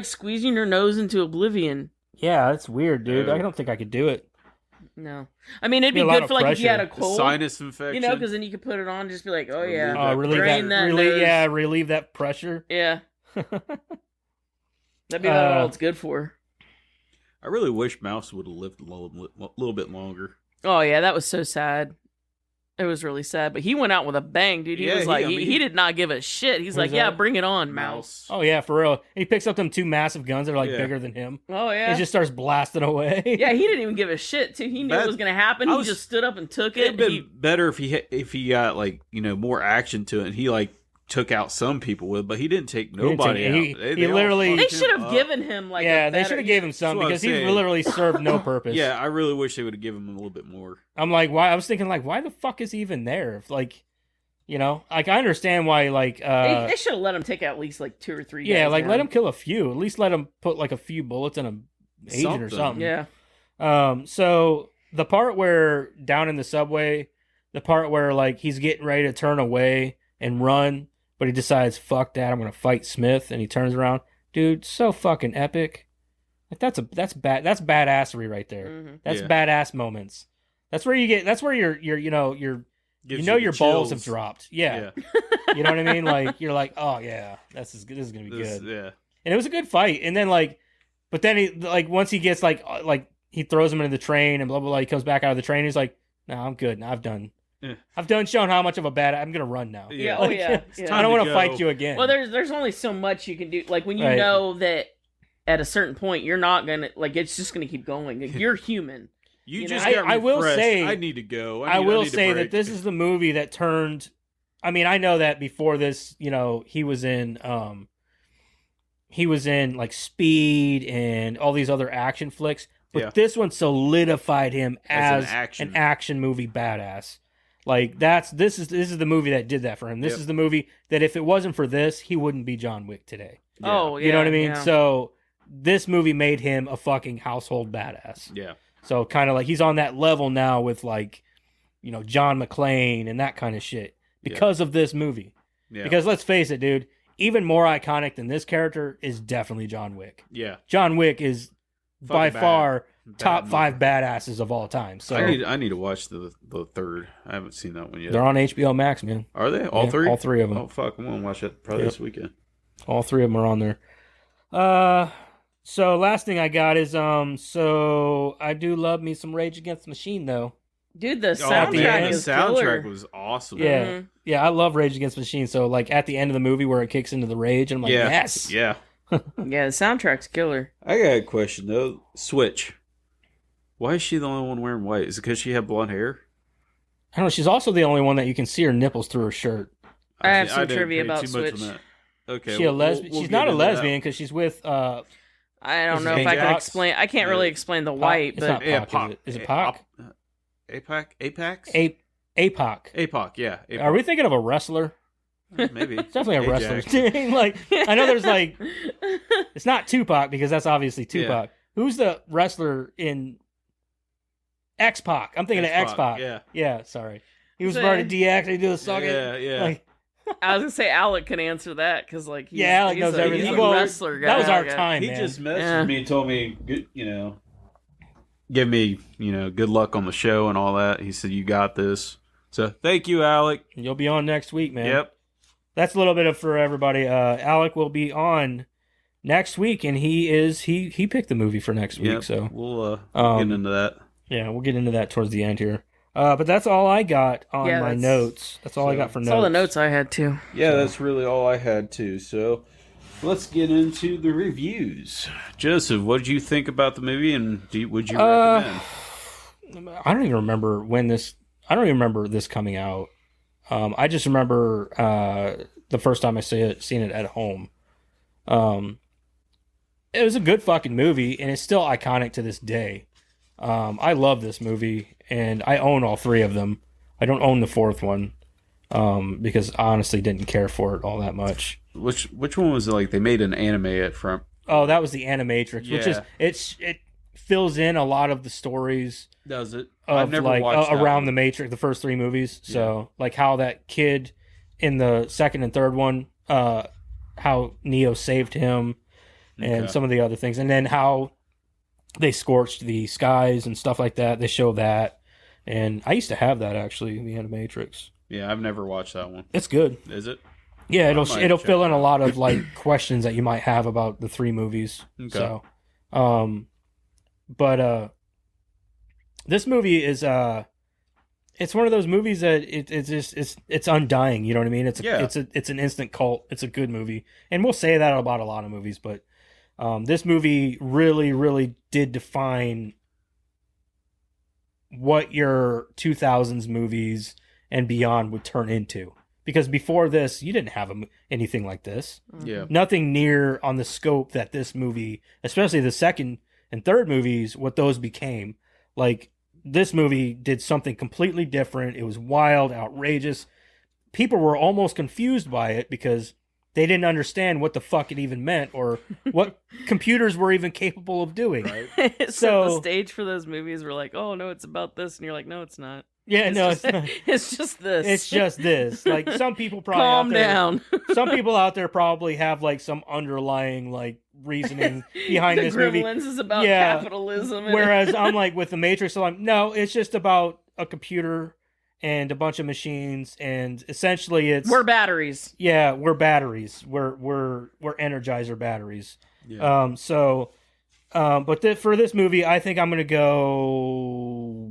squeezing your nose into oblivion. Yeah, that's weird, dude. Yeah. I don't think I could do it. No, I mean it'd Be be a lot good of for like if you had a pressure. cold, Sinus infection. you know, because then you could put it on, and just be like, oh yeah, Relieve that Relieve drain that relieve, nose. yeah, relieve that pressure. yeah. That'd be about Uh, all it's good for. I really wish Mouse would have lived a little bit longer. Oh yeah, that was so sad. It was really sad, but he went out with a bang, dude. He Yeah, was like, I mean, he did not give a shit. He's Who's like, yeah, that? bring it on, mouse. Oh yeah, for real. And he picks up them two massive guns that are like Yeah. bigger than him. Oh yeah. He just starts blasting away. Yeah, he didn't even give a shit too. He knew That- it was gonna happen. I He was- just stood up and took It'd it. been He- better if he got like more action to it. And he like took out some people with, but he didn't take didn't nobody take- he- out. They he all literally- they fucked should him have up. given him like yeah, a they better- should have gave him some That's what I'm because he saying. literally served no purpose. Yeah, I really wish they would have given him a little bit more. I'm like, why? I was thinking, like, why the fuck is he even there? If, like, like I understand why, like, They should have let him take out at least like 2 or 3. yeah, guys like down. let him kill a few. At least let him put like a few bullets in a agent or something. Yeah, So the part where down in the subway, the part where like he's getting ready to turn away and run, but he decides, fuck that, I'm gonna fight Smith, and he turns around. Dude, so fucking epic. Like that's badassery right there. Mhm. That's Yeah. badass moments. That's where your Gives your the balls have chills. dropped. Yeah. You know what I mean? Like you're like, oh yeah, this is gonna be This- good. yeah. And it was a good fight. And then but then he like once he gets like he throws him into the train and blah blah blah. He comes back out of the train. He's like, no, I'm good. No, I've done. I've done shown how much of a bad. I'm gonna run now. Yeah, oh, yeah. I don't want to to go. fight you again. Well, there's only so much you can do. Like when you Right. know that at a certain point you're not gonna like it's just gonna keep going. Like, you're human. You You just know, got I will refreshed. say- I need to go. I will need to say that break. this is the movie that turned. I mean, I know that before this, he was in like Speed and all these other action flicks, but Yeah. this one solidified him as an an action movie badass. Like this is the movie that did that for him. This Yep. is the movie that if it wasn't for this, he wouldn't be John Wick today. Yeah. Oh, yeah. You know what I mean? Yeah. So this movie made him a fucking household badass. Yeah. So kind of like he's on that level now with like, John McClane and that kind of shit because of this movie. Yeah. Because let's face it, dude, even more iconic than this character is definitely John Wick. Yeah. John Wick is by Fucking far bad top movie. 5 badasses of all time. So I need to watch the third. I haven't seen that one yet. they're on HBO Max, man. Are they all Yeah, three? All 3 of them. Oh fuck! I'm gonna watch it probably Yep. this weekend. All 3 of them are on there. So last thing I got is so I do love me some Rage Against the Machine though. Dude, the Oh, soundtrack man, the is soundtrack killer. was awesome. Yeah. Mhm. Yeah, I love Rage Against the Machine. So like at the end of the movie where it kicks into the rage, I'm like, yeah, yes. yeah. Yeah, the soundtrack's killer. I got a question though. Switch. Why is she the only one wearing white? Is it because she had blonde hair? I don't know. She's also the only one that you can see her nipples through her shirt. I have some didn't trivia pay about too much on Switch. that. Okay, Is she a lesbian? we'll She's get not a into that. lesbian because she's with I don't Is know it if I can Jax? explain. I can't really explain the white, It's but not Yeah, Pac, is it Pac? APAC? Apex? APOC. APOC, yeah. APOC. Are we thinking of a wrestler? Maybe. It's definitely a wrestler. Ajax. Like I know there's like it's not Tupac because that's obviously Tupac. Who's the wrestler in X-Pac? I'm thinking of X-Pac. Yeah. Yeah, sorry. He was Say- about to DX. They do the song. Yeah, yeah. Like, I was gonna say Alec can answer that because like he's, Yeah, Alec he's knows a, everything. He's a Well, wrestler guy. that was our Yeah. time, He man. just messaged Yeah. me and told me, give me, good luck on the show and all that. He said, you got this. So thank you, Alec. You'll be on next week, man. Yep. That's a little bit of for everybody. Alec will be on next week, and he picked the movie for next week. Yep. So We'll Um, get into that. yeah, we'll get into that towards the end here. But that's all I got on Yeah, my that's- notes. That's all I got for That's notes. all the notes I had too. Yeah, that's really all I had too. So let's get into the reviews. Joseph, what did you think about the movie, and would you recommend? I don't even remember when this. I don't even remember this coming out. I just remember the first time I seen it at home. It was a good fucking movie, and it's still iconic to this day. I love this movie, and I own all 3 of them. I don't own the 4th one because I honestly didn't care for it all that much. Which one was it? Like they made an anime at front? Oh, that was the Animatrix, which is Yeah. it fills in a lot of the stories Does it? I've of never like watched that around one. the Matrix, the first 3 movies. So like how that kid in the second and third one, how Neo saved him, and Okay. some of the other things, and then how they scorched the skies and stuff like that. They show that, and I used to have that actually, the Animatrix. Yeah, I've never watched that one. It's good. Is it? Yeah, it'll might it'll check fill it in a lot of like questions that you might have about the 3 movies. Okay. So, but this movie is it's one of those movies that it's undying. You know what I mean? It's an instant cult. It's a good movie, and we'll say that about a lot of movies, but this movie really did define what your 2000s movies and beyond would turn into. Because before this, you didn't have anything like this. Yeah. Nothing near on the scope that this movie, especially the second and third movies, what those became. Like, this movie did something completely different. It was wild, outrageous. People were almost confused by it because they didn't understand what the fuck it even meant or what computers were even capable of doing. Right. So So- the stage for those movies were like, oh no, it's about this, and you're like, no, it's not. Yeah, no, just, it's not. it's just this. It's just this. Like, some people probably calm out there, down. some people out there probably have like some underlying like reasoning behind the this movie. Gremlins is about Yeah. capitalism. and- Whereas I'm like with the Matrix, no, it's just about a computer and a bunch of machines, and essentially it's we're batteries. we're batteries, we're Energizer batteries. Yeah. But for this movie, I think I'm gonna go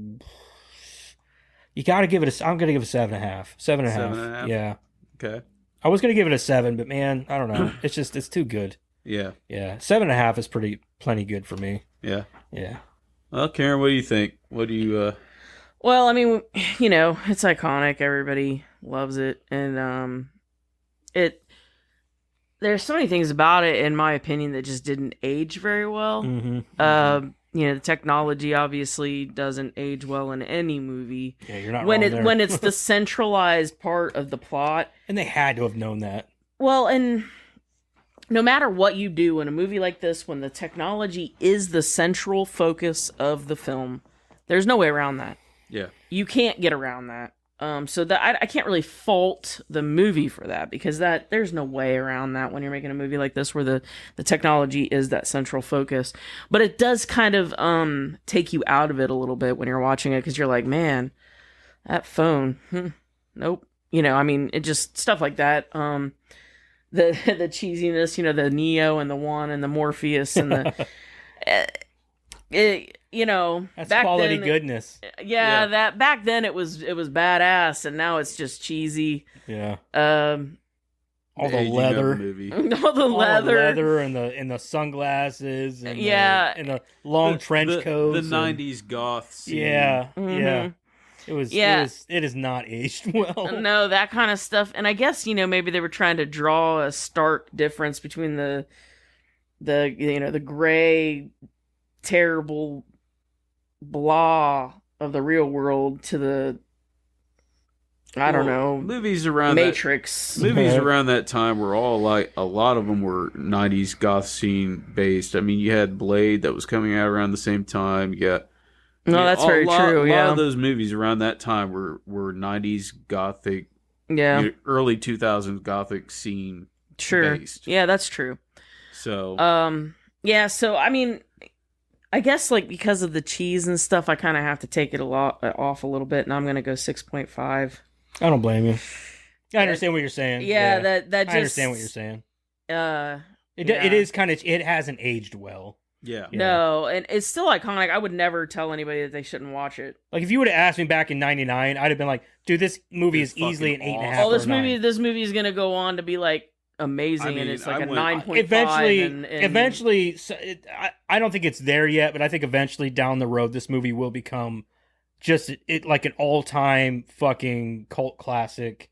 You got to give it a. I'm gonna give it 7.5. 7.5. 7.5? Yeah. Okay. I was gonna give it a 7, but man, I don't know. It's too good. Yeah. Yeah. 7.5 is plenty good for me. Yeah. Yeah. Well, Karen, what do you think? What do you? Well, I mean, it's iconic. Everybody loves it, and there's so many things about it, in my opinion, that just didn't age very well. Mm-hmm. The technology obviously doesn't age well in any movie. Yeah, you're not when wrong there. when it's the centralized part of the plot. And they had to have known that. Well, and no matter what you do in a movie like this, when the technology is the central focus of the film, there's no way around that. Yeah. You can't get around that. So that I can't really fault the movie for that, because there's no way around that when you're making a movie like this where the technology is that central focus. But it does kind of take you out of it a little bit when you're watching it, because you're like, man, that phone, nope. I mean, it just stuff like that. The cheesiness, the Neo and the One and the Morpheus and the That's back quality then, goodness. Yeah, that back then it was badass, and now it's just cheesy. Yeah. The All the aging of leather. movie. All the All the leather. leather and the sunglasses and Yeah. and the long trench coats. The and- 90s goth scene. Yeah. Mhm. Yeah. It is not aged well. No, that kind of stuff. And I guess, maybe they were trying to draw a stark difference between the gray, terrible blah of the real world to the, I don't know, Movies around Matrix. Movies around that time were all like, a lot of them were 90s goth scene based. I mean, you had Blade that was coming out around the same time. You got No, that's very true. A Yeah. lot of those movies around that time were 90s gothic, Yeah. early 2000s gothic scene Sure. based. Yeah, that's true. So Yeah, so I mean, I guess because of the cheese and stuff, I kind of have to take it off a little bit, and I'm gonna go 6.5. I don't blame you. I understand what you're saying. Yeah, that just. I understand what you're saying. Yeah. It is kind of, it hasn't aged well. yeah. No, and it's still iconic. I would never tell anybody that they shouldn't watch it. Like if you would have asked me back in '99, I'd have been like, "Dude, this movie It's is easily an fucking 8.5." awesome. Oh, this or 9. movie is gonna go on to be amazing, I mean, and it's I a went- 9.5. Eventually, I don't think it's there yet, but I think eventually down the road, this movie will become just like an all-time fucking cult classic.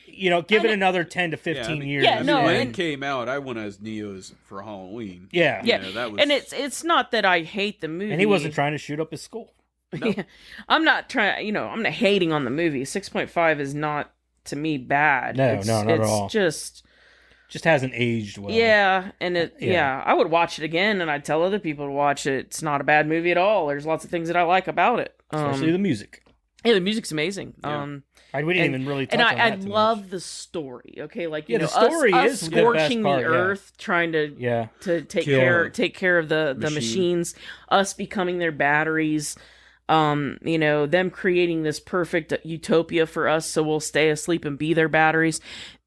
Give it another 10 to 15 years. Yeah, no, when it and- came out, I went as Neo's for Halloween. Yeah. Yeah, that was, and it's not that I hate the movie, And he wasn't trying to shoot up his skull. No. I'm not trying. I'm not hating on the movie. 6.5 is not, to me, bad. No, it's, not at it's all. Just hasn't aged well. yeah, and Yeah. I would watch it again, and I'd tell other people to watch it. It's not a bad movie at all. There's lots of things that I like about it. Especially the music. Yeah, the music's amazing. Yeah. We didn't even really touch And on I that too love much. the story. Okay, The story us is the best scorching part, the yeah. earth, trying to Yeah. take Kill care of the machine. machines, us becoming their batteries, them creating this perfect utopia for us so we'll stay asleep and be their batteries.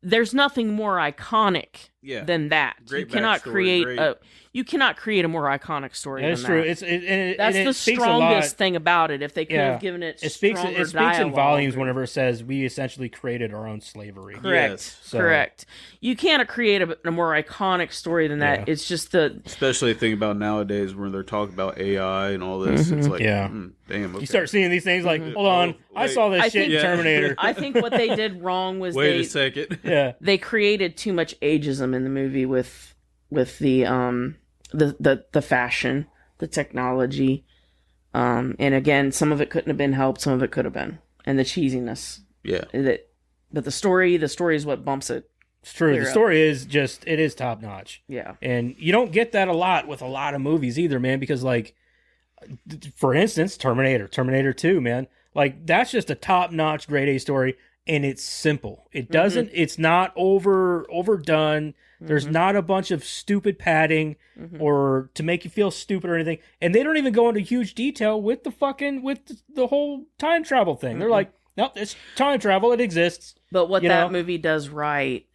There's nothing more iconic Yeah. than that. Great You cannot backstory, great- you cannot create a more iconic story That's than true. that. That's and the it speaks a strongest lot. thing about it. If they could Yeah. have given it It speaks stronger in dialogue volumes or- whenever it says we essentially created our own slavery. Correct. Yes. So- Correct. You can't create a more iconic story than that. Yeah. It's just the Especially think about nowadays when they're talking about AI and all this. It's like, Yeah. damn. Okay. You start seeing these things like, hold on, I wait. saw this I shit in think- Terminator. I think what they did wrong was Wait a second. Yeah. they created too much ageism in the movie with the fashion, the technology, and again, some of it couldn't have been helped, some of it could have been, and the cheesiness. Yeah. But the story is what bumps it. It's true. Clear The up. story is it is top notch. Yeah. And you don't get that a lot with a lot of movies either, man, because for instance, Terminator 2, man. That's just a top notch grade A story, and it's simple. It doesn't it's not overdone. There's not a bunch of stupid padding or to make you feel stupid or anything. And they don't even go into huge detail with the whole time travel thing. They're like, nope, it's time travel, it exists. But what You that know? movie does right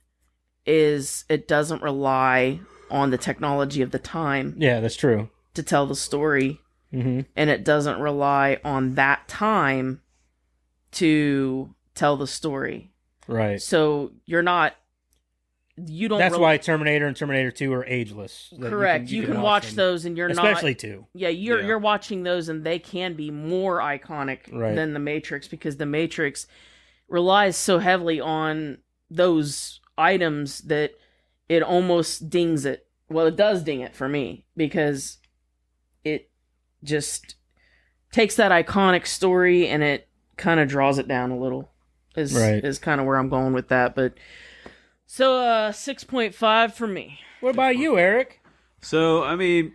is it doesn't rely on the technology of the time Yeah, that's true. to tell the story, Mm-hmm. and it doesn't rely on that time to tell the story. Right. So you don't. That's why Terminator and Terminator 2 are ageless. That Correct. You can watch them. those, and you're Especially not. 2. Yeah, you're watching those, and they can be more iconic than the Matrix, because the Matrix relies so heavily on those items that it almost dings it. Well, it does ding it for me, because it just takes that iconic story and it kind of draws it down a little. Is kind of where I'm going with that. But so 6.5 for me. What about you, Eric? So, I mean,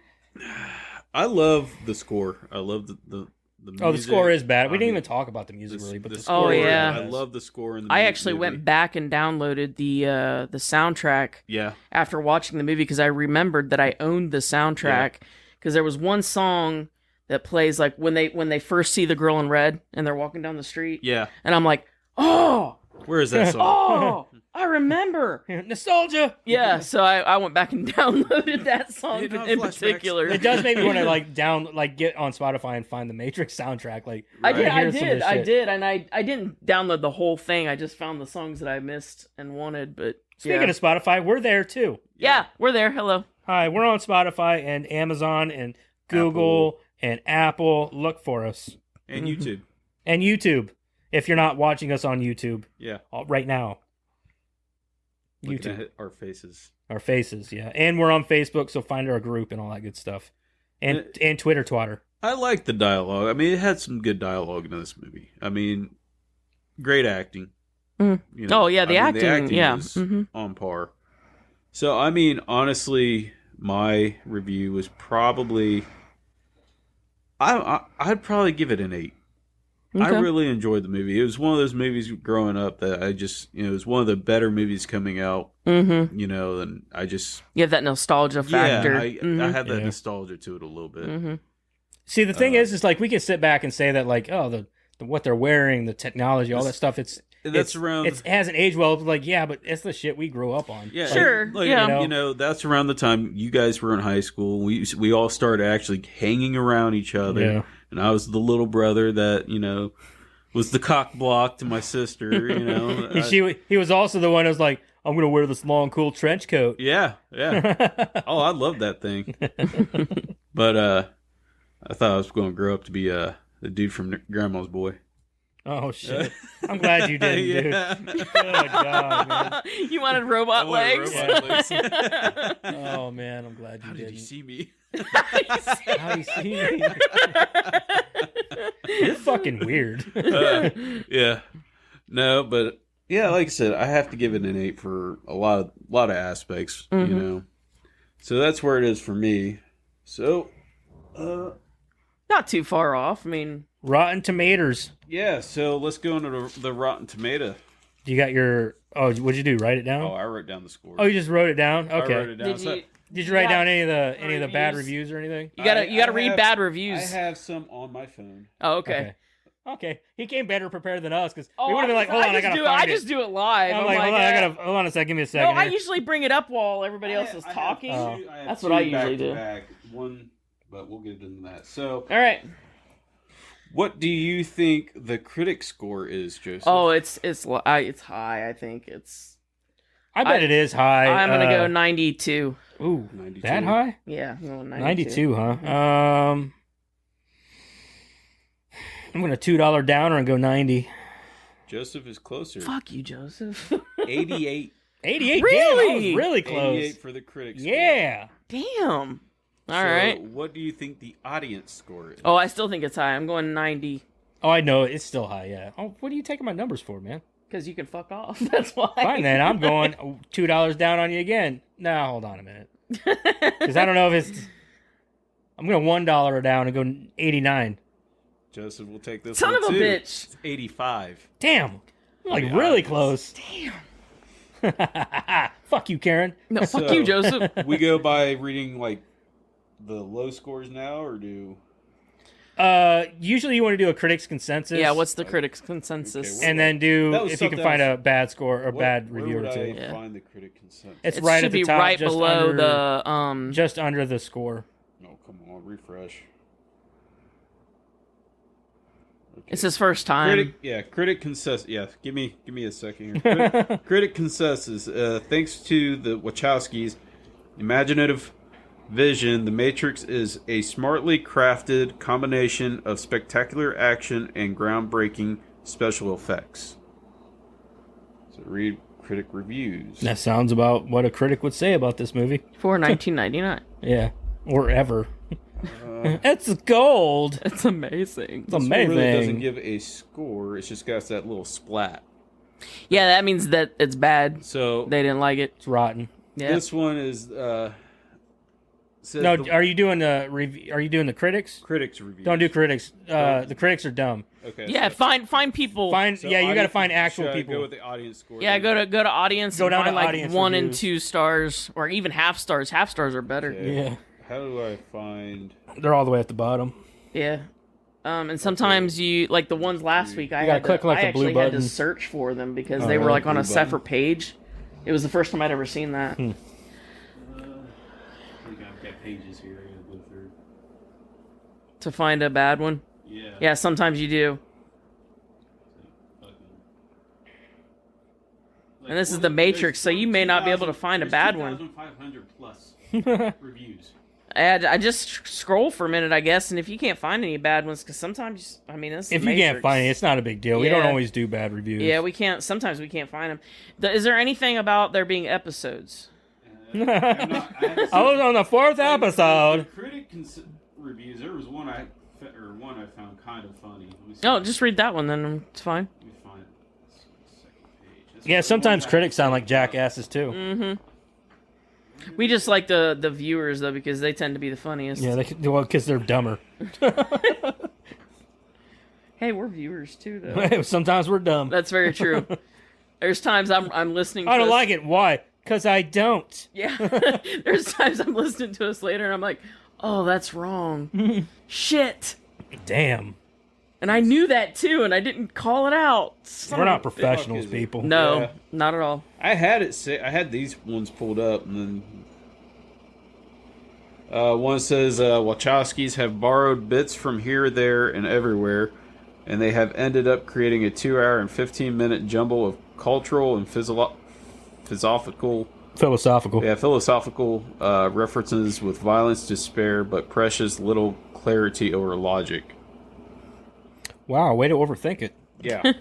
I love the score. I love the music. Oh, the score is bad. We didn't even talk about the music really, but the score. Oh, yeah. I love the score. In the I actually went back and downloaded the soundtrack after watching the movie, because I remembered that I owned the soundtrack, because there was one song that plays like when they first see the girl in red and they're walking down the street. Yeah. And I'm like, oh, where is that song? Oh, I remember. Nostalgia. Yeah, so I went back and downloaded that song You know, in flashbacks. particular. It does make me want to get on Spotify and find the Matrix soundtrack. Like I hear some of this shit. did, and I didn't download the whole thing. I just found the songs that I missed and wanted. But Speaking of Spotify, we're there too. yeah, we're there. Hello. Hi, we're on Spotify and Amazon and Google and Apple. Look for us. And YouTube. And YouTube. If you're not watching us on YouTube. Yeah. Right now. Looking YouTube. at our faces. Our faces, yeah. And we're on Facebook, so find our group and all that good stuff. And Twitter twatter. I like the dialogue. I mean, it had some good dialogue in this movie. I mean, great acting. Mm. You know, Oh, yeah, the acting yeah. was on par. So, I mean, honestly, my review was probably... I'd probably give it an 8. Okay. I really enjoyed the movie. It was one of those movies growing up that I just, it was one of the better movies coming out, and I just... You have that nostalgia factor. Yeah, I have that nostalgia to it a little bit. See, the thing is like, we can sit back and say that, like, oh, the what they're wearing, the technology, all that stuff, it hasn't aged well. Like, yeah, but it's the shit we grew up on. Yeah, sure. Yeah. That's around the time you guys were in high school. We all started actually hanging around each other. Yeah. And I was the little brother that, was the cock block to my sister, He was also the one who was like, I'm going to wear this long, cool trench coat. Yeah. Oh, I love that thing. But I thought I was going to grow up to be the dude from Grandma's Boy. Oh, shit. I'm glad you didn't, dude. Good God, man. You wanted robot legs? Oh, man, I'm glad you didn't. How did you see me? How do you see me? You're fucking weird. Yeah. No, but yeah, like I said, I have to give it an 8 for a lot of aspects, So that's where it is for me. So, not too far off. I mean, Rotten Tomatoes. Yeah, so let's go into the Rotten Tomato. You got your... Oh, what'd you do? Write it down? Oh, I wrote down the score. Oh, you just wrote it down? Okay. I wrote it down. Did you write down any of the bad reviews or anything? You gotta read bad reviews. I have some on my phone. Oh, okay. He came better prepared than us, because we would have been like, hold on, I gotta find it. I just do it live. I'm like, hold on a second, give me a second. No, I usually bring it up while everybody else is talking. That's what I usually do. One, but we'll get into that. So, all right. What do you think the critic score is, Joseph? Oh, it's high. I think it's. I bet it is high. I'm gonna go 92. Ooh, 92. That high? Yeah, 92, huh? I'm gonna $2 downer and go 90. Joseph is closer. Fuck you, Joseph. 88. 88. Really? Damn, I was really close. 88 for the critic score. Yeah. Damn. All So, right. what do you think the audience score is? Oh, I still think it's high. I'm going 90. Oh, I know it's still high. Yeah. Oh, what are you taking my numbers for, man? Because you can fuck off. That's why. Fine then. I'm going $2 down on you again. No, hold on a minute. Because I don't know if it's. I'm going $1 down and go 89. Joseph will take this Son one of a too. bitch. It's 85. Damn. Like Yeah, really it's- close. Damn. Fuck you, Karen. No, fuck So- you, Joseph. We go by reading like the low scores now, or do? Usually you want to do a critics consensus. Yeah, what's the critics' consensus? Okay, and then do That was if you can something find else. a bad score or Where- bad where review would or two. I Yeah. find the critic consensus? It's It right should at the be top, right just below under, the just under the score. Oh, come on, refresh. It's his first time. Critic consensus. Yeah, give me a second here. Critic consensus. Thanks to the Wachowskis' imaginative vision, The Matrix is a smartly crafted combination of spectacular action and groundbreaking special effects. So read critic reviews. That sounds about what a critic would say about this movie. For 1999. Yeah, or ever. It's gold. It's amazing. It's This one amazing. really doesn't give a score. It's just got that little splat. Yeah, that means that it's bad. So They didn't like it. It's rotten. Yeah. this one is says No, the are you doing the review? Are you doing the critics? critics review. Don't do critics. The critics are dumb. Okay. Yeah, find people. Find So yeah, you got to audience- find actual should I people. go with the audience score. Yeah, go to audience. Go and down find to like audience 1 and reviews. 2 stars, or even half stars. Half stars are better. Okay. Yeah, How do I find? they're all the way at the bottom. Yeah. And sometimes you like the ones last week. I gotta had click, to, like, I the blue actually had to button. search for them because Oh, they were really? like on a Blue separate page. It was the first time I'd ever seen that. I think I've got pages here. I gotta go through. To find a bad one. Yeah. Yeah, sometimes you do. And this is the Matrix, so you may not be able to find a bad one. 2,500 plus reviews. I just scroll for a minute, I guess, and if you can't find any bad ones, because sometimes, I mean, this is If the you can't Matrix. find it, it's not a big deal. We don't Yeah. always do bad reviews. Yeah, we can't. Sometimes we can't find them. Is there anything about there being episodes? I'm not, I haven't I was on the fourth The episode. critic reviews. There was one I found kind of funny. Let me see. Oh, just read that one then. It's fine. Let me find the second page. That's Yeah, the sometimes one I critics sound like found. jackasses too. Mm-hmm. We just like the viewers though because they tend to be the funniest. Yeah, because they're dumber. Hey, we're viewers too though. Sometimes we're dumb. That's very true. There's times I'm listening. To I don't us- like it. Why? Because I don't. Yeah. There's times I'm listening to us later and I'm like, oh, that's wrong. Shit. Damn. And I knew that too, and I didn't call it out. Son We're of not a- professionals, fuck is it? people. No, Yeah. not at all. I had it. I had these ones pulled up, and then one says Wachowskis have borrowed bits from here, there, and everywhere, and they have ended up creating a 2-hour and 15-minute jumble of cultural and philosophical references with violence to spare, but precious little clarity or logic. Wow, way to overthink it. Yeah. Like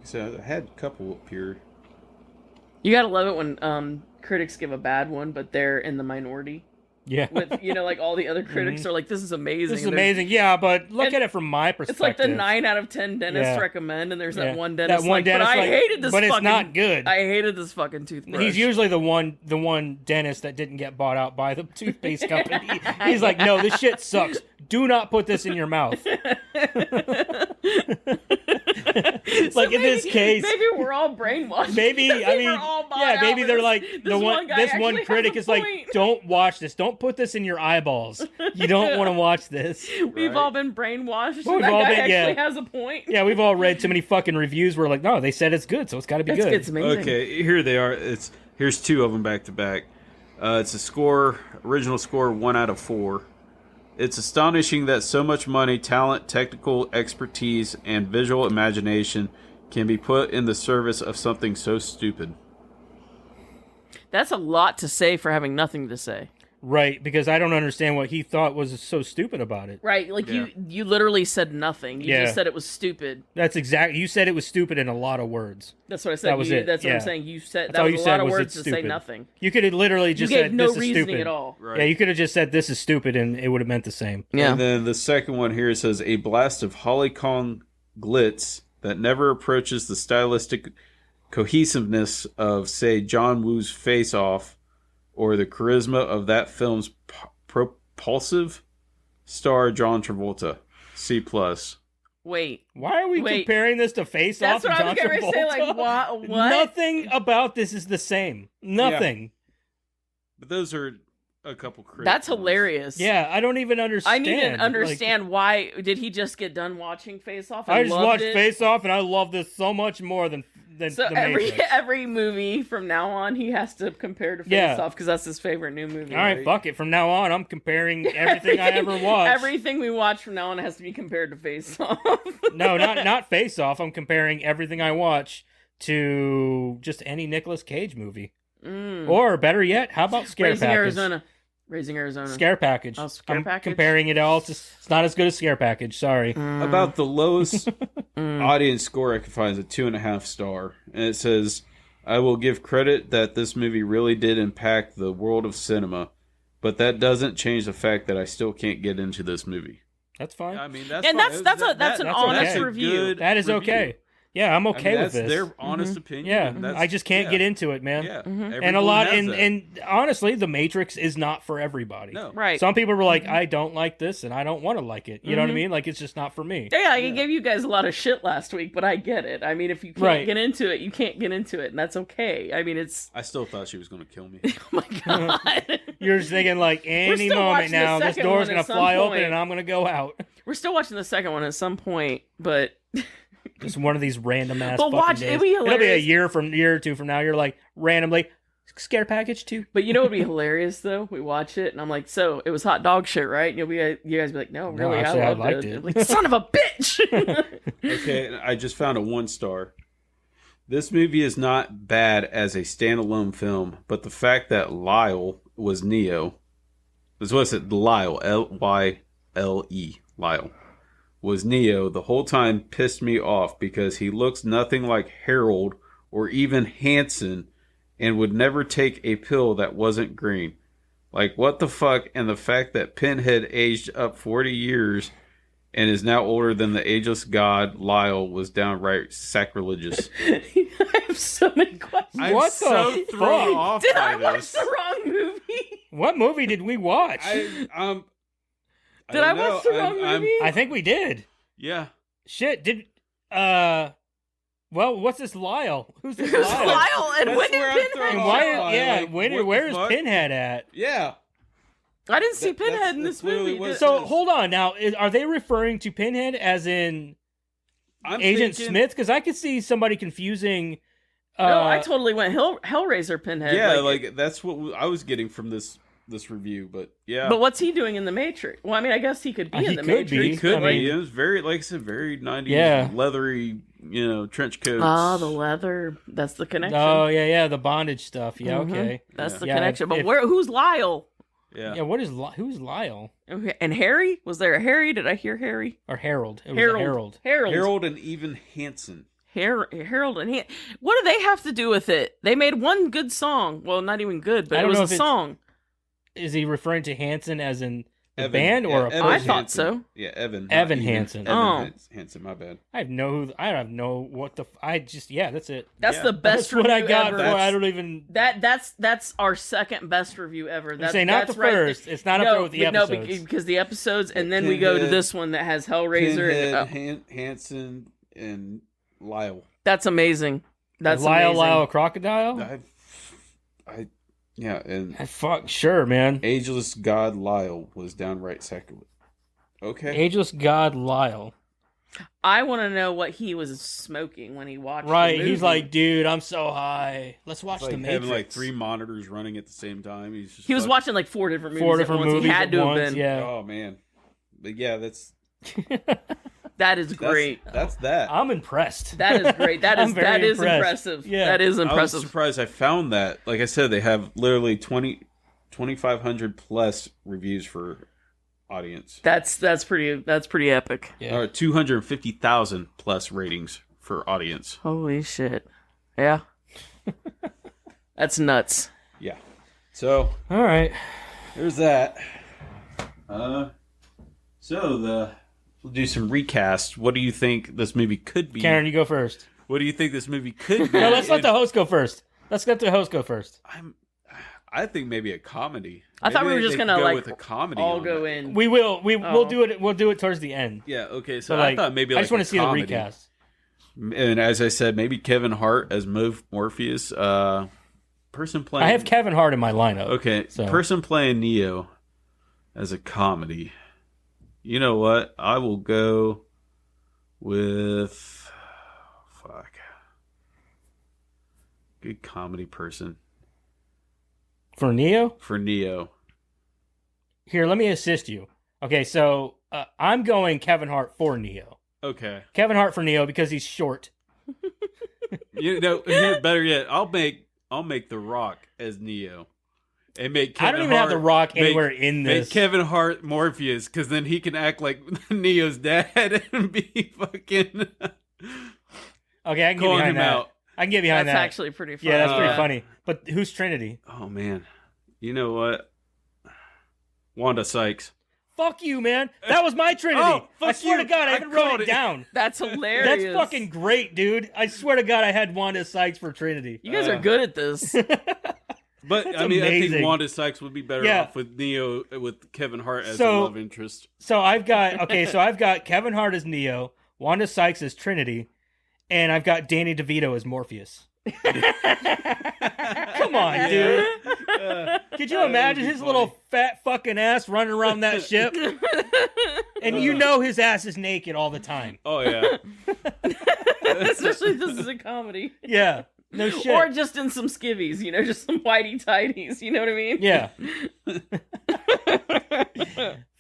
I said, I had a couple up here. You gotta love it when critics give a bad one, but they're in the minority. Yeah. With like all the other critics are like, "This is amazing." This is and there's- amazing. Yeah, but look And at it from my perspective. It's like the 9 out of 10 dentists Yeah. recommend, and there's Yeah. that one dentist. That one like, dentist, but I like, hated this. but it's fucking, not good. I hated this fucking toothbrush. He's usually the one dentist that didn't get bought out by the toothpaste company. He's like, no, this shit sucks. Do not put this in your mouth. Like in this case, maybe we're all brainwashed. maybe I mean, We're all bought yeah, out maybe for they're this- like this the one. guy This actually one has critic a is like, point. don't watch this. Don't put this in your eyeballs. You don't want to watch this. We've Right. all been brainwashed. We've and that all guy been- actually yeah. has a point. Yeah, we've all read too many fucking reviews. We're like, no, they said it's good, so it's got to be good. It's amazing. Okay, here they are. Here's two of them back to back. It's a original score 1 out of 4. It's astonishing that so much money, talent, technical expertise, and visual imagination can be put in the service of something so stupid. That's a lot to say for having nothing to say. Right, because I don't understand what he thought was so stupid about it. Right, like Yeah. you literally said nothing. You Yeah. just said it was stupid. That's exactly. You said it was stupid in a lot of words. That's what I said. That was it, That's what yeah. I'm saying. You said That's that all was you a said lot of was words it's to say stupid. nothing. You could have literally You just gave said no this is reasoning stupid. at all. Right. Yeah, you could have just said this is stupid, and it would have meant the same. Yeah. And then the second one here says a blast of Holly Kong glitz that never approaches the stylistic cohesiveness of, say, John Woo's Face Off, or the charisma of that film's propulsive star John Travolta. C+. Wait. Why are we Wait. comparing this to Face That's Off what and I was John getting ready to say. Like, Travolta? what? Nothing about this is the same. Nothing. But those are a couple critics. That's hilarious. Yeah, I don't even understand. I need to understand why. Did he just get done watching Face Off? I just watched Face Off, and I love this so much more than So the Matrix. every movie from now on, he has to compare to Face Yeah. Off because that's his favorite new movie. All right, fuck it. From now on, I'm comparing everything I ever watched. Everything we watch from now on has to be compared to Face Off. No, not Face Off. I'm comparing everything I watch to just any Nicolas Cage movie. Or better yet, how about Scare Raising Package? Arizona. Raising Arizona. Scare Package. Oh, Scare I'm Package? comparing it all to. It's not as good as Scare Package. Sorry. About the lowest audience score I could find is a 2.5 star, and it says, "I will give credit that this movie really did impact the world of cinema, but that doesn't change the fact that I still can't get into this movie." That's fine. I mean, that's And fine. that's an that's honest okay. review. Good That is review. okay. Yeah, I'm okay that's with this. their honest opinion. Yeah, and that's- I just can't yeah, get into it, man. Yeah, And a everyone lot, has and that. and honestly, The Matrix is not for everybody. No. Right. Some people were like, I don't like this, and I don't want to like it. You know what I mean? Like, it's just not for me. Yeah, I gave you guys a lot of shit last week, but I get it. I mean, if you can't Right. get into it, you can't get into it, and that's okay. I mean, it's I still thought she was going to kill me. oh my god. You're just thinking like, any still moment watching the now, this second door's one gonna at some fly open, point. and I'm gonna go out. We're still watching the second one at some point, but Just one of these random ass. But fucking watch, days. it'd be It'll be a hilarious. year or two from now. You're like randomly Scare Package 2. but you know what would be hilarious though? We watch it, and I'm like, so it was hot dog shit, right? And you guys be like, no, really, actually, I loved liked it. it. I'm like, son of a bitch. Okay, I just found a 1 star. This movie is not bad as a standalone film, but the fact that Lyle was Neo, what's it? Lyle, Lyle, Lyle, was Neo the whole time pissed me off because he looks nothing like Harold or even Hanson and would never take a pill that wasn't green. Like, what the fuck? And the fact that Pinhead aged up 40 years and is now older than the ageless god Lyle was downright sacrilegious. I have so many questions. I'm What so the thrown fuck? off Did by I watch this. the wrong movie? What movie did we watch? Did I I watch the wrong movie? I think we did. Yeah. Shit, did well, what's this Lyle? Who's this Who's Lyle? Lyle? And That's when did where I'm Pinhead thrown And off. why? show up? Yeah, Like, when? what the Where's fuck? Pinhead at? Yeah. I didn't see That's- Pinhead in that's this literally movie. what- Did- So hold on now. Are they referring to Pinhead as in I'm Agent thinking- Smith? Because I could see somebody confusing. no, I totally went Hellraiser Pinhead. Yeah, like that's what I was getting from this review, but yeah. But what's he doing in the Matrix? Well, I mean, I guess he could be He in the could Matrix. be. It could I mean- be. It was very, like I said, very 90s Yeah. leathery, trench coats. Ah, the leather. That's the connection. Oh yeah, the bondage stuff. Yeah, Mhm. okay. That's Yeah. the Yeah, connection. But if- who's Lyle? Yeah. Yeah, who's Lyle Okay, and Harry? Was there a Harry? Did I hear Harry? or Harold? It was Harold. Harold. Harold and even Hanson. Harold and what do they have to do with it? They made one good song. Well, not even good, but I it don't was know a if it's- song. Is he referring to Hanson as in the Evan. band or Yeah, a Evan I person? thought Hansen. so. Yeah, Evan. Evan not even. Hansen. Evan Oh. Hansen, my bad. I have no what the. I just that's it. That's Yeah. the best That's what I review got ever. for. I don't even. That's our second best review ever. That's Say not that's the right first. It's not up there with the but no, episodes. because the episodes, and then we go to Pinhead- this one that has Hellraiser. Pinhead, And, Hanson, and Lyle. that's amazing. That's Lyle amazing. Lyle Crocodile. Yeah, and Fuck sure, man. ageless god Lyle was downright sacrilege. Okay. Ageless God Lyle. I want to know what he was smoking when he watched. Right. the He's movie. like, dude, I'm so high. Let's watch It's the like Matrix. having like 3 monitors running at the same time. He's just he was fuck- watching like 4 different movies. Four at different once. movies He had at to have once. been. Yeah. Oh man, but yeah, that's That is great. That's that. I'm impressed. That is great. That I'm is very that is impressed. impressive. Yeah. That is I was impressive. surprised I found that. Like I said, they have literally 2,500 plus reviews for audience, That's pretty epic. Yeah. or 250,000 plus ratings for audience. Holy shit. Yeah. That's nuts. Yeah. So All right. there's that. We'll do some recast. What do you think this movie could be? Karen, you go first. What do you think this movie could be? No, let's let if- the host go first. Let's let the host go first. I think maybe a comedy. I thought we Maybe were just they could gonna go like with a comedy. all on go that. in. We'll Oh. do it. We'll do it towards the end. Yeah. Okay. So So I like, thought maybe like I just want to see the comedy. recast. And as I said, maybe Kevin Hart as Morpheus. person playing. I have Kevin Hart in my lineup. Okay, so. person playing Neo as a comedy. You know what? I will go with good comedy person For Neo? for Neo. Here, let me assist you. Okay, so I'm going Kevin Hart for Neo. Okay, Kevin Hart for Neo because he's short. you know, better yet, I'll make The Rock as Neo, and make Kevin I don't even have Hart- The Rock make- anywhere in Make this. Kevin Hart Morpheus, because then he can act like Neo's dad and be fucking Okay, I can get calling behind him that. out. I can get behind That's that. actually pretty funny. Yeah, that's pretty Yeah. funny. But who's Trinity? Oh man, you know what? Wanda Sykes. Fuck you, man. That was my Trinity. Oh, I fuck swear you. to God, I I even wrote called it it. down. That's hilarious. That's fucking great, dude. I swear to God, I had Wanda Sykes for Trinity. You guys are good at this. But That's I mean, I amazing. think Wanda Sykes would be better Yeah. off with Neo, with Kevin Hart as So- a love interest. So I've got Kevin Hart as Neo, Wanda Sykes as Trinity, and I've got Danny DeVito as Morpheus. Come on, dude. Could you imagine his little fat fucking ass running around that ship? And you know his ass is naked all the time. Oh yeah, Especially if this is a comedy. Yeah. No shit. Or just in some skivvies, just some whitey tighties, you know what I mean? Yeah.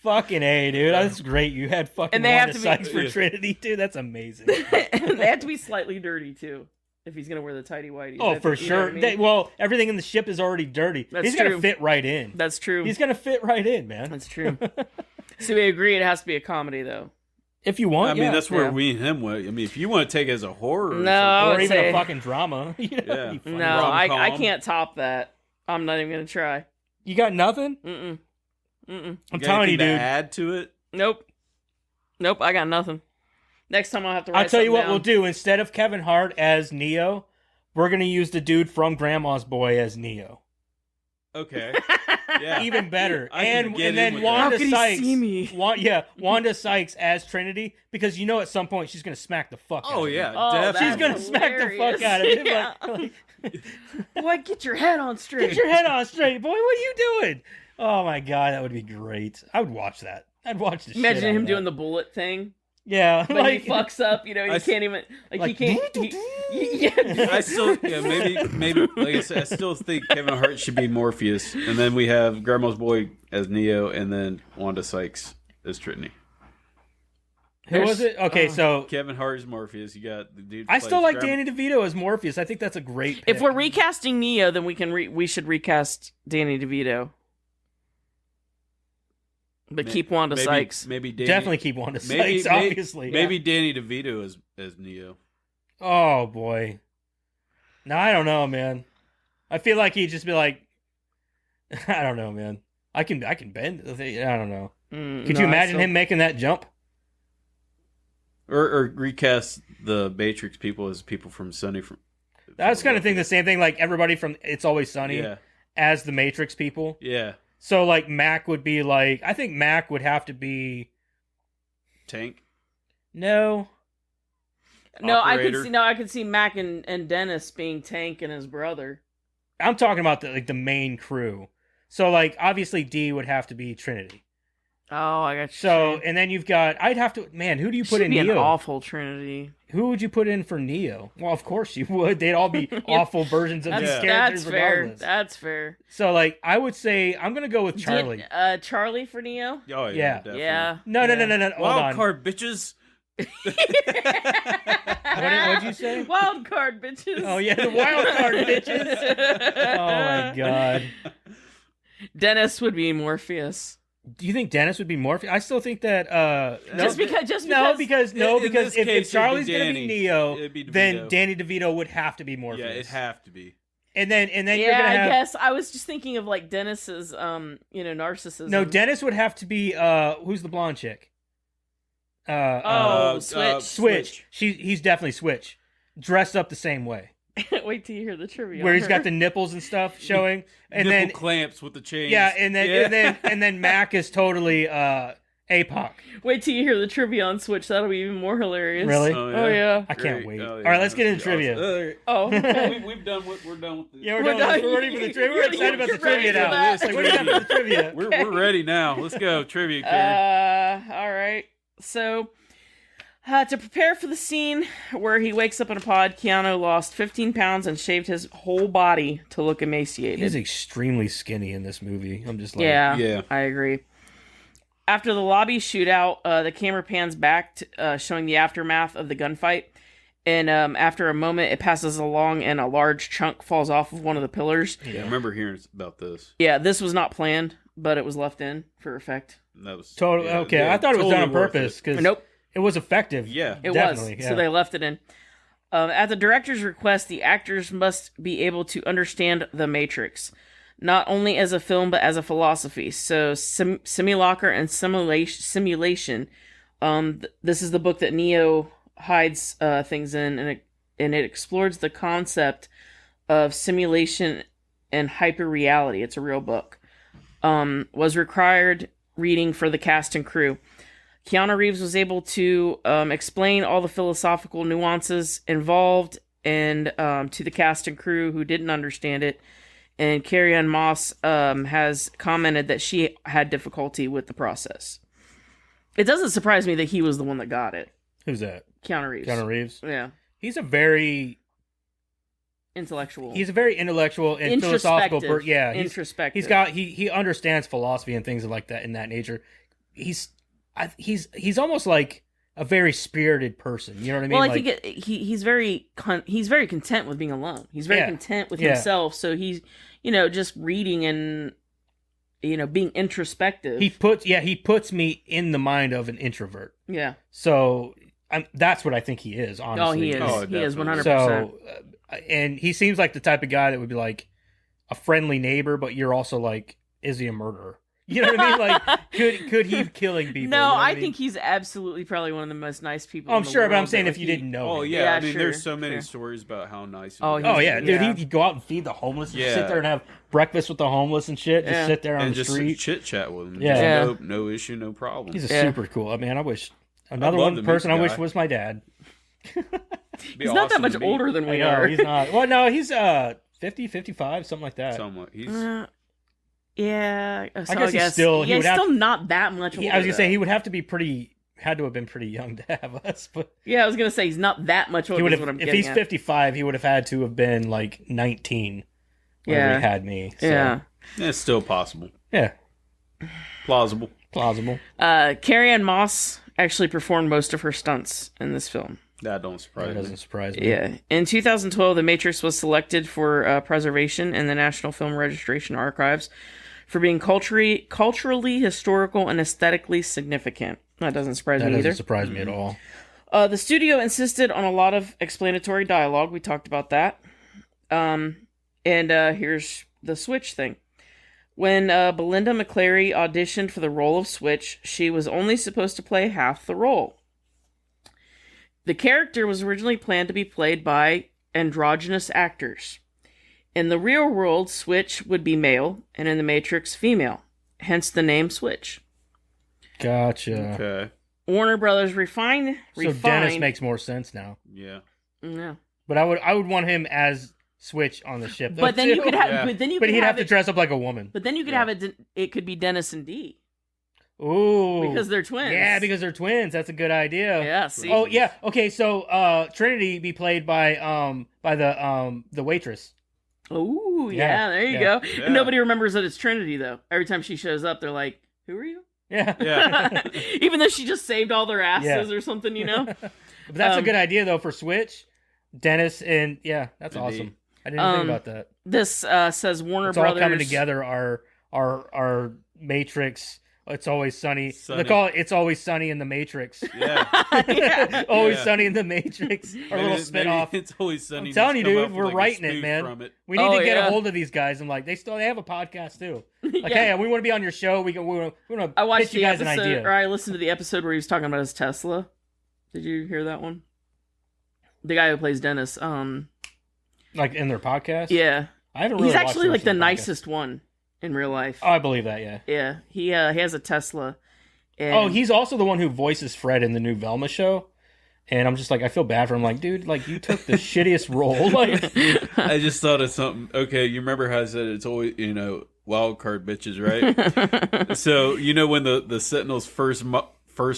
Fucking A, dude. That's great. You had fucking And they have Wanda to be- Sykes for Yeah. Trinity, dude. That's amazing. And they have to be slightly dirty too, if he's gonna wear the tighty whities. Oh, I for think, you know what sure. I mean? Well, everything in the ship is already dirty. That's He's gonna true. fit right in. That's true. He's gonna fit right in, man. That's true. So we agree it has to be a comedy though. If you want, I mean yeah. that's where Yeah. we and him went. I mean, if you want to take it as a horror, No, I or would even say- a fucking drama. You know, Yeah. that'd be funny. No, I Rom-com. can't top that. I'm not even gonna try. You got nothing? Mm-mm. Mm-mm. I'm telling you, dude. Add to it. Nope. Nope, I got nothing. Next time I'll have to write I'll tell you what something we'll down. do. Instead of Kevin Hart as Neo, we're gonna use the dude from Grandma's Boy as Neo. Okay. Yeah. Even better. I can and get and in then with that. How Wanda could he Sykes. see me? Wanda Sykes as Trinity, because you know at some point she's gonna smack the fuck out Oh of him. yeah, Oh, definitely. She's gonna That's smack the fuck hilarious. out of him. Yeah. Boy, get your head on straight. Get your head on straight, boy. What are you doing? Oh my god, that would be great. I would watch that. I'd watch the Imagine shit out him of doing that. the bullet thing. Yeah, But like he fucks up, he I can't even he like, can't yeah. I still, maybe, like I said, I still think Kevin Hart should be Morpheus, and then we have Grandma's Boy as Neo, and then Wanda Sykes as Trinity. who was it? Okay, so Kevin Hart is Morpheus. You got the dude. I plays still like Grandma- Danny DeVito as Morpheus. I think that's a great. If pick. we're recasting Neo, then we should recast Danny DeVito. But keep Wanda maybe, Sykes. Maybe Danny, definitely keep Wanda maybe, Sykes, obviously. Maybe Danny DeVito as Neo. Oh boy. No, I don't know, man. I feel like he'd just be like, I don't know, man. I can bend. I don't know. Could you imagine him making that jump? Or recast the Matrix people as people from Sunny from. I was kind of thinking the same thing, like everybody from It's Always Sunny Yeah, as the Matrix people. yeah. So like Mac would be like, I think Mac would have to be Tank. no. No, Operator. I could see Mac and Dennis being Tank and his brother. I'm talking about the main crew. So like obviously D would have to be Trinity. Oh, I got you. So and then you've got I'd have to man, who do you put in be an Neo? awful Trinity. Who would you put in for Neo? Well, of course you would. They'd all be awful versions of That's, these Yeah. characters that's fair. regardless. That's fair. So like I would say I'm gonna go with Charlie. Charlie for Neo? Oh yeah, Yeah. definitely. Yeah. No, hold Wild on. card bitches. What'd you say? Wild card, bitches. Oh yeah, the wild card bitches. Oh my god. Dennis would be Morpheus. Do you think Dennis would be Morpheus? I still think that no, Just because because In this if case, it'd Charlie's be gonna Danny. be Neo, It'd be then DeVito. Danny DeVito would have to be Morpheus. Yeah, it'd have to be. and then you're Yeah, gonna I have guess I was just thinking of like Dennis's narcissism. no. Dennis would have to be who's the blonde chick? Switch. Switch. He's definitely Switch, dressed up the same way, Wait till you hear the trivia. where on he's got her. the nipples and stuff showing, and Nipple then clamps with the chains. yeah, and then Mac is totally and APOC. Wait till you hear the trivia on Switch. That'll be even more hilarious. Really? Oh, yeah. I can't Great. wait. Oh, All right, let's get into That's gonna be trivia. awesome. Oh, okay. We've done what we're done with this. Yeah, we're We're done. done. We're ready for the trivia. We're excited about the You're ready trivia for now. that. It's like, what do you got for the trivia? We're ready now. Let's go. Trivia, Karen. All right. So, to prepare for the scene where he wakes up in a pod, Keanu lost 15 pounds and shaved his whole body to look emaciated. He's extremely skinny in this movie. I'm just like, Yeah, I agree. After the lobby shootout, the camera pans back, showing the aftermath of the gunfight. And after a moment, it passes along and a large chunk falls off of one of the pillars. Yeah, I remember hearing about this. Yeah, this was not planned, but it was left in for effect. That was totally yeah, okay. yeah, I thought it was done on totally worth purpose it. because Nope. it was effective. Yeah. It definitely. was. Yeah. So they left it in. At the director's request, the actors must be able to understand The Matrix, not only as a film, but as a philosophy. So simulacra and simulation. This is the book that Neo hides things in, and it explores the concept of simulation and hyperreality. It's a real book. Was required reading for the cast and crew. Keanu Reeves was able to explain all the philosophical nuances involved and to the cast and crew who didn't understand it. And Carrie-Anne Moss has commented that she had difficulty with the process. It doesn't surprise me that he was the one that got it. Who's that? Keanu Reeves. Keanu Reeves. Yeah. He's a very Intellectual. intellectual and philosophical person. Yeah, introspective. He's got he understands philosophy and things like that in that nature. He's almost like a very spirited person. You know what I mean? Well, I like, think he's very content with being alone. He's very content with himself. So he's just reading and being introspective. he puts me in the mind of an introvert. Yeah. So that's what I think he is. Honestly, Oh, he is. Oh, He is definitely. 100%. So, and he seems like the type of guy that would be like a friendly neighbor, but you're also like, is he a murderer? You know what I mean? Like, could he be killing people? No, You know what I mean? think he's absolutely probably one of the most nice people. Oh, in I'm the sure, but I'm world, saying that, if you didn't know. Oh him. yeah, Yeah, I mean, sure, there's so many sure. stories about how nice. Oh, he he's- Oh yeah, dude, Yeah. he'd go out and feed the homeless. And Yeah. sit there and have breakfast with the homeless and shit. Just Yeah. sit there on and the just street. chit chat with him. Yeah. Just Yeah. no issue, no problem. He's a Yeah. super cool. I mean, I wish another love one to meet person the I wish guy. was my dad. Be He's not that awesome much to meet. older than I we know, are. he's not. Well, no, he's 50, 55, something like that. Somewhat. He's Yeah, so I guess he's still- he yeah, would he's have- still not that much older. I was gonna say though. he would have to be had to have been pretty young to have us, but Yeah, I was gonna say he's not that much older. he would is have. what I'm If getting he's at. 55, he would have had to have been like 19 when Yeah. he had me. So, Yeah. it's still possible, yeah, plausible. plausible. Carrie-Anne Moss actually performed most of her stunts in this film. That don't surprise That me. doesn't surprise me. Yeah. In 2012, The Matrix was selected for preservation in the National Film Registration Archives for being culturally, historical, and aesthetically significant. That doesn't surprise That me doesn't either. surprise me at all. The studio insisted on a lot of explanatory dialogue. We talked about that. And here's the Switch thing. When Belinda McCleary auditioned for the role of Switch, she was only supposed to play half the role. The character was originally planned to be played by androgynous actors. In the real world, Switch would be male, and in The Matrix, female. Hence the name Switch. Gotcha. Okay. Warner Brothers refined. So Dennis makes more sense now. Yeah. Yeah. But I would want him as Switch on the ship. Though, But then you too. could have. Yeah. But then you. But could he'd have have to it, dress up like a woman. But then you could Yeah. have it. It could be Dennis and Dee Ooh. because they're twins. Yeah, because they're twins. That's a good idea. Yeah. See. Oh yeah. Okay. So Trinity be played by the waitress. Ooh. Yeah, Yeah. There you yeah. go. Yeah. And nobody remembers that it's Trinity though. Every time she shows up, they're like, "Who are you?" Yeah. Yeah. Even though she just saved all their asses Yeah. or something, you know. But that's a Um, good idea though for Switch. Dennis and that's Indeed. awesome. I didn't think about that. This says Warner It's Brothers. all coming together. Our Matrix. It's always sunny. Sunny. They call it. It's always sunny in the Matrix. Yeah. Yeah. Always Yeah. sunny in the Matrix. Our little spin off. It's always sunny. I'm telling Just you, come dude, up we're with, like, a writing it, spoof man. From it. We need Oh, to get yeah. a hold of these guys. I'm like, they have a podcast too. Like, Yeah. hey, we want to be on your show. We want to I watched pitch you the guys an episode, idea. or I listened to the episode where he was talking about his Tesla. Did you hear that one? The guy who plays Dennis. Like in their podcast. Yeah, I haven't really he's watched actually like of the their podcast. nicest one in real life. Oh, I believe that. Yeah. Yeah, he has a Tesla, And Oh, he's also the one who voices Fred in the new Velma show. And I'm just like, I feel bad for him. Like, dude, like you took the shittiest role. Like, I just thought of something. Okay, you remember how I said it's always, wild card bitches, right? So, when the Sentinels first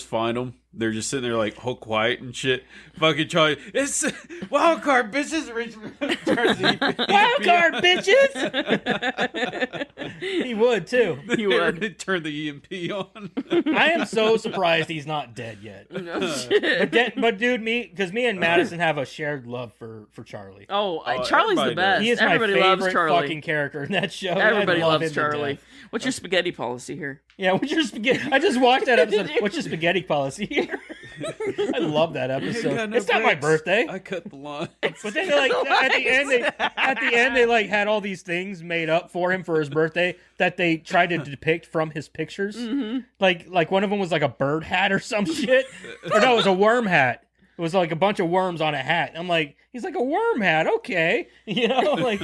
find them, they're just sitting there like whole quiet and shit. Fucking Charlie, it's wild card bitches. wild card bitches. He would too. He would. Turn the EMP on. I am so surprised he's not dead yet. No shit. But dude, because me and Madison have a shared love for Charlie. Oh, Oh, Charlie's the everybody best. He is Everybody my loves favorite Charlie. fucking character in that show. Everybody I love loves him to Charlie. death. What's your spaghetti policy here? Yeah, what's your spaghetti? I just watched that episode. Did you? What's your spaghetti policy here? I love that I ain't episode. got no It's not my breaks. birthday. I cut the line. But then they at the end they like had all these things made up for him for his birthday that they tried to depict from his pictures. Mm-hmm. Like one of them was like a bird hat or some shit. Or no, it was a worm hat. It was like a bunch of worms on a hat. I'm like, he's like a worm hat, okay. Like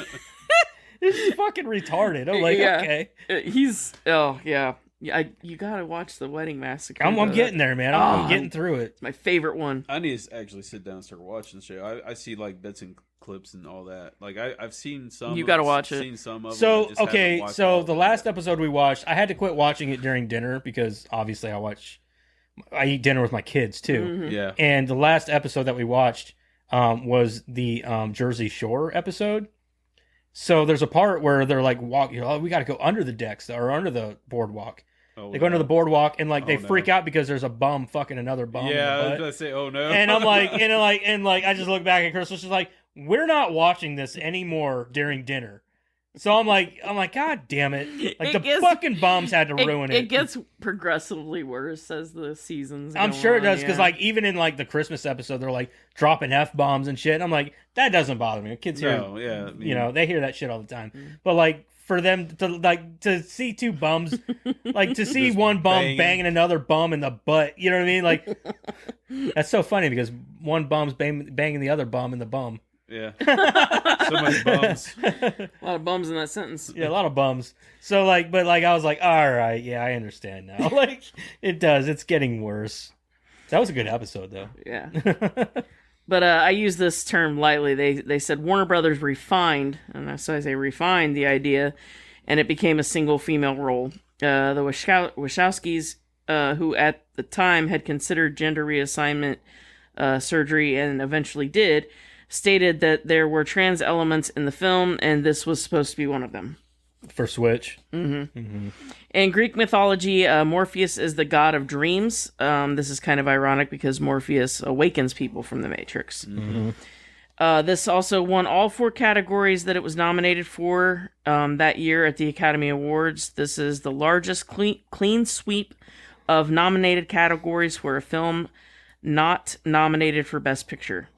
this is fucking retarded. I'm like, Yeah. okay. You gotta watch the Wedding Massacre. I'm though. getting there, man. I'm Oh, getting through it. It's my favorite one. I need to actually sit down and start watching the show. I see like bits and clips and all that. Like I've seen some. You gotta watch it. Seen some of them. I So just haven't okay, watched so all the of last them. episode we watched, I had to quit watching it during dinner because obviously I eat dinner with my kids too. Mhm. Yeah. And the last episode that we watched was the Jersey Shore episode. So there's a part where they're like we got to go under the decks or under the boardwalk. Oh, They go under the boardwalk and like they Oh, no. freak out because there's a bum fucking another bum. in Yeah, I the was butt. gonna say, oh no. And I'm like, and I just look back at Crystal. She's like, we're not watching this anymore during dinner. So I'm like, God damn it! Like It the gets- fucking bums had to ruin it. It gets progressively worse as the seasons. I'm go sure it on, does because yeah. like even in like the Christmas episode, they're like dropping f bombs and shit. And I'm like, that doesn't bother me. Kids hear, No, yeah. I mean, they hear that shit all the time. Mm. But like for them to see two bums, like to see Just one bum banging. banging another bum in the butt. You know what I mean? Like that's so funny because one bum's banging the other bum in the bum. Yeah. So many bums. A lot of bums in that sentence. Yeah, a lot of bums. So but I was like, all right, yeah, I understand now. Like it does. It's getting worse. That was a good episode though. Yeah. But I use this term lightly. They said Warner Brothers refined, and so I say refined the idea, and it became a single female role. The Wachowskis, who at the time had considered gender reassignment surgery and eventually did, stated that there were trans elements in the film, and this was supposed to be one of them. For Switch. In Greek mythology, Morpheus is the god of dreams. This is kind of ironic because Morpheus awakens people from the Matrix. This also won all 4 categories that it was nominated for that year at the Academy Awards. This is the largest clean sweep of nominated categories for a film not nominated for Best Picture.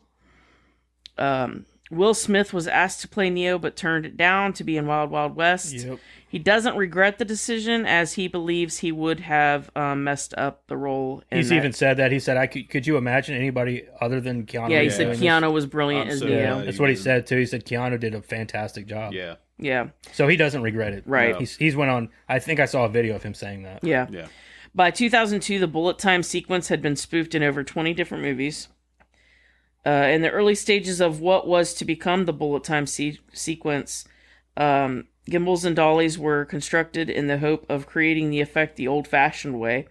Will Smith was asked to play Neo but turned it down to be in Wild Wild West. Yep. He doesn't regret the decision as he believes he would have messed up the role. He's even said that. He said, could you imagine anybody other than Keanu? Yeah, he Reeves said doing this?" Keanu was brilliant I'm as so Neo. glad. That's what he said too. He said Keanu did a fantastic job. Yeah. Yeah, So he doesn't regret it. right. No. He's went on. I think I saw a video of him saying that. Yeah. Yeah. By 2002, the bullet time sequence had been spoofed in over 20 different movies. In the early stages of what was to become the bullet time sequence, gimbals and dollies were constructed in the hope of creating the effect the old-fashioned way.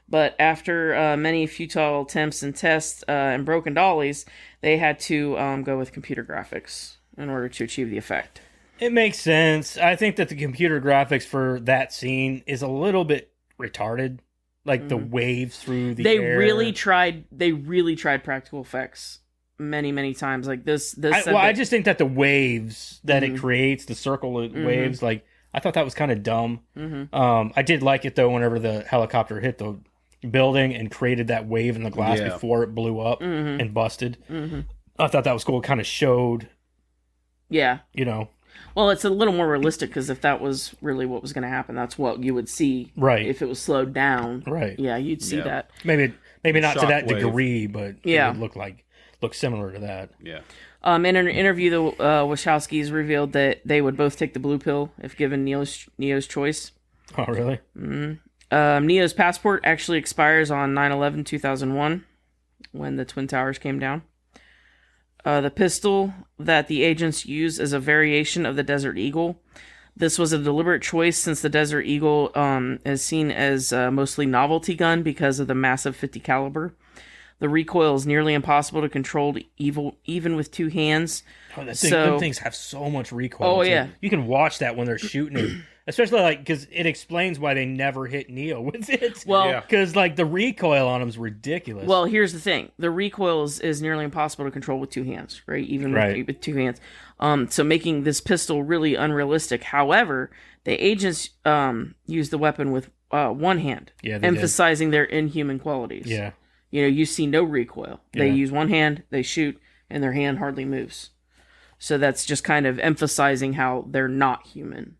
But after many futile attempts and tests and broken dollies, they had to go with computer graphics in order to achieve the effect. It makes sense. I think that the computer graphics for that scene is a little bit retarded. Like the waves through the They air. really tried practical effects many times. Like this I just think that the waves that it creates, the circle of waves, like I thought that was kind of dumb. I did like it though whenever the helicopter hit the building and created that wave in the glass Yeah. before it blew up and busted. I thought that was cool. It kind of showed, Yeah. you Well, it's a little more realistic because if that was really what was going to happen, that's what you would see. Right. If it was slowed down. Right. Yeah, you'd see Yeah. that. maybe not to that Shockwave. degree, but Yeah. it would look similar to that. Yeah. In an interview, the Wachowskis revealed that they would both take the blue pill if given Neo's choice. Oh, really? Neo's passport actually expires on 9/11/2001 when the Twin Towers came down. The pistol that the agents use is a variation of the Desert Eagle. This was a deliberate choice since the Desert Eagle is seen as a mostly novelty gun because of the massive 50 caliber. The recoil is nearly impossible to control even with two hands. Oh, them things have so much recoil. Oh, too. yeah. You can watch that when they're shooting it. Especially, like, because it explains why they never hit Neo with it. Well, Yeah. Because, like, the recoil on them is ridiculous. Well, here's the thing. The recoil is nearly impossible to control with two hands, right? Even Right. with two hands. So making this pistol really unrealistic. However, the agents use the weapon with one hand, Yeah, they did. emphasizing their inhuman qualities. Yeah. You know, you see no recoil. They Yeah. use one hand, they shoot, and their hand hardly moves. So that's just kind of emphasizing how they're not human.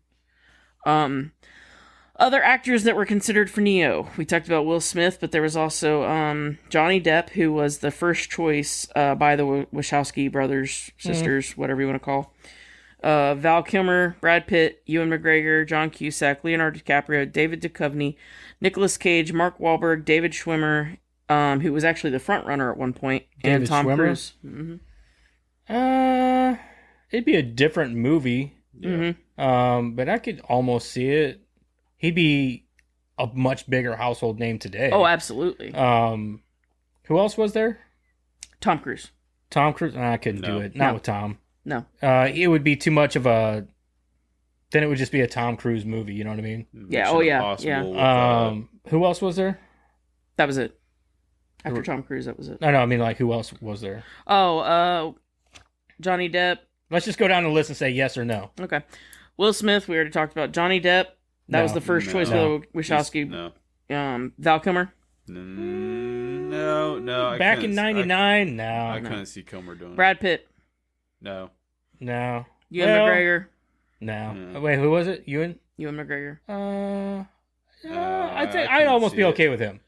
Other actors that were considered for Neo. We talked about Will Smith, but there was also Johnny Depp, who was the first choice by the Wachowski brothers, sisters, whatever you want to call. Val Kilmer, Brad Pitt, Ewan McGregor, John Cusack, Leonardo DiCaprio, David Duchovny, Nicolas Cage, Mark Wahlberg, David Schwimmer, who was actually the front runner at one point, and David Tom Schwimmer? Cruise. It'd be a different movie. But I could almost see it. He'd be a much bigger household name today. Oh, absolutely. Who else was there? Tom Cruise. Tom Cruise? I couldn't do No. it. Not No. with Tom. No. It would be too much of a. Then it would just be a Tom Cruise movie. You know what I mean? Yeah, oh, yeah, Impossible yeah. with, Who else was there? That was it. After Tom Cruise, that was it. No, I mean, like, who else was there? Oh, Johnny Depp. Let's just go down the list and say yes or no. Okay. Will Smith, we already talked about. Johnny Depp. That was the first choice No. for the Wachowski. No. Val Kilmer. No. I Back couldn't- in '99, I no, couldn't see Comer doing it. Brad Pitt. No. no, Ewan Well, McGregor. no. Yeah. Wait, who was it? Ewan? Ewan McGregor. I think I I'd couldn't almost see be it. okay with him.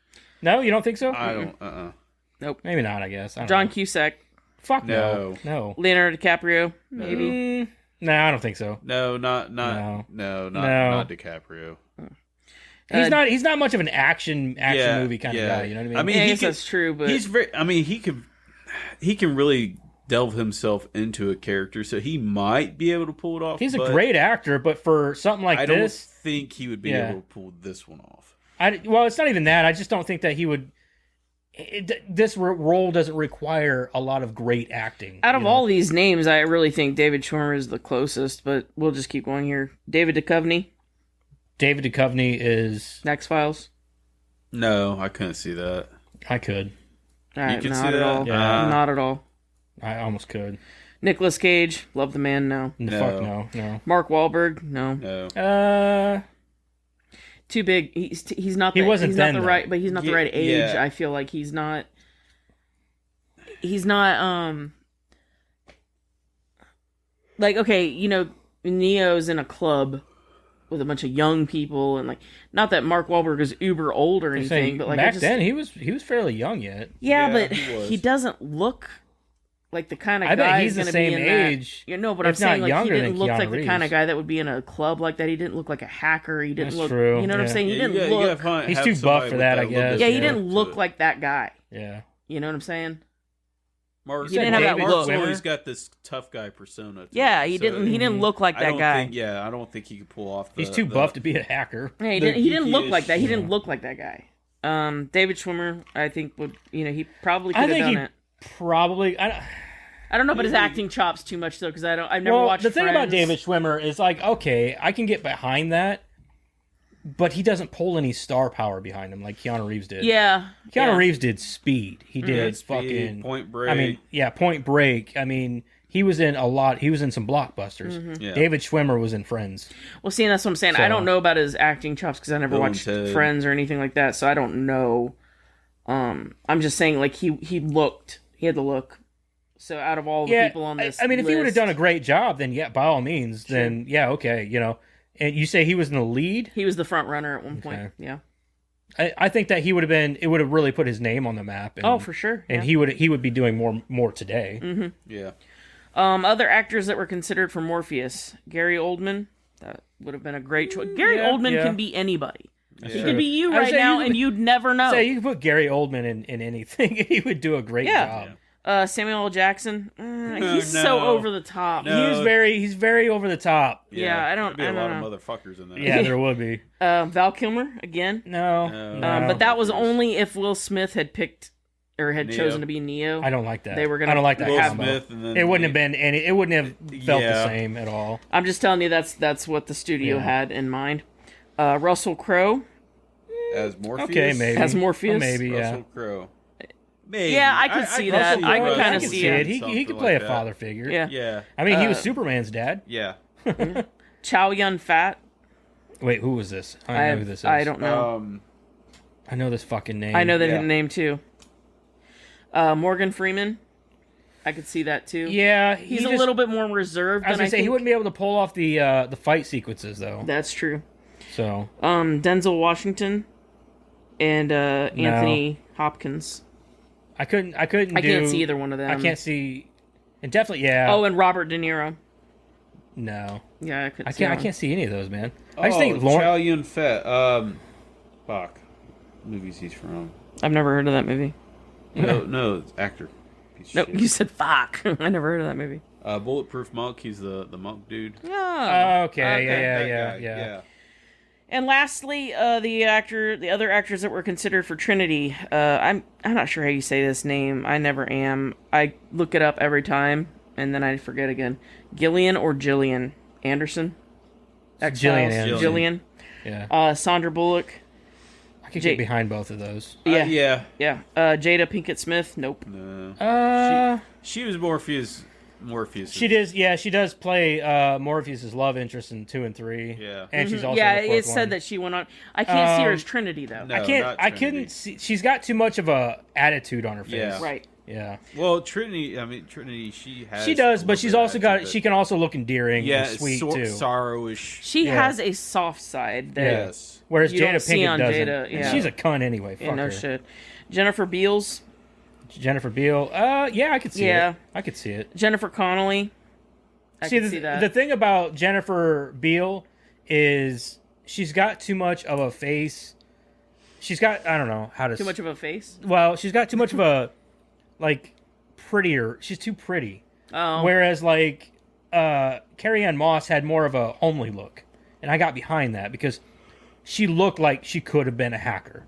No, you don't think so? I don't. Nope. Maybe not. I guess. I don't John know. Cusack. Fuck no. No. Leonardo DiCaprio. Maybe. No, I don't think so. No, not No. not DiCaprio. He's not much of an action Yeah, movie kind yeah. of guy. You know what I mean? I mean, Yeah, I he guess could- that's true, but He's very. I mean, he can really delve himself into a character, so he might be able to pull it off. he's a but great actor, but for something like I this, don't think he would be Yeah. able to pull this one off. well, it's not even that. I just don't think that he would. This role doesn't require a lot of great acting. out of you know? all these names, I really think David Schwimmer is the closest, but we'll just keep going here. David Duchovny. David Duchovny is. X-Files. No, I couldn't see that. I could. Not can at see that? all. Yeah. Not at all. I almost could. Nicolas Cage. Love the man. No. Fuck no. Mark Wahlberg. No. No. Too big. He's not. He wasn't He's then, not the though. right. But he's not the Yeah, right age. yeah. I feel like he's not. He's not. Like, okay, you know, Neo's in a club with a bunch of young people, and like, not that Mark Wahlberg is uber old or anything, but like, back then he was fairly young yet. yeah, Yeah, but he was. he doesn't look like the kind of I guy bet he's the gonna same be in that. age, You know, but if I'm saying not like he younger didn't than look Keanu like the kind of Reeves. guy that would be in a club like that. He didn't look like a hacker. He didn't That's look. true, You know what I'm yeah. saying? He didn't you look. gotta He's have too somebody buff for with that, I little guess. bit Yeah, he of didn't look look to it. like that guy. Yeah. You know what I'm saying? Mark. He didn't have that Mark's look. always got this tough guy persona. To Yeah, him, he so didn't. He didn't look like I that don't guy. Think, yeah, I don't think he could pull off. He's too buff to be a hacker. Yeah, he the didn't look geeky-ish, like that. He didn't yeah. look like that guy. David Schwimmer, I think would. You know, he probably could I have think done he it. probably. I don't know about his acting chops too much though, because I've never watched. The thing about Friends. David Schwimmer is like, okay, I can get behind that, but he doesn't pull any star power behind him like Keanu Reeves did. Yeah, Keanu yeah. Reeves did Speed. He did Speed, fucking Point Break. I mean, yeah, Point Break. I mean, he was in a lot. He was in some blockbusters. Yeah. David Schwimmer was in Friends. Well, see, and that's what I'm saying. So- I don't know about his acting chops because I never Bill and watched Ted. Friends or anything like that, so I don't know. I'm just saying, like he had the look. So out of all the Yeah, people on this, I mean, if he would have list, done a great job, then yeah, by all means, then yeah, okay, you know. And you say he was in the lead. he was the front runner at one point. Okay. Yeah. I think that he would have been. It would have really put his name on the map. And, Oh, for sure. And yeah. he would be doing more today. yeah. Other actors that were considered for Morpheus: Gary Oldman. That would have been a great choice. Gary Yeah, Oldman yeah. can be anybody. That's He true. could be you I would right say now, you and you'd never know. So you can put Gary Oldman in anything. He would do a great Yeah. job. Samuel L. Jackson, he's so no. over the top. No. He's very over the top. Yeah, I don't- There'd be I a don't lot know. of motherfuckers in there. Yeah, there would be. Val Kilmer again, No, No. but that was only if Will Smith had picked or had Neo. chosen to be Neo. I don't like that. They were gonna- I don't like that Will combo. Smith and then It wouldn't have been any. It wouldn't have felt the Yeah. same at all. I'm just telling you that's what the studio Yeah. had in mind. Russell Crowe as Morpheus. Okay, maybe as Morpheus. Oh, maybe, yeah. Russell Crowe. Maybe. Yeah, I could see that. I could Russell kinda I Crowe can see see it. it. He something could play like a that. father figure. Yeah. Yeah, I mean, he was Superman's dad. yeah. Chow Yun Fat. Wait, who was this? I don't know who this is. I don't know. I know this fucking name. I know that yeah. name too. Morgan Freeman. I could see that too. Yeah, He's a little bit more reserved. I was than gonna say he wouldn't be able to pull off the fight sequences though. That's true. So Denzel Washington and Anthony Hopkins. I couldn't. I can't see either one of them. I can't see. And definitely, yeah. Oh, and Robert De Niro. no, Yeah, I couldn't. I see can't. I that can't see any of those, man. I just think Chow Lauren. Yun Fat. Fuck. Movies he's from. one. I've never heard of that movie. No, it's actor. Piece of No, shit. you said fuck. I never heard of that movie. Bulletproof Monk. He's the monk dude. Yeah. Okay, That yeah. guy, And lastly, the other actors that were considered for Trinity. I'm not sure how you say this name. I never am. I look it up every time and then I forget again. Gillian or Gillian Anderson? Gillian Anderson. Gillian. Yeah, Sandra Bullock. I could Jake- get behind both of those. Yeah. Yeah. Yeah. Jada Pinkett Smith. Nope. No. She was Morpheus. She does. Yeah, she does play Morpheus's love interest in 2 and 3. Yeah. and she's also Yeah, in the fourth it said one. that she went on. I can't see her as Trinity though. No. I can't. not I Trinity. couldn't see. She's got too much of a attitude on her face. Yeah. Right. Yeah. Well, Trinity. I mean, Trinity. She has. She does, a but little she's bit of also got. attitude, She can also look endearing yeah, and sweet sort too. sorrowish. She Yeah. has a soft side that Yes. Whereas You Jada don't see Pinkett on doesn't. Jada, And yeah. she's a cunt anyway. Fuck yeah, no her. shit. Jennifer Beals, Jennifer Beal. Yeah, I could see Yeah. it. I could see it. Jennifer Connelly. I See, can see that. the thing about Jennifer Beal is she's got too much of a face. She's got I don't know how to Too much of a face. well, she's got too much of a like prettier. She's too pretty. Oh, Whereas like Carrie Ann Moss had more of a homely look, and I got behind that because she looked like she could have been a hacker.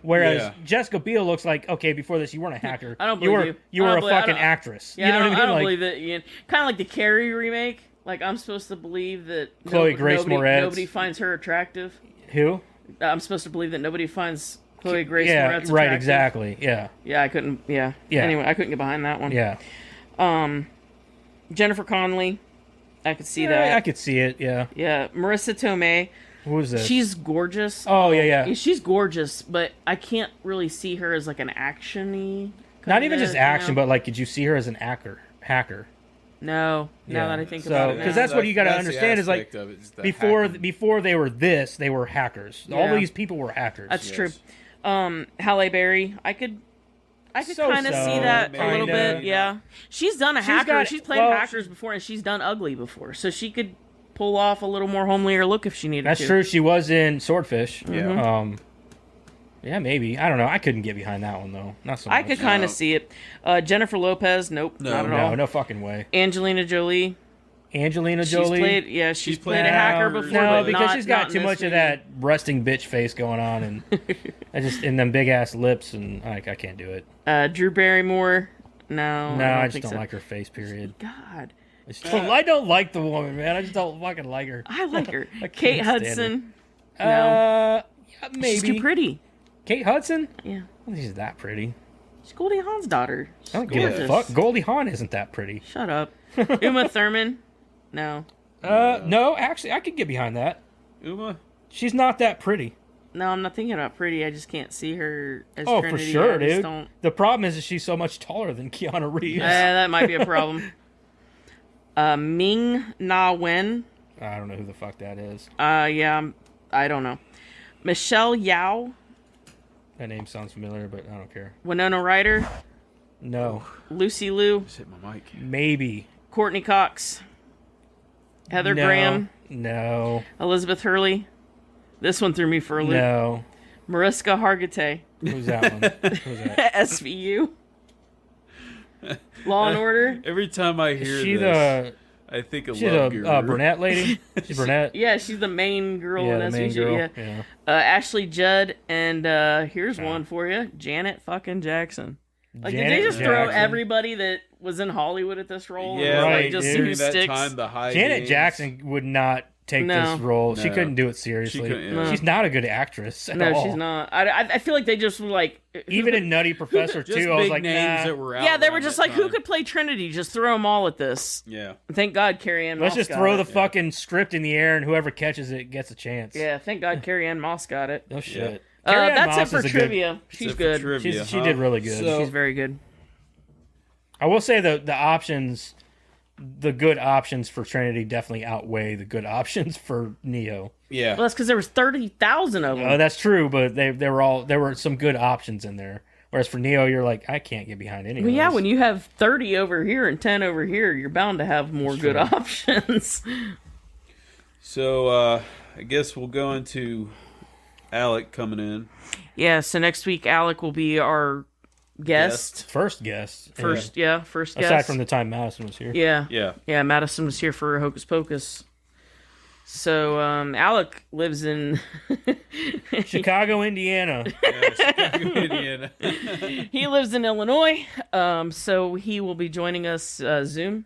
Whereas Yeah. Jessica Biel looks like okay, before this you weren't a hacker. I don't believe you. You I were don't a believe- I fucking don't- actress. yeah, you know I what don't, I mean? I don't Like, believe that. Kind of like the Carrie remake. Like I'm supposed to believe that Chloe Grace Moretz. nobody finds her attractive. who? I'm supposed to believe that nobody finds Chloe Grace Yeah, Moretz attractive. right, exactly. Yeah, Yeah, I couldn't. Yeah. Yeah. Anyway, I couldn't get behind that one. yeah. Jennifer Connelly. I could see Yeah, that. I could see it. Yeah. Yeah, Marissa Tomei. Who was this? She's gorgeous. Oh yeah. She's gorgeous, but I can't really see her as like an action-y. Not even kinda, just action, you know? but like, could you see her as an hacker? No. Now Yeah. that I think So- about it, 'cause no. that's what you gotta the understand is, like, aspect of it, is the Before hacking. before they were this, they were hackers. All Yeah. these people were hackers. That's Yes. true. Halle Berry. I could So-so, kind of see that a little kinda. bit. Yeah, she's done a hacker. got- She's played well, hackers before, and she's done ugly before, so she could pull off a little more homelier look if she needed That's to. true. She was in Swordfish. Yeah. Yeah, maybe. I don't know. I couldn't get behind that one though. Not so much. I could kind of see it. Jennifer Lopez. Nope, No. not at No, all. no fucking way. Angelina Jolie. Angelina She's Jolie. played. She's played a played hacker no, before. No, but because not- she's got not in too this much of movie. that resting bitch face going on, and I just and them big ass lips, and I can't do it. Drew Barrymore. No, No, I I don't just think don't so. like her face. Period. God, I don't like the woman, man. I just don't fucking like her. I like her. I can't Kate stand Hudson. Yeah, maybe. She's too pretty. Kate Hudson? Yeah, I don't think she's that pretty. she's Goldie Hawn's daughter. She's I don't give a gorgeous. fuck. Goldie Hawn isn't that pretty. Shut up. Uma Thurman. No, No, actually, I could get behind that. Uma. She's not that pretty. no, I'm not thinking about pretty. I just can't see her as Oh, Trinity. for sure, I just dude. Don't... The problem is that she's so much taller than Keanu Reeves. That might be a problem. Ming Na Wen. I don't know who the fuck that is. I don't know. Michelle Yao. That name sounds familiar, but I don't care. Winona Ryder. No, Lucy Liu. Just hit my mic. maybe. Courtney Cox. Heather No. Graham. No. Elizabeth Hurley. This one threw me for a loop. No. Mariska Hargitay. Who's that one? Who's that? SVU. Law and Order. Every time I hear Is she this, I think of she's Love a Guru. brunette lady? She's brunette? Yeah, she's the main girl Yeah, in the main SVU. girl. Yeah. Yeah. Ashley Judd, and here's one for you: Janet fucking Jackson. Like, did they Janet just throw Jackson. everybody that was in Hollywood at this role? Yeah, Right, like just dude. who during that sticks? time, the high Janet games. Jackson would not take No. this role. She No. couldn't do it seriously. couldn't, yeah. She's not a good actress at No, all. she's not. I feel like they just were like, Even in Nutty Professor Just 2, I was big like, names nah. that were out. yeah, they were around just that like, who time. could play Trinity? Just throw them all at this. Yeah. Thank God Carrie Ann Let's Moss just got throw it. the fucking script in the air, and whoever catches it gets a chance. Yeah, thank God Carrie Ann Moss got it. No shit. Carrie Ann That's Moss it for is a good- trivia. She's Except for good. trivia, she huh? did really good. So- She's very good. I will say the options, the good options for Trinity definitely outweigh the good options for Neo. Yeah. Well, that's because there was 30,000 of them. That's true, but there were some good options in there. Whereas for Neo, you're like, I can't get behind any of Well, yeah, those. when you have 30 over here and 10 over here, you're bound to have more good options. So I guess we'll go into Alec coming in. Yeah, so next week Alec will be our guest. First guest. First yeah. guest. Aside from the time Madison was here. Yeah. Yeah. Yeah, Madison was here for Hocus Pocus. So, Alec lives in... Chicago, Indiana. Chicago, Indiana. he lives in Illinois, so he will be joining us Zoom.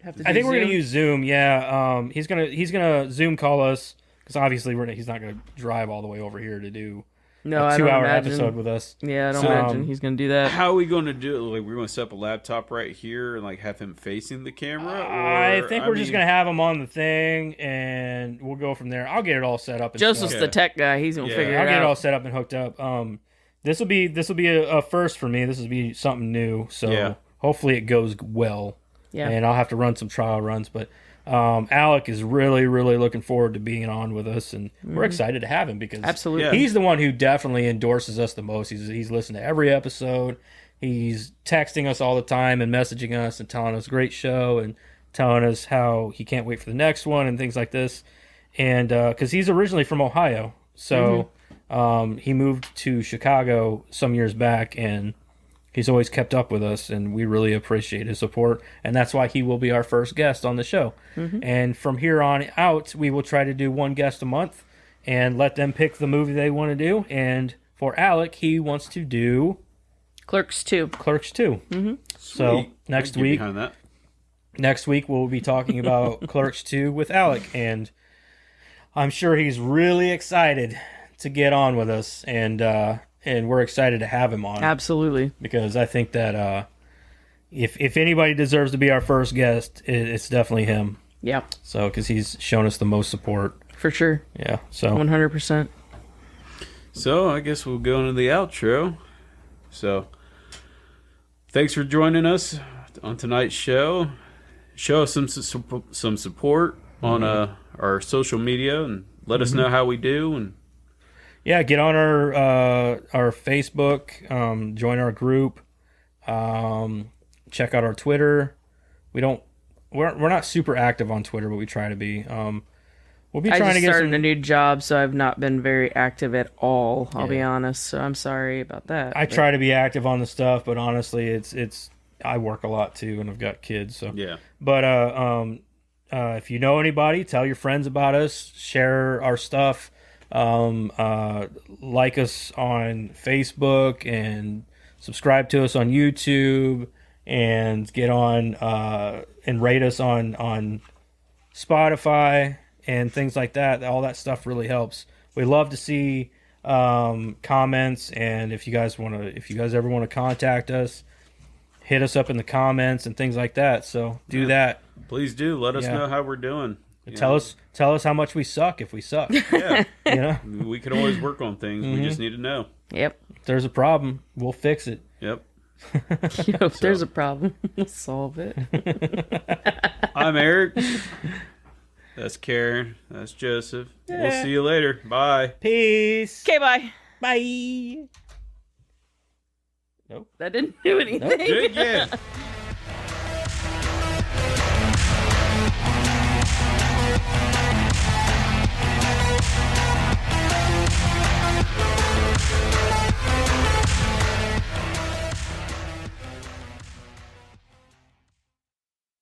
Have to I do think we're Zoom. gonna use Zoom. Yeah. He's gonna Zoom call us because obviously he's not gonna drive all the way over here to do No, a I don't 2-hour imagine. episode with us. Yeah, I don't So, imagine he's going to do that. How are we going to do it? Like, we're going to set up a laptop right here and, like, have him facing the camera? I Or, think we're just gonna have him on the thing, and we'll go from there. I'll get it all set up. And Joseph's stuff. the tech guy. He's going to Yeah. figure I'll it get it all out. set up and hooked up. This will be a first for me. This will be something new. So Yeah. hopefully it goes well. Yeah. And I'll have to run some trial runs, but Alec is really, really looking forward to being on with us, and we're excited to have him because Absolutely. Yeah. he's the one who definitely endorses us the most. He's listened to every episode. He's texting us all the time and messaging us and telling us great show and telling us how he can't wait for the next one and things like this. And because he's originally from Ohio, so he moved to Chicago some years back, and he's always kept up with us, and we really appreciate his support. And that's why he will be our first guest on the show. And from here on out, we will try to do one guest a month and let them pick the movie they want to do. And for Alec, he wants to do Clerks 2. Clerks 2. So Sweet. next I'd get week, behind that. we'll be talking about Clerks 2 with Alec, and I'm sure he's really excited to get on with us, and we're excited to have him on Absolutely. because I think that if anybody deserves to be our first guest, it's definitely him. Yeah, So because he's shown us the most support. for sure. Yeah. So 100%. So I guess we'll go into the outro. So thanks for joining us on tonight's show. Show us some support on our social media and let us know how we do. And yeah, get on our Facebook, join our group, check out our Twitter. We're not super active on Twitter, but we try to be. We'll be I trying just to get started some. a new job, so I've not been very active at all, I'll be honest. So I'm sorry about that. I try to be active on the stuff, but honestly, it's I work a lot too, and I've got kids. So yeah, But if you know anybody, tell your friends about us. Share our stuff. Like us on Facebook and subscribe to us on YouTube, and get on and rate us on Spotify and things like that. All that stuff really helps. We love to see comments, and if you guys ever want to contact us, hit us up in the comments and things like that. So do that. please do let us Yeah. know how we're doing. You Tell us how much we suck if we suck. Yeah, You know, we can always work on things. We just need to know. Yep. if there's a problem, we'll fix it. Yep. If there's a problem, we'll solve it. I'm Eric. That's Karen. That's Joseph. We'll see you later. Bye. Peace. Okay, bye. Bye. That didn't do anything. Do it again.